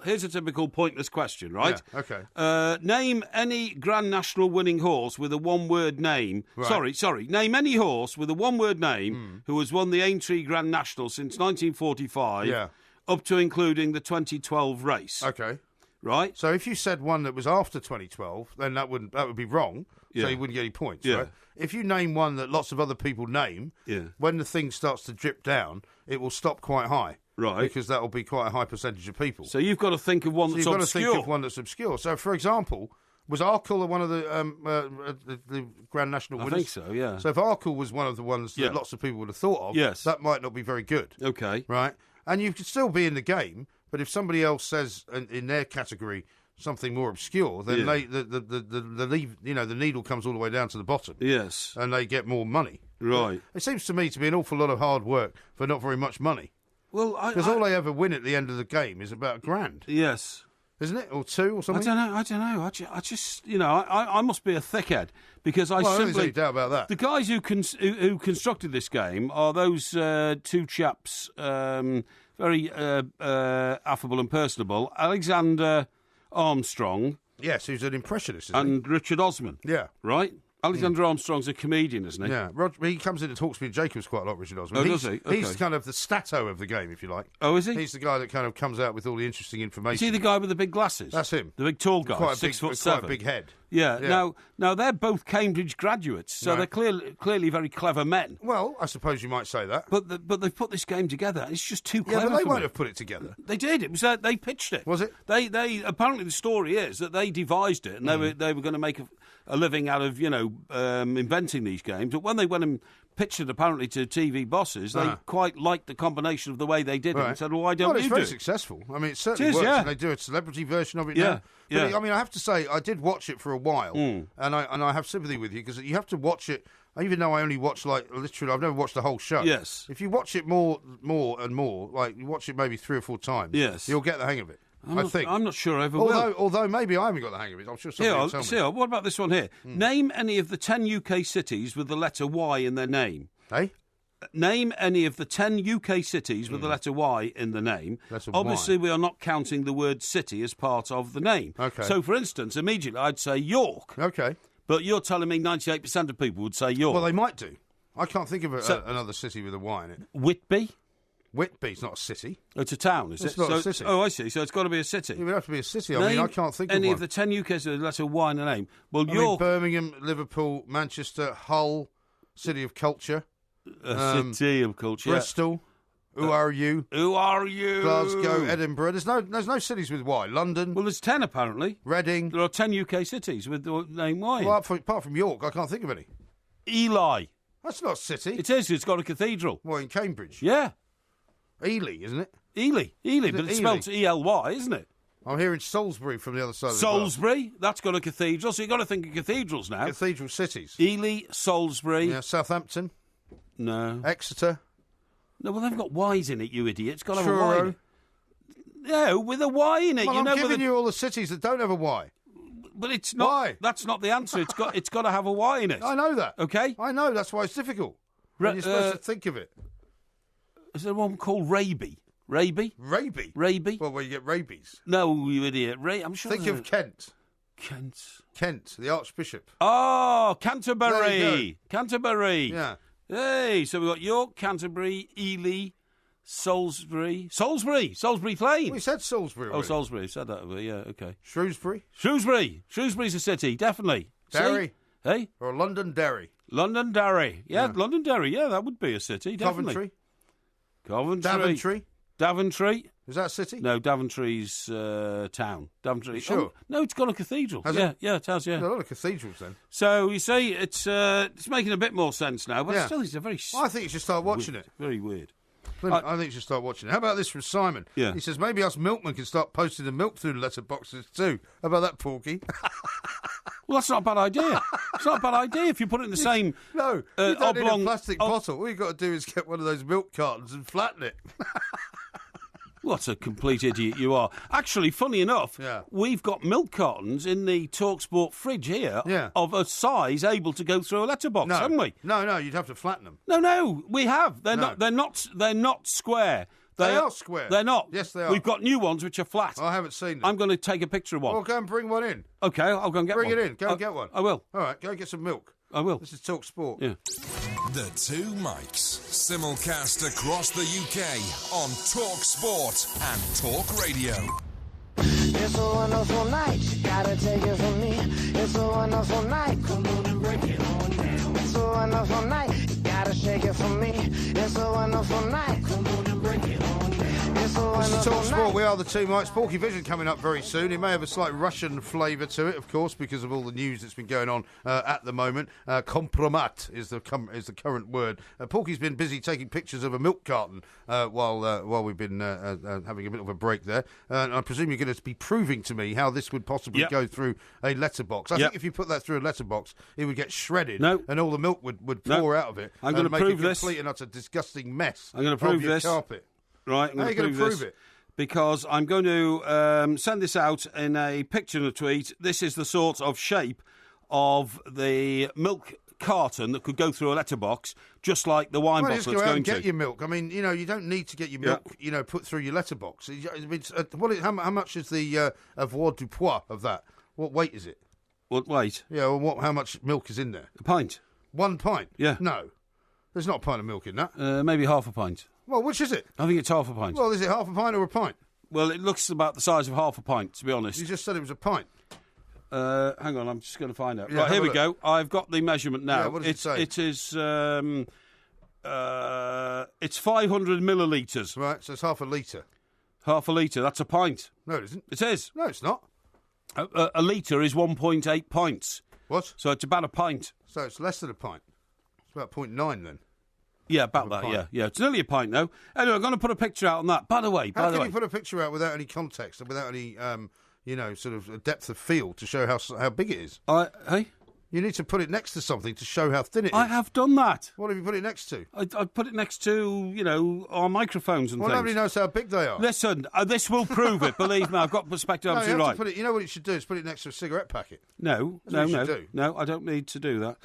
pointless question, right? Yeah, okay. Name any Grand National winning horse with a one-word name. Right. Sorry. Name any horse with a one-word name who has won the Aintree Grand National since 1945. Yeah. Up to including the 2012 race. Okay. Right. So if you said one that was after 2012, then that would be wrong. Yeah. So you wouldn't get any points, Yeah. right? If you name one that lots of other people name, when the thing starts to drip down, it will stop quite high. Right. Because that will be quite a high percentage of people. So you've got to think of one that's obscure. You've got to think of one that's obscure. So, for example, was Arkle one of the Grand National winners? I think so, yeah. So if Arkle was one of the ones that lots of people would have thought of, that might not be very good. Okay. Right? And you could still be in the game, but if somebody else says in their category something more obscure, then the needle comes all the way down to the bottom. Yes. And they get more money. Right. It seems to me to be an awful lot of hard work for not very much money. Well, because all they ever win at the end of the game is about £1,000. Yes. Isn't it? Or 2 or something? I don't know. I just, I must be a thickhead because I simply... simply... There's no doubt about that. The guys who constructed this game are those two chaps, very affable and personable, Alexander Armstrong. Yes, who's an impressionist, and Richard Osman. Yeah. Right? Alexander Armstrong's a comedian, isn't he? Yeah, he comes in and talks to me and Jacobs quite a lot, Richard Osman. Does he? Okay. He's kind of the stato of the game, if you like. Oh, is he? He's the guy that kind of comes out with all the interesting information. Is he the guy with the big glasses? That's him. The big tall guy, quite 6'7". Quite a big head. Yeah. Now they're both Cambridge graduates, so they're clearly very clever men. Well, I suppose you might say that. But they've put this game together. It's just too clever. Yeah, but they for won't me. have put it together. They did. It was they pitched it. Was it? They apparently the story is that they devised it and they were going to make a living out of inventing these games. But when they went and pitched it apparently to TV bosses, they quite liked the combination of the way they did it and said, "Well, why don't you do it?" It's very successful. I mean, it certainly works. Yeah. And they do a celebrity version of it now. But I mean, I have to say, I did watch it for a while, and I have sympathy with you because you have to watch it. Even though I only watch literally, I've never watched the whole show. Yes. If you watch it more and more, like you watch it maybe 3 or 4 times, you'll get the hang of it. I'm not sure I ever will. Although maybe I haven't got the hang of it. I'm sure somebody will tell me. What about this one here? Name any of the 10 UK cities with the letter Y in their name. Hey? Name any of the 10 UK cities with the letter Y in the name. Obviously, we are not counting the word city as part of the name. Okay. So, for instance, immediately I'd say York. Okay. But you're telling me 98% of people would say York. Well, they might do. I can't think of another city with a Y in it. Whitby? Whitby's not a city. It's a town, is it? It's not a city. Oh, I see. So it's got to be a city. It would have to be a city. I mean, I can't think of any one. of the 10 UK cities with the letter Y in the name. Well, I mean, Birmingham, Liverpool, Manchester, Hull, City of Culture. City of Culture. Bristol. Who are you? Who are you? Glasgow, Edinburgh. There's no cities with Y. London. Well, there's 10 apparently. Reading. There are 10 UK cities with the name Y. Well, apart from York, I can't think of any. Ely. That's not a city. It is. It's got a cathedral. Well, in Cambridge. Yeah. Ely, isn't it? Ely, but it's spelled E-L-Y, isn't it? I'm hearing Salisbury from the other side of the Salisbury, that's got a cathedral, so you've got to think of cathedrals now. Cathedral cities. Ely, Salisbury. Yeah, Southampton. No. Exeter. No, well, they've got Y's in it, you idiot. It's got to have Truro. a Y in it. No, with a Y in it. Well, I'm giving you all the cities that don't have a Y. But it's not. Why? That's not the answer. It's got to have a Y in it. I know that. Okay? I know, that's why it's difficult. You're supposed to think of it. Is there one called Raby? Raby? Raby? Raby? Well, where you get rabies. No, you idiot. I'm sure. Think of Kent. Kent, the Archbishop. Oh, Canterbury. Canterbury. Yeah. Hey, so we've got York, Canterbury, Ely, Salisbury Plain. We said Salisbury already. Oh, Salisbury. Said that. Yeah, okay. Shrewsbury. Shrewsbury's a city, definitely. Derry. See? Hey? Or Londonderry. Londonderry. Yeah, Londonderry. Yeah, that would be a city, definitely. Daventry. Daventry. Is that a city? No, Daventry's town. Daventry. Sure. Oh, no, it's got a cathedral. Has it? Yeah, it has, yeah. There's a lot of cathedrals then. So you see, it's making a bit more sense now, but still it's a very... I think you should start watching it. Very weird. I think you should start watching it. How about this from Simon? Yeah. He says, maybe us milkmen can start posting the milk through the letterboxes too. How about that, Porky? Well, that's not a bad idea. It's not a bad idea if you put it in the same No, you don't oblong... need a plastic bottle. All you've got to do is get one of those milk cartons and flatten it. What a complete idiot you are. Actually, funny enough, we've got milk cartons in the TalkSport fridge here of a size able to go through a letterbox, haven't we? No, you'd have to flatten them. No, we have. They're not square. They are square. They're not. Yes, they are. We've got new ones which are flat. I haven't seen them. I'm going to take a picture of one. Well, go and bring one in. Okay, I'll go and get one. Bring it in. Go and get one. I will. All right, go and get some milk. I will. This is TalkSport. Yeah. The Two Mics, simulcast across the UK on TalkSport and Talk Radio. It's a wonderful night, you gotta take it from me. It's a wonderful night, come on and break it on down. It's a wonderful night, you gotta shake it from me. It's a wonderful night, come on and break it on down. It's a wonderful TalkSport, night. we are the Two Mics. Porkyvision coming up very soon. It may have a slight Russian flavour to it, of course, because of all the news that's been going on at the moment. Compromat is the current word. Porky's been busy taking pictures of a milk carton while we've been having a bit of a break there. I presume you're going to be proving to me how this would possibly go through a letterbox. I think if you put that through a letterbox, it would get shredded, and all the milk would pour out of it. I'm going to prove this. Complete and utter disgusting mess. I'm going to prove this. Carpet. Right, I'm going to prove it. Because I'm going to send this out in a picture and a tweet. This is the sort of shape of the milk carton that could go through a letterbox, just like the wine bottle it's going to. Just go out and get your milk. I mean, you don't need to get your milk, put through your letterbox. How much is the avoirdupois of that? What weight is it? What weight? Yeah, well, how much milk is in there? A pint. 1 pint? Yeah. No. There's not a pint of milk in that. Maybe half a pint. Well, which is it? I think it's half a pint. Well, is it half a pint or a pint? Well, it looks about the size of half a pint, to be honest. You just said it was a pint. Hang on, I'm just going to find out. Yeah, right, here we go. I've got the measurement now. Yeah, what does it say? It is... it's 500 millilitres. Right, so it's half a litre. Half a litre, that's a pint. No, it isn't. It is. No, it's not. A litre is 1.8 pints. What? So it's about a pint. So it's less than a pint. It's about 0.9 then. Yeah, about that, pint. yeah. It's nearly a pint, though. Anyway, I'm going to put a picture out on that. By the way, How can you put a picture out without any context and without any, sort of depth of field to show how big it is? Hey? You need to put it next to something to show how thin it is. I have done that. What have you put it next to? I put it next to, our microphones and things. Well, nobody knows how big they are. Listen, this will prove it. Believe me, I've got perspective. No, absolutely you have right. to put it, you know what you should do is put it next to a cigarette packet. No, That's what you should do. No, I don't need to do that.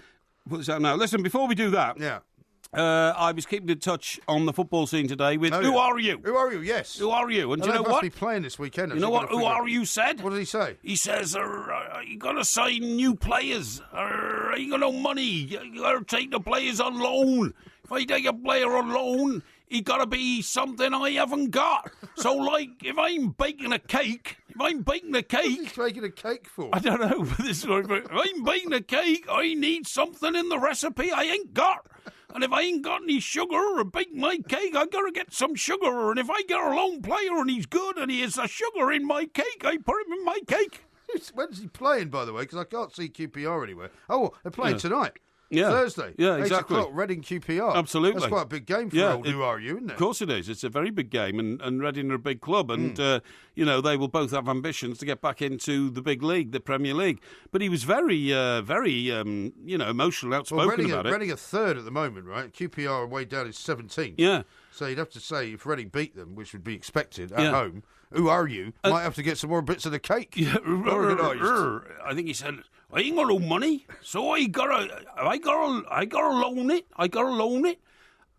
Put this out now. Listen, before we do that, I was keeping in touch on the football scene today with Who Are You? Who Are You? Yes. Who Are You? And do you know must what? Be playing this weekend. You know what Who Are You said? What did he say? He says, you got to sign new players. You got no money. You got to take the players on loan. If I take a player on loan, he got to be something I haven't got. So, like, if I'm baking a cake... What's he baking a cake for? I don't know. If I'm baking a cake, I need something in the recipe I ain't got. And if I ain't got any sugar or bake my cake, I got to get some sugar. And if I get a lone player and he's good and he has a sugar in my cake, I put him in my cake. When's he playing, by the way? Because I can't see QPR anywhere. Oh, they're playing tonight. Yeah. Thursday. Yeah, exactly. 8 o'clock, Reading QPR. Absolutely. That's quite a big game for old Who Are You, isn't it? Of course it is. It's a very big game, and Reading are a big club, and, they will both have ambitions to get back into the big league, the Premier League. But he was very, emotional, outspoken about it. Reading are third at the moment, right? QPR are way down in 17th. Yeah. So you'd have to say, if Reading beat them, which would be expected at home, Who Are You? Might have to get some more bits of the cake. Yeah, I think he said, I ain't got no money, so I gotta loan it. I gotta loan it.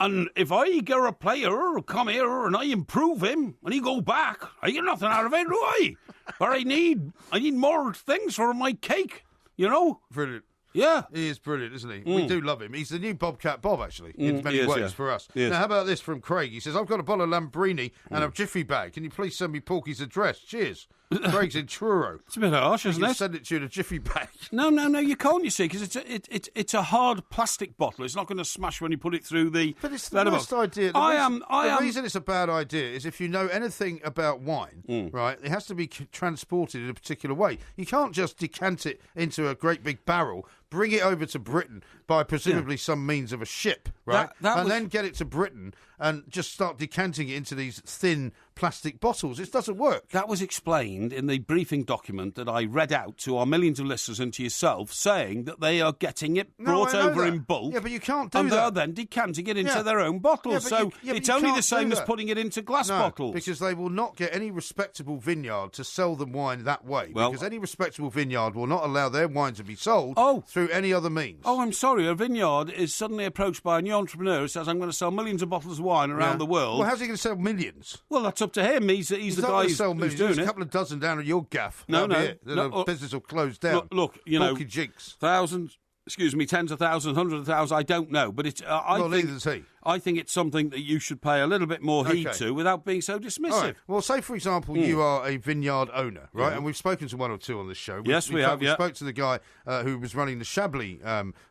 And if I get a player come here and I improve him and he go back, I get nothing out of it, do I? But I need more things for my cake, Brilliant. Yeah. He is brilliant, isn't he? We do love him. He's the new Bobcat Bob, actually, in many ways for us. Now, how about this from Craig? He says, I've got a bottle of Lambrini and a Jiffy bag. Can you please send me Porky's address? Cheers. Craig's in Truro. It's a bit harsh, isn't it? Send it to you in a Jiffy bag. No, you can't, you see, because it's a hard plastic bottle. It's not going to smash when you put it through the... But it's the worst idea. The reason it's a bad idea is if you know anything about wine, right, it has to be transported in a particular way. You can't just decant it into a great big barrel, bring it over to Britain by presumably some means of a ship, right? Then get it to Britain and just start decanting it into these thin plastic bottles. It doesn't work. That was explained in the briefing document that I read out to our millions of listeners and to yourself, saying that they are getting it brought over in bulk. Yeah, but you can't do that. And they're then decanting it into their own bottles. It's only the same as putting it into glass bottles. Because they will not get any respectable vineyard to sell them wine that way. Because any respectable vineyard will not allow their wine to be sold through any other means. Oh, I'm sorry. A vineyard is suddenly approached by a new entrepreneur who says, I'm going to sell millions of bottles of wine around the world. Well, how's he going to sell millions? Well, that's up to him. He's the guy who's doing it. There's a couple of dozen down at your gaff. The business will close down. Look, Porky jinx. Thousands, tens of thousands, hundreds of thousands, I don't know. But it's... neither does he. I think it's something that you should pay a little bit more heed to without being so dismissive. All right. Well, say, for example, you are a vineyard owner, right? And we've spoken to one or two on this show. We have. We spoke to the guy who was running the Chablis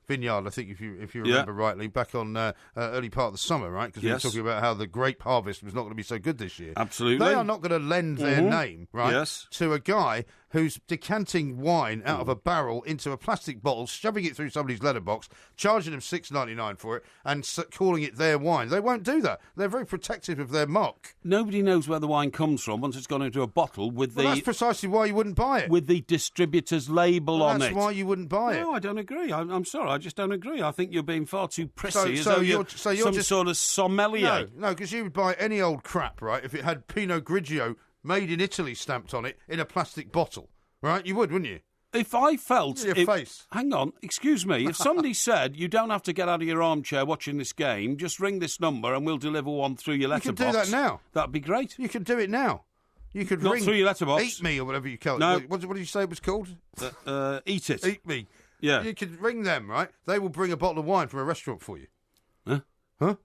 vineyard, I think, if you remember rightly, back on early part of the summer, right? Because we were talking about how the grape harvest was not going to be so good this year. Absolutely. They are not going to lend their name, right, to a guy who's decanting wine out of a barrel into a plastic bottle, shoving it through somebody's letterbox, charging them $6.99 for it, and calling it their wine. They won't do that. They're very protective of their mark. Nobody knows where the wine comes from once it's gone into a bottle with that's precisely why you wouldn't buy it. With the distributor's label on it. That's why you wouldn't buy it. No, I don't agree. I'm sorry. I just don't agree. I think you're being far too prissy. So you're some just, sort of sommelier. No, because you would buy any old crap, right, if it had Pinot Grigio made in Italy stamped on it in a plastic bottle. Right? You would, wouldn't you? If I felt... Your face. Hang on, excuse me. If somebody said, you don't have to get out of your armchair watching this game, just ring this number and we'll deliver one through your letterbox. You can do that now. That'd be great. You can do it now. You could Not ring through your letterbox. Eat Me or whatever you call it. No. What did you say it was called? Eat It. Eat Me. Yeah. You could ring them, right? They will bring a bottle of wine from a restaurant for you. Huh?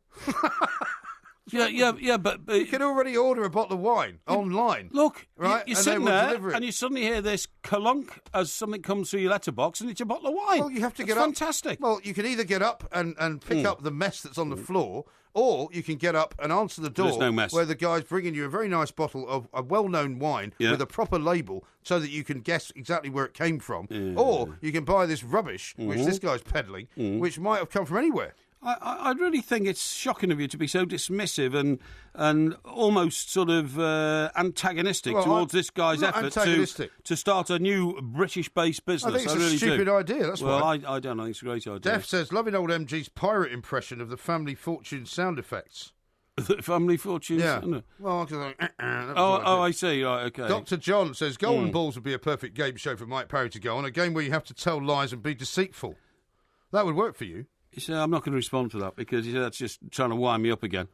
Yeah, but you can already order a bottle of wine online. Look, right? you're sitting there and you suddenly hear this clunk as something comes through your letterbox and it's a bottle of wine. Well, you have to get up. Fantastic. Well, you can either get up and pick up the mess that's on the floor, or you can get up and answer the door. There's no mess. Where the guy's bringing you a very nice bottle of a well-known wine with a proper label so that you can guess exactly where it came from. Yeah. Or you can buy this rubbish, which this guy's peddling, which might have come from anywhere. I really think it's shocking of you to be so dismissive and almost sort of antagonistic towards this guy's effort to start a new British-based business. I think it's a stupid idea, that's why. I don't know, it's a great idea. Def says, loving old MG's pirate impression of the Family Fortune sound effects. The Family Fortunes? Yeah. Well, I see. Right, okay. Dr. John says, Golden Balls would be a perfect game show for Mike Parry to go on, a game where you have to tell lies and be deceitful. That would work for you. You see, I'm not going to respond to that because that's just trying to wind me up again.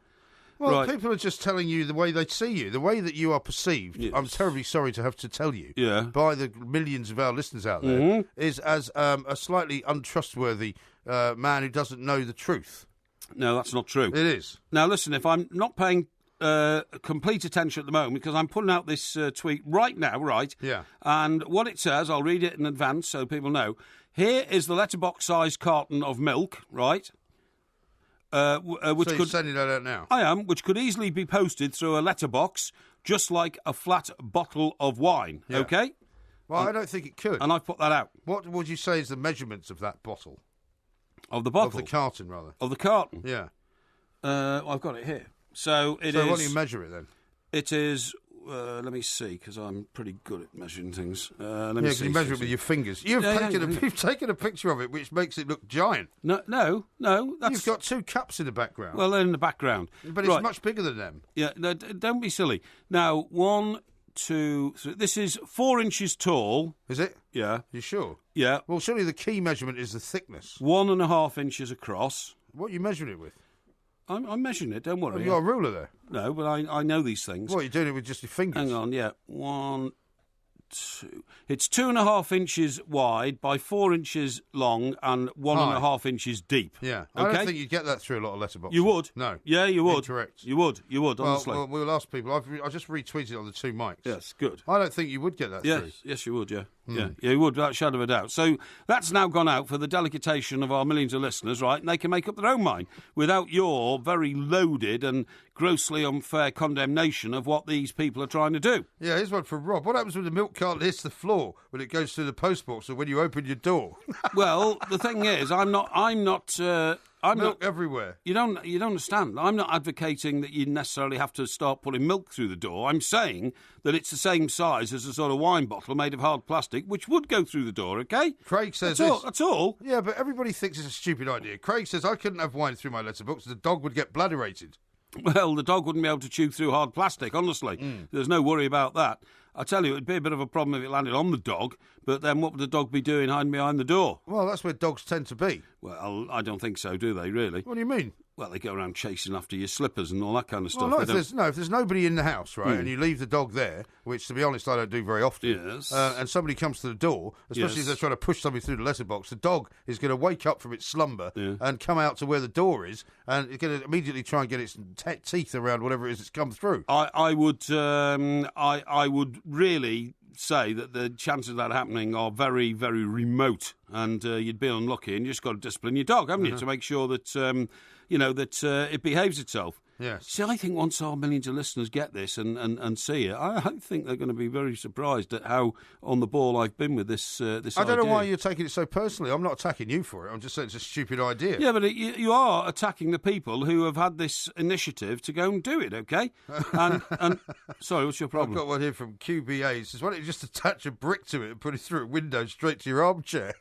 Well, right. People are just telling you the way they see you, the way that you are perceived. Yes. I'm terribly sorry to have to tell you, by the millions of our listeners out there, is as a slightly untrustworthy man who doesn't know the truth. No, that's not true. It is. Now, listen, if I'm not paying complete attention at the moment because I'm putting out this tweet right now, right? Yeah. And what it says, I'll read it in advance so people know. Here is the letterbox-sized carton of milk, right? Which so you're sending that out now? I am, which could easily be posted through a letterbox, just like a flat bottle of wine, okay? Well, I don't think it could. And I've put that out. What would you say is the measurements of that bottle? Of the bottle? Of the carton, rather. Of the carton? Yeah. I've got it here. So why don't you measure it then? It is... let me see, because I'm pretty good at measuring things. Let me see. You measure it with your fingers. You've taken a picture of it, which makes it look giant. No. You've got 2 cups in the background. Well, they're in the background. But it's much bigger than them. Yeah, no, don't be silly. Now, 1, 2, 3. This is 4 inches tall. Is it? Yeah. You sure? Yeah. Well, surely the key measurement is the thickness. 1.5 inches across. What are you measuring it with? I'm measuring it, don't worry. Have you got a ruler there? No, but I know these things. What, you're doing it with just your fingers? Hang on, 1, 2. It's 2.5 inches wide by 4 inches long and 1.5 inches deep. Yeah. Okay? I don't think you get that through a lot of letterboxes. You would? No. Yeah, you would. Incorrect. You would, honestly. Well, we'll ask people. I just retweeted on the 2 mics. Yes, good. I don't think you would get that through. Yes, you would, yeah. Yeah, you would, without a shadow of a doubt. So that's now gone out for the delectation of our millions of listeners, right? And they can make up their own mind without your very loaded and grossly unfair condemnation of what these people are trying to do. Yeah, here's one from Rob. What happens when the milk carton hits the floor when it goes through the postbox or when you open your door? Well, the thing is, I'm not milk everywhere. You don't understand. I'm not advocating that you necessarily have to start putting milk through the door. I'm saying that it's the same size as a sort of wine bottle made of hard plastic, which would go through the door, okay? Craig says that's all. Yeah, but everybody thinks it's a stupid idea. Craig says, I couldn't have wine through my letterbox. The dog would get bladderated. Well, the dog wouldn't be able to chew through hard plastic, honestly. There's no worry about that. I tell you, it would be a bit of a problem if it landed on the dog, but then what would the dog be doing hiding behind the door? Well, that's where dogs tend to be. Well, I don't think so, do they, really? What do you mean? Well, they go around chasing after your slippers and all that kind of stuff. Well, if there's nobody in the house, right, and you leave the dog there, which, to be honest, I don't do very often, yes. And somebody comes to the door, especially if they're trying to push somebody through the letterbox, the dog is going to wake up from its slumber and come out to where the door is, and it's going to immediately try and get its teeth around whatever it is that's come through. I would really say that the chances of that happening are very, very remote, and you'd be unlucky, and you just got to discipline your dog, haven't you, to make sure that it behaves itself. Yes. See, I think once our millions of listeners get this and see it, I think they're going to be very surprised at how on the ball I've been with this idea. I don't know why you're taking it so personally. I'm not attacking you for it. I'm just saying it's a stupid idea. Yeah, but you are attacking the people who have had this initiative to go and do it, okay? And sorry, what's your problem? I've got one here from QBA. It says, why don't you just attach a brick to it and put it through a window straight to your armchair?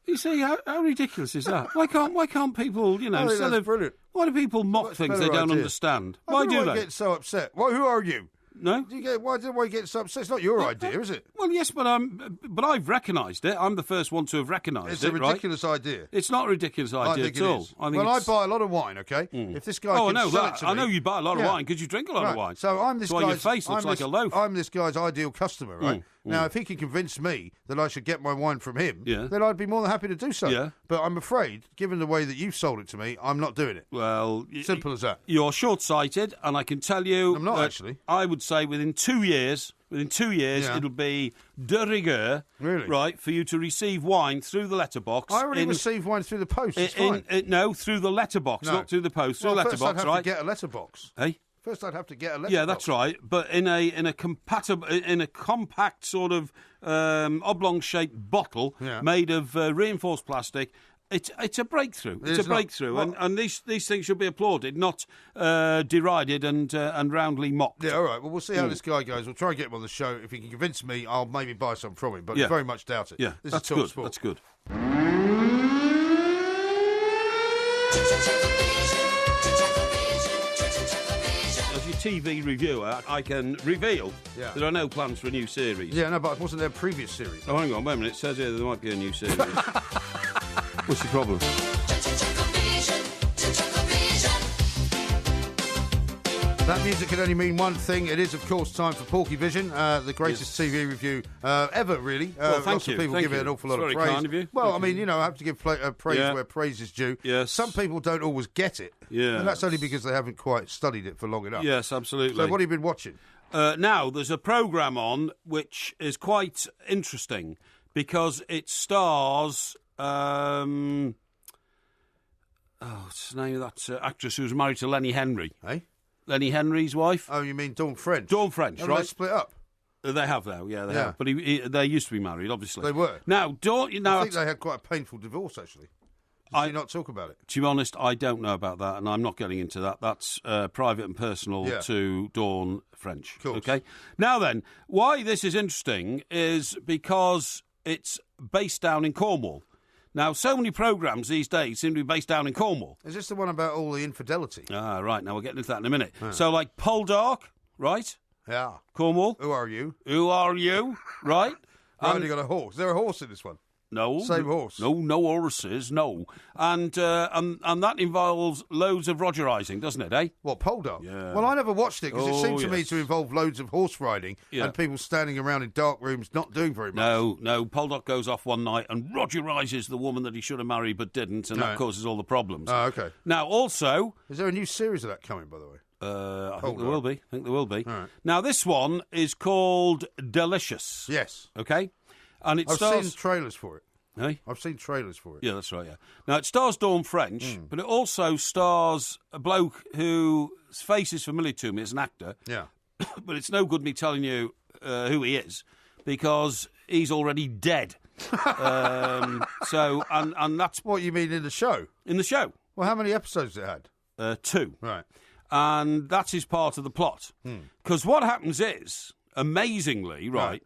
You see, how ridiculous is that? Why can't people, that's brilliant. Why do people mock things they don't understand? Why do they? Get so upset? Well, who are you? No? Why do I get so upset? It's not your idea, is it? Well, yes, but I've recognised it. I'm the first one to have recognised It's it, a ridiculous idea. It's not a ridiculous idea at all. I buy a lot of wine, okay? If this guy can sell it to me... I know you buy a lot of wine because you drink a lot of wine. So I'm this guy's... your face looks like a loaf. I'm this guy's ideal customer, right? Now, if he can convince me that I should get my wine from him, then I'd be more than happy to do so. Yeah. But I'm afraid, given the way that you've sold it to me, I'm not doing it. Well... Simple as that. You're short-sighted, and I can tell you... I'm not, actually. I would say within 2 years, it'll be de rigueur, right, for you to receive wine through the letterbox. I already received wine through the post. It's fine. No, through the letterbox, not through the post. Through the letterbox, first I'd have right? to get a letterbox. Hey? First, I'd have to get a letterbox. Yeah, that's right. But in a compact sort of oblong-shaped bottle made of reinforced plastic. It's a breakthrough. It's a breakthrough, and these things should be applauded, not derided and roundly mocked. Yeah, all right. Well, we'll see how this guy goes. We'll try and get him on the show. If he can convince me, I'll maybe buy some from him, but very much doubt it. Yeah, that's good. That's good. As your TV reviewer, I can reveal there are no plans for a new series. Yeah, no, but wasn't there a previous series? Oh, hang on, wait a minute. It says here there might be a new series. What's the problem? That music can only mean one thing. It is, of course, time for Porky Vision, the greatest TV review ever, really. Well, lots of people give it an awful lot of praise. Kind of you. Well, I mean, I have to give praise where praise is due. Yes. Some people don't always get it. Yeah. And that's only because they haven't quite studied it for long enough. Yes, absolutely. So what have you been watching? Now, there's a programme on which is quite interesting because it stars... what's the name of that actress who was married to Lenny Henry? Hey? Lenny Henry's wife. Oh, you mean Dawn French? Dawn French, right? They split up. They have, though. Yeah, they have. But they used to be married, obviously. They were. Now, I think they had quite a painful divorce, actually. Did you not talk about it? To be honest, I don't know about that, and I'm not getting into that. That's private and personal to Dawn French. Okay. Now then, why this is interesting is because it's based down in Cornwall. Now, so many programmes these days seem to be based down in Cornwall. Is this the one about all the infidelity? Ah, right. Now, we'll get into that in a minute. Yeah. So, like, Poldark, right? Yeah. Cornwall. Who are you? Who are you? Right? I've only got a horse. Is there a horse in this one? No. Same horse? No horses, no. And that involves loads of Rogerising, doesn't it, eh? What, Poldark? Yeah. Well, I never watched it because it seemed to me to involve loads of horse riding and people standing around in dark rooms not doing very much. No. Poldark goes off one night and Rogerises the woman that he should have married but didn't, and that causes all the problems. Oh, okay. Now, also... Is there a new series of that coming, by the way? I think there will be. Right. Now, this one is called Delicious. Yes. Okay? And I've seen trailers for it. Hey? I've seen trailers for it. Yeah, that's right, yeah. Now, it stars Dawn French, but it also stars a bloke whose face is familiar to me as an actor. Yeah. But it's no good me telling you who he is, because he's already dead. And that's... What you mean in the show? In the show. Well, how many episodes it had? 2. Right. And that is part of the plot. Because what happens is, amazingly, right,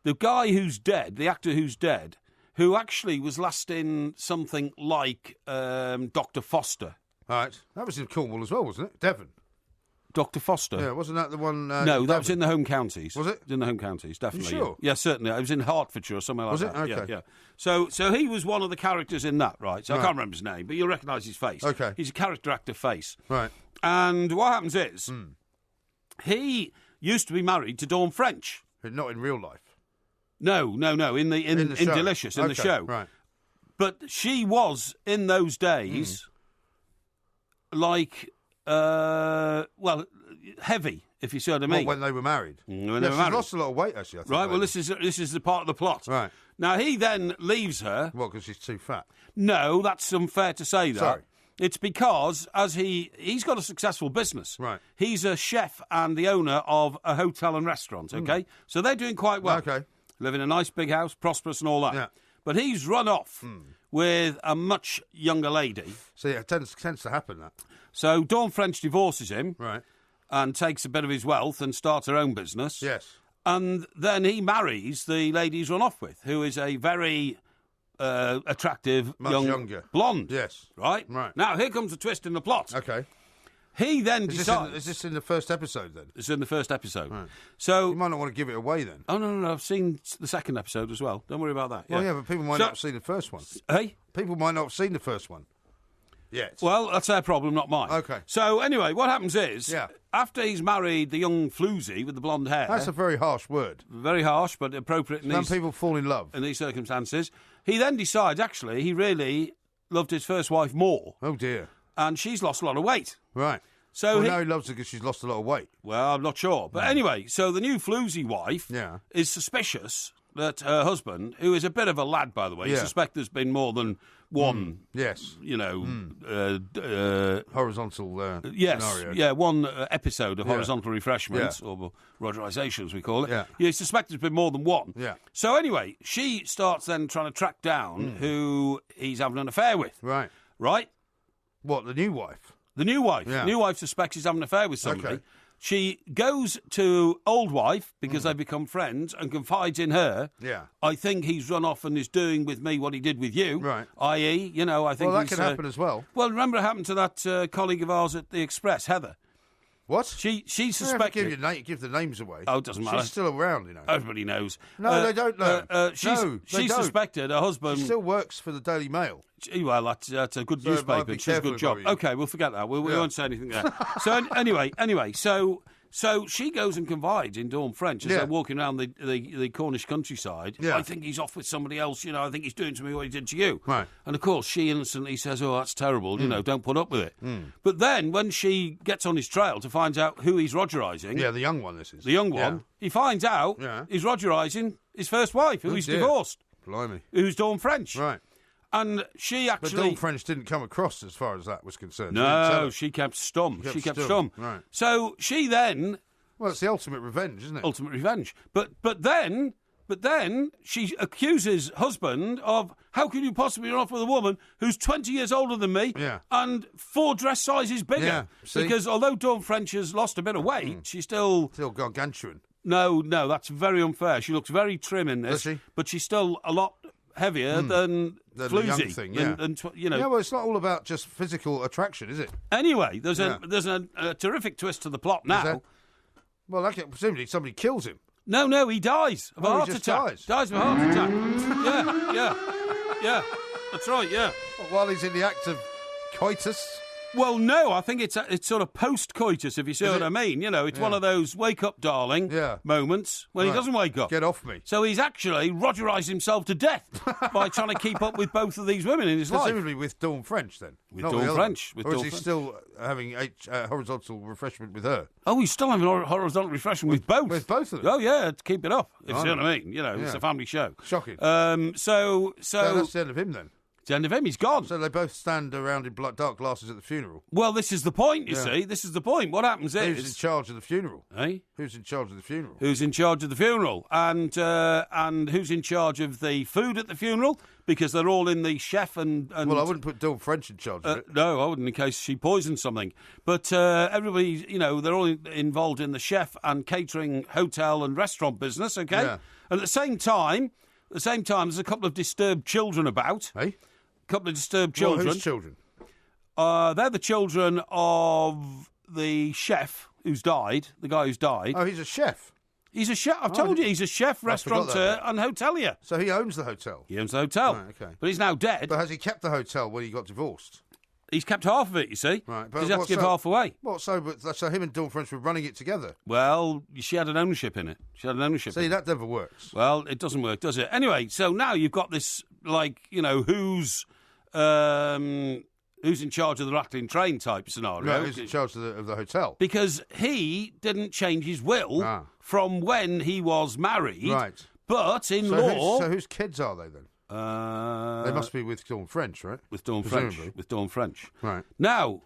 the guy who's dead, the actor who's dead... who actually was last in something like Dr. Foster. Right. That was in Cornwall as well, wasn't it? Devon. Dr. Foster? Yeah, wasn't that the one... no, that was in the home counties. Was it? In the home counties, definitely. You sure? Yeah, certainly. It was in Hertfordshire or somewhere like that. Was it? Okay. Yeah. So he was one of the characters in that, right? So I can't remember his name, but you'll recognise his face. Okay. He's a character actor face. Right. And what happens is, he used to be married to Dawn French. Not in real life? No. In Delicious, in the show. Right. But she was, in those days, like, heavy, if you see what I mean. Well, when they were married? When they were married. She lost a lot of weight, actually, I think. Right, well, this is the part of the plot. Right. Now, he then leaves her. What, because she's too fat? No, that's unfair to say that. Sorry. It's because as he's got a successful business. Right. He's a chef and the owner of a hotel and restaurant, okay? So they're doing quite well. Okay. Live in a nice big house, prosperous and all that. Yeah. But he's run off with a much younger lady. See, it tends to happen, that. So Dawn French divorces him. Right. And takes a bit of his wealth and starts her own business. Yes. And then he marries the lady he's run off with, who is a very attractive, younger. blonde. Yes. Right? Right. Now, here comes a twist in the plot. Okay. He then decides... Is this in the first episode, then? It's in the first episode. Right. So you might not want to give it away, then. Oh, no, I've seen the second episode as well. Don't worry about that. Well, yeah, but people might not have seen the first one. Hey? People might not have seen the first one yet. Well, that's their problem, not mine. Okay. So, anyway, what happens is, after he's married the young floozy with the blonde hair... That's a very harsh word. Very harsh, but appropriate in Some people fall in love. In these circumstances. He then decides, actually, he really loved his first wife more. Oh, dear. And she's lost a lot of weight. Right. So now he loves her because she's lost a lot of weight. Well, I'm not sure. But anyway, so the new floozy wife is suspicious that her husband, who is a bit of a lad, by the way, you suspect there's been more than one, horizontal scenario. Yeah, one episode of horizontal refreshments, or Rogerisation, as we call it. Yeah. You suspect there's been more than one. Yeah. So anyway, she starts then trying to track down who he's having an affair with. Right. Right? What, the new wife? The new wife. Yeah. New wife suspects he's having an affair with somebody. Okay. She goes to old wife, because they become friends, and confides in her. Yeah. I think he's run off and is doing with me what he did with you. Right. I.e., I think Well, that could happen as well. Well, remember it happened to that colleague of ours at the Express, Heather. What? She suspected... Give the names away. Oh, it doesn't matter. She's still around, Everybody knows. No, they don't know. She suspected her husband... She still works for the Daily Mail. Well, that's a good newspaper. She does a good job. Okay, we'll forget that. We won't say anything there. So anyway, so she goes and confides in Dawn French as they're walking around the Cornish countryside. Yeah. I think he's off with somebody else. I think he's doing to me what he did to you. Right. And of course, she innocently says, "Oh, that's terrible. Don't put up with it." But then, when she gets on his trail to find out who he's Rogerising, the young one. This is the young one. He finds out he's Rogerising his first wife, who he's divorced. Blimey. Who's Dawn French. Right. And she actually... But Dawn French didn't come across as far as that was concerned. No, she kept stum. She kept stum. Right. So she then... Well, it's the ultimate revenge, isn't it? Ultimate revenge. But then she accuses husband of, how can you possibly run off with a woman who's 20 years older than me and 4 dress sizes bigger? Yeah, see? Because although Dawn French has lost a bit of weight, she's still gargantuan. No, that's very unfair. She looks very trim in this, but she's still a lot heavier than the floozy. young thing, Yeah, well, it's not all about just physical attraction, is it? Anyway, there's a terrific twist to the plot now. Well, presumably somebody kills him. No, he dies of a heart attack. Dies of a heart attack. Yeah. That's right. Yeah. While he's in the act of coitus. Well, no, I think it's sort of post-coitus, if you see what I mean. It's one of those wake-up, darling moments when he doesn't wake up. Get off me. So he's actually Rogerised himself to death by trying to keep up with both of these women in his life. Presumably with Dawn French, then. With Dawn French. Or is he still having horizontal refreshment with her? Oh, he's still having horizontal refreshment with both. With both of them? Oh, yeah, to keep it up, if you see what I mean. It's a family show. Shocking. So that's the end of him, then. It's the end of him. He's gone. So they both stand around in dark glasses at the funeral. Well, this is the point, you see. This is the point. What happens is... Who's in charge of the funeral? Eh? Who's in charge of the funeral? Who's in charge of the funeral? And who's in charge of the food at the funeral? Because they're all in the chef and... Well, I wouldn't put Dawn French in charge of it. No, I wouldn't, in case she poisoned something. But everybody, they're all involved in the chef and catering, hotel and restaurant business, okay? Yeah. And at the same time, there's a couple of disturbed children about. Hey? Couple of disturbed children. Well, whose children? They're the children of the chef who's died, the guy who's died. Oh, he's a chef? He's a chef. I've told you, he's a chef, restaurateur and hotelier. So he owns the hotel? He owns the hotel. Right, okay. But he's now dead. But has he kept the hotel when he got divorced? He's kept half of it, you see. Right. Because he had to give half away. What, so him and Dawn French were running it together? Well, she had an ownership in it. See, that never works. Well, it doesn't work, does it? Anyway, so now you've got this, who's in charge of the rattling train type scenario. Right, who's in charge of the hotel? Because he didn't change his will from when he was married. Right. But in law... So whose kids are they, then? They must be with Dawn French, right? With Dawn French. With Dawn French. Right. Now,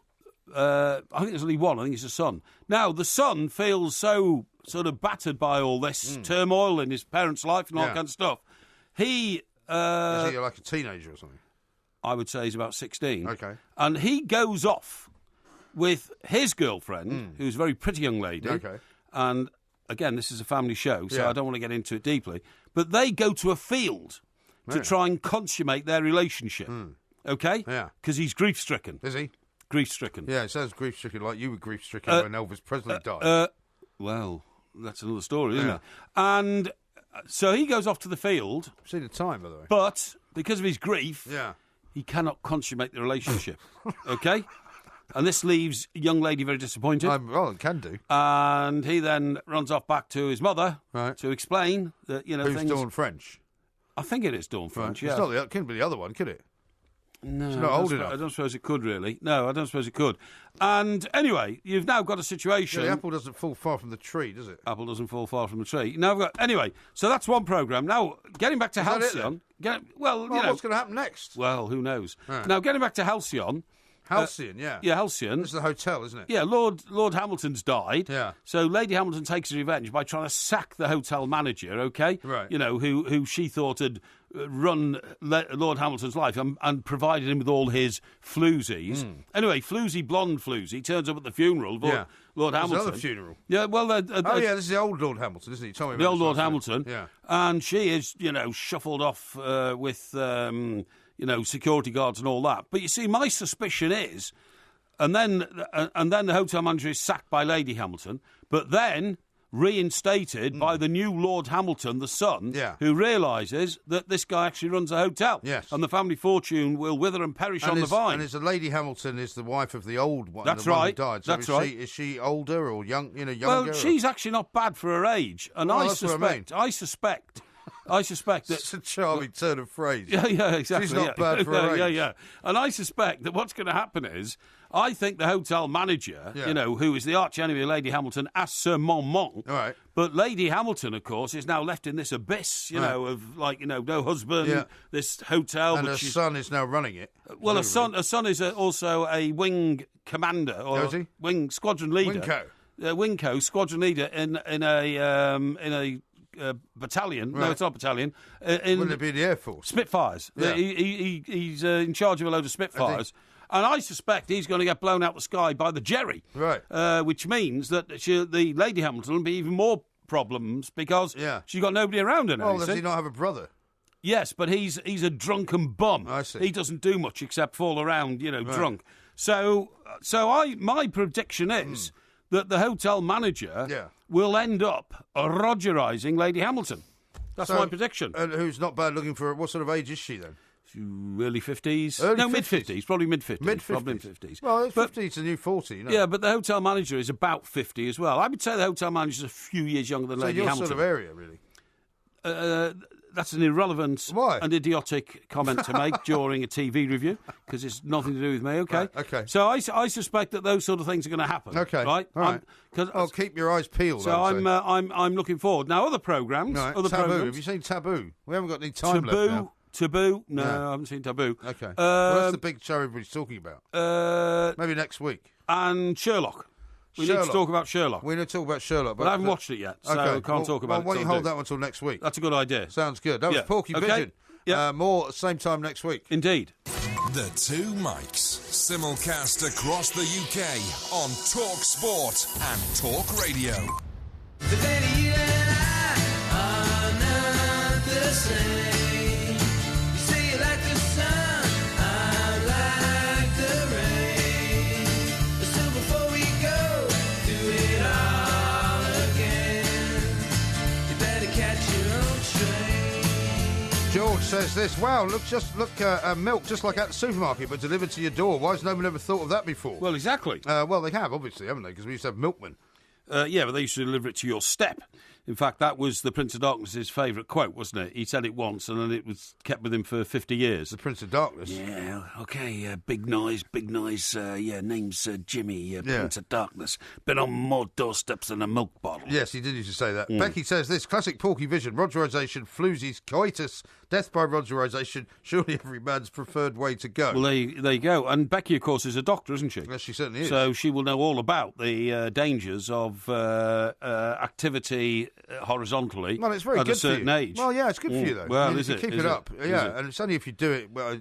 I think there's only one. I think it's a son. Now, the son feels so sort of battered by all this turmoil in his parents' life and all that kind of stuff. Is he like a teenager or something? I would say he's about 16. Okay. And he goes off with his girlfriend, who's a very pretty young lady. Okay. And, again, this is a family show, so I don't want to get into it deeply. But they go to a field to try and consummate their relationship. Okay? Yeah. Because he's grief-stricken. Is he? Grief-stricken. Yeah, it sounds grief-stricken, like you were grief-stricken when Elvis Presley died. Well, that's another story, isn't it? And so he goes off to the field. I've seen the time, by the way. But because of his grief, he cannot consummate the relationship. Okay? And this leaves a young lady very disappointed. Well, it can do. And he then runs off back to his mother to explain that, Who's Dawn French? I think it is Dawn French, yeah. It couldn't be the other one, could it? No, it's not old enough. I don't suppose it could, really. No, I don't suppose it could. And anyway, you've now got a situation... Yeah, the apple doesn't fall far from the tree, does it? Apple doesn't fall far from the tree. Anyway, so that's one programme. Now, getting back to Halcyon... what's going to happen next? Well, who knows? Right. Now, getting back to Halcyon... Halcyon, yeah. Yeah, Halcyon. This is the hotel, isn't it? Yeah, Lord Hamilton's died. Yeah. So Lady Hamilton takes her revenge by trying to sack the hotel manager, okay? Right. Who she thought had run Lord Hamilton's life and provided him with all his floozies. Anyway, blonde floozy turns up at the funeral of Lord Hamilton. Another funeral? Yeah, well... this is the old Lord Hamilton, isn't he? Tell me about the old Lord Hamilton. Yeah. And she is, shuffled off with... security guards and all that. But you see, my suspicion is, and then the hotel manager is sacked by Lady Hamilton, but then reinstated by the new Lord Hamilton, the son, who realises that this guy actually runs a hotel. Yes. And the family fortune will wither and perish on the vine. And Lady Hamilton is the wife of the old one. That's the right. One who died. So That's right. Is she older or younger? Well, she's actually not bad for her age. And I suspect that... It's a charming turn of phrase. Yeah, exactly. She's not bad for her age. Yeah. And I suspect that what's going to happen is, I think the hotel manager, who is the arch enemy of Lady Hamilton, as Sir Monmont. All right. But Lady Hamilton, of course, is now left in this abyss, of no husband, this hotel. And her son is now running it. Well, her son is also a wing commander or wing squadron leader. Wingco squadron leader in a battalion. Right. No, it's not battalion. Wouldn't it be the Air Force? Spitfires. Yeah. He's in charge of a load of Spitfires. And I suspect he's going to get blown out the sky by the Jerry. Right. Which means that the Lady Hamilton will be even more problems because she's got nobody around her now. Well, does he not have a brother? Yes, but he's a drunken bum. I see. He doesn't do much except fall around, drunk. So my prediction is that the hotel manager will end up Rogerising Lady Hamilton. That's my prediction. And who's not bad looking for... What sort of age is she, then? Early 50s. Mid-50s. Probably mid-50s. Mid-50s. Well, 50 is a new 40, Yeah, but the hotel manager is about 50 as well. I would say the hotel manager is a few years younger than Lady Hamilton. So your sort of area, really? That's an irrelevant and idiotic comment to make during a TV review, because it's nothing to do with me, okay? Right, okay. So I suspect that those sort of things are going to happen. Okay. Right? All right. I'll keep your eyes peeled. So I'm looking forward. Now, other programmes... Right. Other Taboo. Programmes, Have you seen Taboo? We haven't got any time left now. Taboo? No, I haven't seen Taboo. Okay. Well, that's the big show everybody's talking about. Maybe next week. And Sherlock. We need to talk about Sherlock. We need to talk about Sherlock. But I haven't watched it yet, so I can't talk about it. Why don't you hold that one until next week? That's a good idea. Sounds good. That was Porky Vision. Yeah. More same time next week. Indeed. The Two Mics. Simulcast across the UK on Talk Sport and Talk Radio. The day you and I are not the same. You say you like the sun, I like the rain. So before we go, do it all again. You better catch your own train. George says this. Wow, look, milk just like at the supermarket, but delivered to your door. Why has no one ever thought of that before? Well, exactly. Well, they have, obviously, haven't they? Because we used to have milkmen. Yeah, but they used to deliver it to your step. In fact, that was the Prince of Darkness's favourite quote, wasn't it? He said it once, and then it was kept with him for 50 years. The Prince of Darkness? Yeah, OK, big noise, name's Jimmy, Prince of Darkness. Been on more doorsteps than a milk bottle. Yes, he did used to say that. Becky says this, classic Porky Vision, Rogerisation, floozies, coitus, death by Rogerisation, surely every man's preferred way to go. Well, there you go. And Becky, of course, is a doctor, isn't she? Yes, she certainly is. So she will know all about the dangers of activity horizontally well, it's very at good a certain for you. age. Well, yeah, it's good for you, though. Well, is you it? Keep it up. Yeah, and it's only if you do it, well,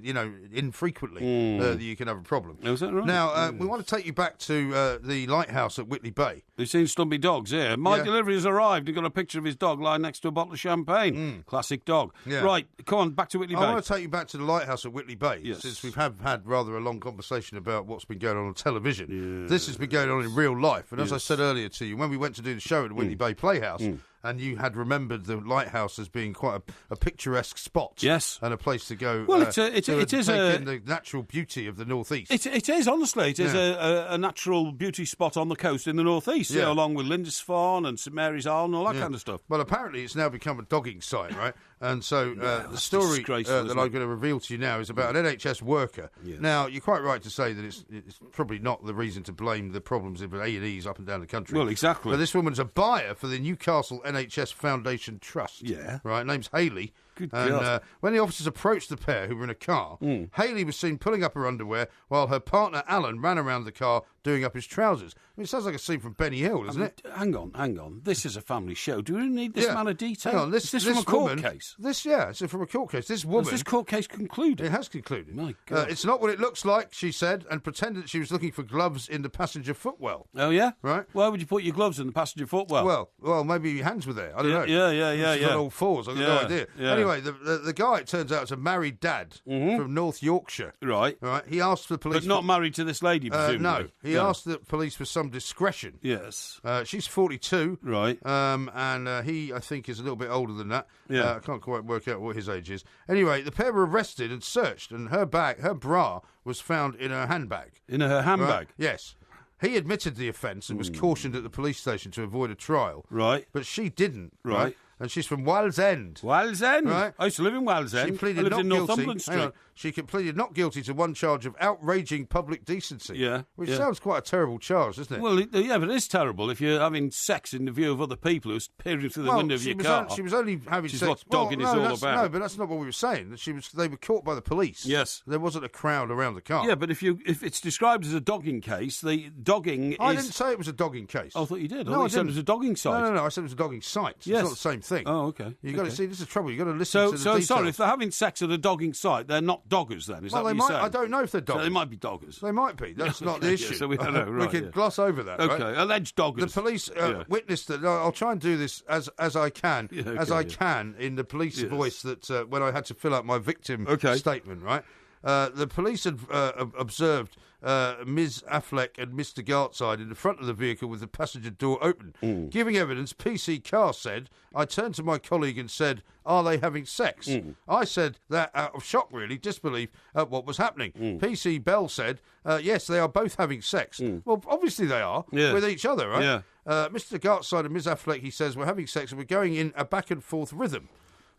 infrequently that you can have a problem. Is that right? Now, we want to take you back to the lighthouse at Whitley Bay. We've seen Stumpy Dogs here. My delivery has arrived. You've got a picture of his dog lying next to a bottle of champagne. Classic dog. Yeah. Right, come on, back to Whitley Bay. I want to take you back to the lighthouse at Whitley Bay, since we've had rather a long conversation about what's been going on television. This has been going on in real life. And as I said earlier to you, when we went to do the show at the Whitley Bay Playhouse, and you had remembered the lighthouse as being quite a picturesque spot. Yes. And a place to go well, it is in the natural beauty of the northeast. It is, honestly. It is a natural beauty spot on the coast in the northeast, along with Lindisfarne and St Mary's Isle and all that kind of stuff. Well, apparently it's now become a dogging site, right? And so the story that I'm going to reveal to you now is about an NHS worker. Yes. Now, you're quite right to say that it's probably not the reason to blame the problems of A&Es up and down the country. Well, exactly. But this woman's a buyer for the Newcastle NHS Foundation Trust. Yeah. Right, name's Hayley. Good and God. When the officers approached the pair who were in a car, Hayley was seen pulling up her underwear while her partner Alan ran around the car doing up his trousers. I mean, it sounds like a scene from Benny Hill, doesn't it? Hang on. This is a family show. Do we need this amount of detail? Hang on, is this from a court case? It's from a court case. This woman... Has this court case concluded? It has concluded. My God. It's not what it looks like, she said, and pretended she was looking for gloves in the passenger footwell. Oh, yeah? Right. Why would you put your gloves in the passenger footwell? Well, maybe your hands were there. I don't know. Yeah. She's on all fours. I've got no idea. Yeah. Anyway, the guy, it turns out, is a married dad from North Yorkshire. Right. He asked the police... But not married to this lady, presumably. No. He asked the police for some discretion. Yes. She's 42. Right. And he, I think, is a little bit older than that. Yeah. I can't quite work out what his age is. Anyway, the pair were arrested and searched, and her bra was found in her handbag. In her handbag? Right? Yes. He admitted the offence and was cautioned at the police station to avoid a trial. Right. But she didn't. Right. And she's from Wallsend. Wallsend? Right. I used to live in Wallsend. She pleaded I lived not in guilty. Northumberland Street. Hang on. She pleaded not guilty to one charge of outraging public decency. Yeah. Which sounds quite a terrible charge, doesn't it? Well, yeah, but it is terrible if you're having sex in the view of other people who's peering through the window of your car. She was only having She's sex. what dogging is all about. No, but that's not what we were saying. They were caught by the police. Yes. There wasn't a crowd around the car. Yeah, but if it's described as a dogging case, the dogging I didn't say it was a dogging case. Oh, I thought you did. I No, thought I you said it didn't. was a dogging site. No, I said it was a dogging site. Yes. It's not the same thing. Oh, okay. You've got to see, this is trouble. You've got to listen to the So details. sorry, if they're having sex at a dogging site, they're not doggers then, is that what you're saying? I don't know if they're doggers. So they might be doggers. They might be. That's not the issue. So we don't know, right, we can gloss over that. Okay, right? alleged doggers. The police witnessed that. I'll try and do this as I can, can in the police voice that when I had to fill out my victim statement. Right. The police had observed Ms. Affleck and Mr. Gartside in the front of the vehicle with the passenger door open. Giving evidence, PC Carr said, I turned to my colleague and said, are they having sex? I said that out of shock, really, disbelief at what was happening. PC Bell said, yes, they are both having sex. Well, obviously they are, with each other, right? Yeah. Mr. Gartside and Ms. Affleck, he says, were having sex and we're going in a back and forth rhythm.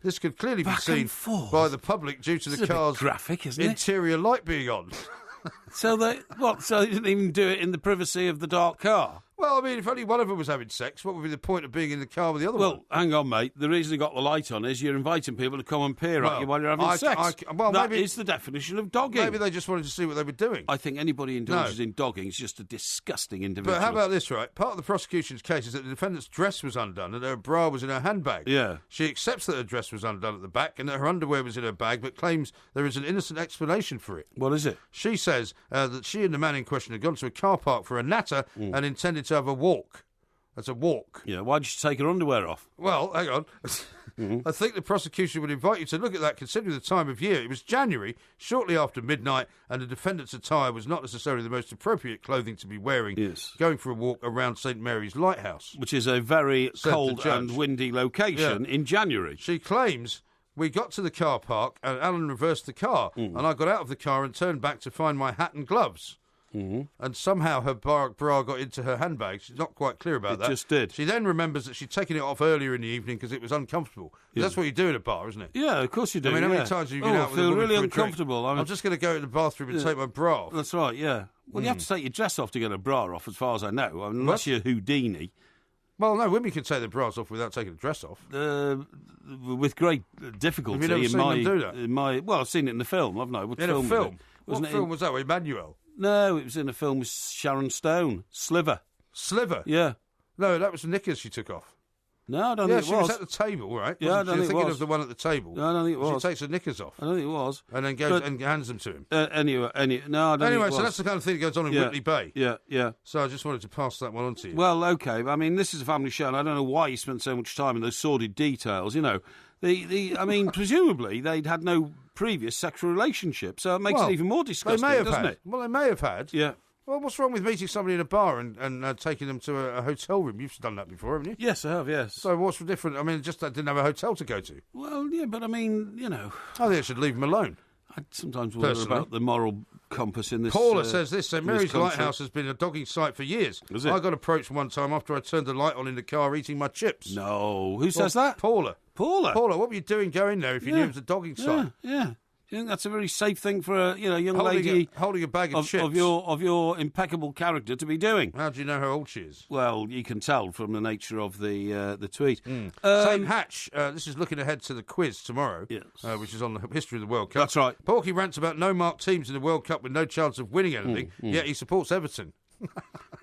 This could clearly be seen by the public due to the car's graphic, isn't interior light being on. So they didn't even do it in the privacy of the dark car? Well, I mean, if only one of them was having sex, what would be the point of being in the car with the other one? Well, hang on, mate. The reason you got the light on is you're inviting people to come and peer at you while you're having sex. That is the definition of dogging. Maybe they just wanted to see what they were doing. I think anybody who indulges in dogging is just a disgusting individual. But how about this, right? Part of the prosecution's case is that the defendant's dress was undone and her bra was in her handbag. Yeah. She accepts that her dress was undone at the back and that her underwear was in her bag, but claims there is an innocent explanation for it. What is it? She says that she and the man in question had gone to a car park for a natter and intended to have a walk. That's a walk. Yeah, why did she take her underwear off? Well, hang on. I think the prosecution would invite you to look at that considering the time of year. It was January, shortly after midnight, and the defendant's attire was not necessarily the most appropriate clothing to be wearing going for a walk around St Mary's Lighthouse. Which is a very cold and windy location in January. She claims... We got to the car park and Alan reversed the car and I got out of the car and turned back to find my hat and gloves. And somehow her bra got into her handbag. She's not quite clear about that. It just did. She then remembers that she'd taken it off earlier in the evening because it was uncomfortable. That's what you do in a bar, isn't it? Yeah, of course you do. I mean, how many times have you been out with a woman really for uncomfortable. I'm just going to go to the bathroom and take my bra off. That's right, yeah. Well, you have to take your dress off to get a bra off, as far as I know, unless you're Houdini. Well, no, women can take their bras off without taking the dress off. With great difficulty. Have you never seen them do that? Well, I've seen it in the film, haven't I? What in film a film? What film was that with Emmanuel? No, it was in a film with Sharon Stone. Sliver. Sliver? Yeah. No, that was the knickers she took off. No, I don't think it was. She was at the table, right? Yeah, I don't think it was. Thinking of the one at the table. No, I don't think it was. She takes her knickers off. I don't think it was. And then goes and hands them to him. No, I don't think it was. So that's the kind of thing that goes on in Whitley Bay. Yeah. So I just wanted to pass that one on to you. Well, okay. I mean, this is a family show, and I don't know why you spent so much time in those sordid details, you know. I mean, presumably they'd had no previous sexual relationship, so it makes it even more disgusting, doesn't it? Well, they may have had. Yeah. Well, what's wrong with meeting somebody in a bar and taking them to a hotel room? You've done that before, haven't you? Yes, I have, yes. So what's the difference? I mean, just I didn't have a hotel to go to. Well, yeah, but I mean, you know... I think I should leave them alone. I sometimes wonder about the moral compass in this... Paula says this, St Mary's Lighthouse has been a dogging site for years. Is it? I got approached one time after I turned the light on in the car eating my chips. No. Who says that? Paula. Paula, what were you doing going there if you knew it was a dogging site? Yeah. Do you think that's a very safe thing for a young lady holding a bag of chips of your impeccable character to be doing? How do you know how old she is? Well, you can tell from the nature of the tweet. St Hatch, this is looking ahead to the quiz tomorrow, which is on the history of the World Cup. That's right. Porky rants about no marked teams in the World Cup with no chance of winning anything, yet he supports Everton.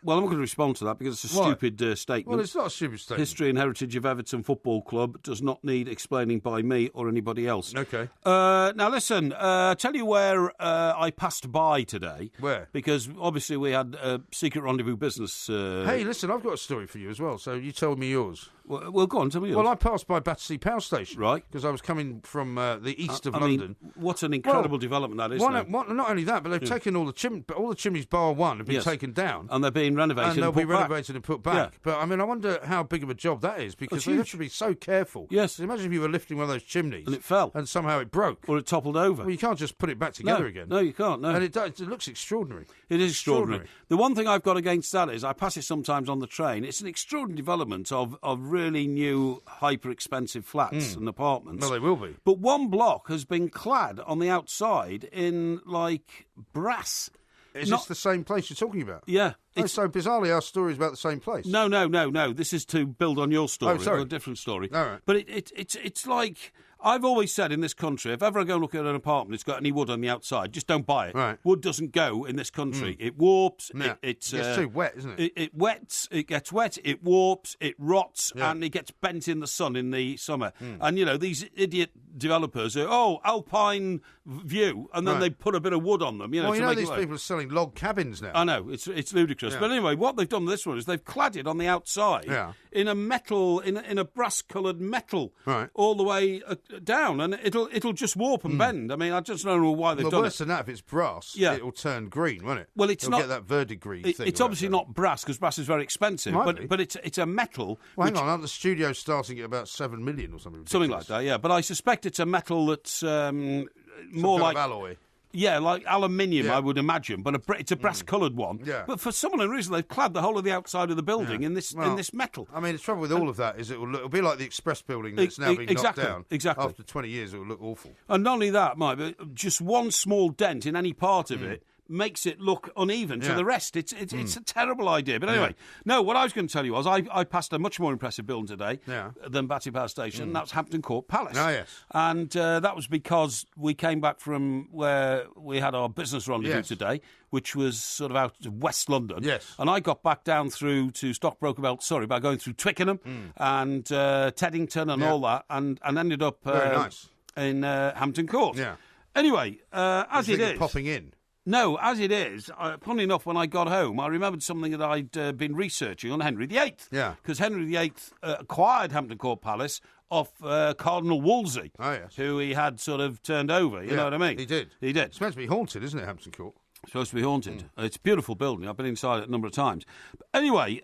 Well, I'm not going to respond to that because it's a stupid statement. Well, it's not a stupid statement. History and heritage of Everton Football Club does not need explaining by me or anybody else. Okay. Now, listen, tell you where I passed by today. Where? Because, obviously, we had secret rendezvous business. Hey, listen, I've got a story for you as well, so you tell me yours. Well, go on, tell me yours. Well, I passed by Battersea Power Station. Right. Because I was coming from the east of Mean, London. what an incredible development that is. Not only that, but they've taken all the chimneys bar one have been taken down. And they're being renovated and they'll be renovated and put back. Yeah. But, I mean, I wonder how big of a job that is, because they have to be so careful. Yes. Imagine if you were lifting one of those chimneys. And it fell. And somehow it broke. Or it toppled over. Well, you can't just put it back together again. No, you can't, no. And it looks extraordinary. It is extraordinary. The one thing I've got against that is I pass it sometimes on the train. It's an extraordinary development of really new, hyper-expensive flats and apartments. Well, they will be. But one block has been clad on the outside in, like, brass. Is this the same place you're talking about? Yeah. It's so bizarrely our story is about the same place. No. This is to build on your story. Oh, sorry. A different story. All right. But it's like... I've always said in this country, if ever I go and look at an apartment that's got any wood on the outside, just don't buy it. Right. Wood doesn't go in this country. It warps. No. It's too wet, isn't it? It wets. It gets wet. It warps. It rots, and it gets bent in the sun in the summer. And these idiot developers are alpine view, and then they put a bit of wood on them. These people are selling log cabins now. I know it's ludicrous. But anyway, what they've done with this one is they've clad it on the outside in a metal, in a brass-coloured metal, all the way down, and it'll just warp and bend. I mean, I just don't know why they've done it. Worse than that, if it's brass, it'll turn green, won't it? Well, it's It'll get that verdigris thing. It's obviously not brass because brass is very expensive, but it's a metal. Well, hang on, aren't the studios starting at about 7 million or something? Ridiculous? Something like that, yeah. But I suspect it's a metal that's more like alloy. Yeah, like aluminium, I would imagine, but it's a brass-coloured one. Yeah. But for some unknown reason, they've clad the whole of the outside of the building in this metal. I mean, the trouble with all of that is it'll be like the Express building that's now being knocked down. Exactly. After 20 years, it'll look awful. And not only that, Mike, but just one small dent in any part of it makes it look uneven to the rest. It's a terrible idea. But anyway, no, what I was going to tell you was I passed a much more impressive building today than Battersea Power Station, and that was Hampton Court Palace. Oh, yes. And that was because we came back from where we had our business rendezvous today, which was sort of out of West London. Yes. And I got back down through to Stockbroker Belt, by going through Twickenham and Teddington and all that, and ended up very nice in Hampton Court. Yeah. Anyway, as it is... popping in. No, as it is, funnily enough, when I got home, I remembered something that I'd been researching on Henry VIII. Yeah. Because Henry VIII acquired Hampton Court Palace off Cardinal Wolsey, who he had sort of turned over, you know what I mean? He did. It's meant to be haunted, isn't it, Hampton Court? It's supposed to be haunted. It's a beautiful building. I've been inside it a number of times. But anyway,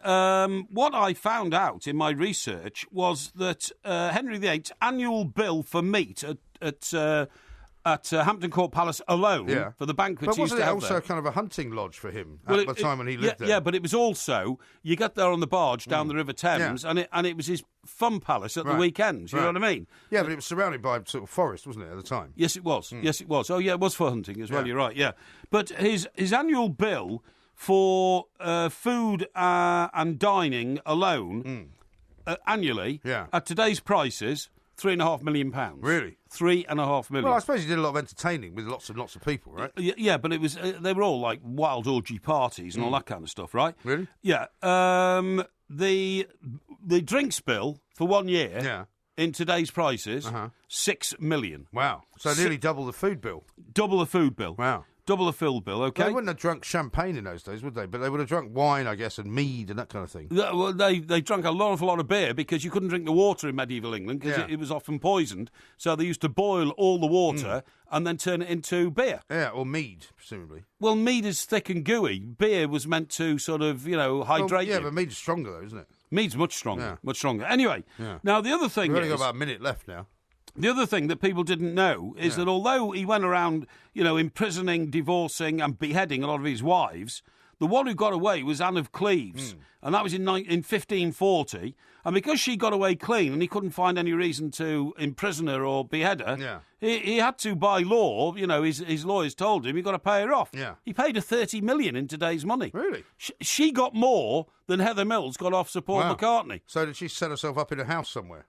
what I found out in my research was that Henry VIII's annual bill for meat at Hampton Court Palace alone for the banquets but he used to have. But wasn't it also kind of a hunting lodge for him at the time when he lived there? Yeah, but it was also, you get there on the barge down the River Thames, and it was his fun palace at the weekends, you know what I mean? Yeah, but it was surrounded by sort of forest, wasn't it, at the time? Yes, it was. Yes, it was. Oh, yeah, it was for hunting as well, you're right, yeah. But his annual bill for food and dining alone annually, at today's prices... £3.5 million. Really? £3.5 million. Well, I suppose he did a lot of entertaining with lots and lots of people, right? Yeah, but it was they were all like wild orgy parties and all that kind of stuff, right? Really? Yeah. the drinks bill for 1 year in today's prices, 6 million. Wow. So nearly double the food bill. Double the food bill. Wow. Double the food bill, okay? They wouldn't have drunk champagne in those days, would they? But they would have drunk wine, I guess, and mead and that kind of thing. Well, they drank a lot of beer because you couldn't drink the water in medieval England because it was often poisoned. So they used to boil all the water and then turn it into beer. Yeah, or mead, presumably. Well, mead is thick and gooey. Beer was meant to sort of, hydrate you. Yeah, but mead's stronger, though, isn't it? Mead's much stronger, much stronger. Anyway, now the other thing We've only got about a minute left now. The other thing that people didn't know is that although he went around, imprisoning, divorcing and beheading a lot of his wives, the one who got away was Anne of Cleves, and that was in 1540. And because she got away clean and he couldn't find any reason to imprison her or behead her, he had to, by law, his lawyers told him, you've got to pay her off. Yeah. He paid her 30 million in today's money. Really? She got more than Heather Mills got off Sir Paul McCartney. So did she set herself up in a house somewhere?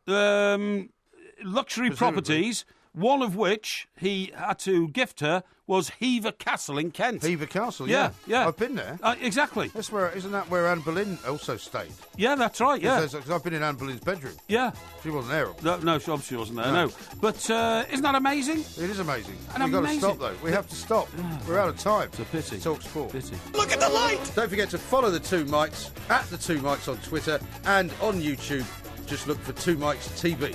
Luxury properties, one of which he had to gift her was Hever Castle in Kent. Hever Castle, yeah. I've been there. Exactly. Isn't that where Anne Boleyn also stayed? Yeah, that's right, yeah. Because I've been in Anne Boleyn's bedroom. Yeah. She wasn't there. No, she obviously wasn't there, no. But isn't that amazing? It is amazing. We've got to stop, though. We have to stop. We're out of time. It's a pity. Talk Sport. Pity. Look at the light! Don't forget to follow the Two Mics, at the Two Mics on Twitter and on YouTube. Just look for Two Mics TV.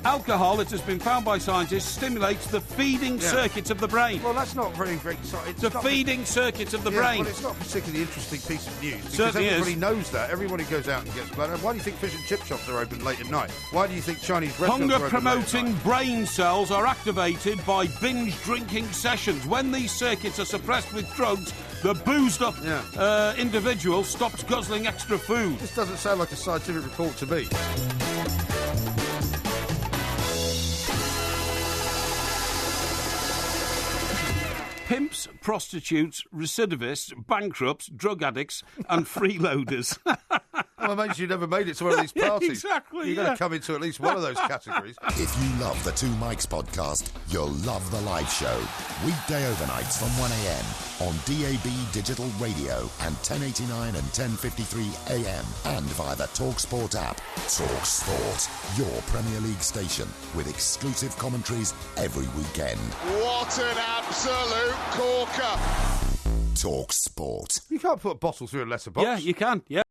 Alcohol, it has been found by scientists, stimulates the feeding circuits of the brain. Well, that's not very exciting. The feeding circuits of the brain. Well, it's not a particularly interesting piece of news. Because Certainly everybody knows that. Everybody goes out and gets blood. Why do you think fish and chip shops are open late at night? Why do you think Chinese restaurants are open late at night? Hunger-promoting brain cells are activated by binge drinking sessions. When these circuits are suppressed with drugs, the boozed-up individual stops guzzling extra food. This doesn't sound like a scientific report to me. Pimps, prostitutes, recidivists, bankrupts, drug addicts and freeloaders. Well, it means you never made it to one of these parties. Exactly, You've got to come into at least one of those categories. If you love the Two Mics podcast, you'll love the live show. Weekday overnights from 1am on DAB Digital Radio and 1089 and 1053 AM and via the TalkSport app. TalkSport, your Premier League station with exclusive commentaries every weekend. What an absolute corker! TalkSport. You can't put a bottle through a letterbox. Yeah, you can, yeah.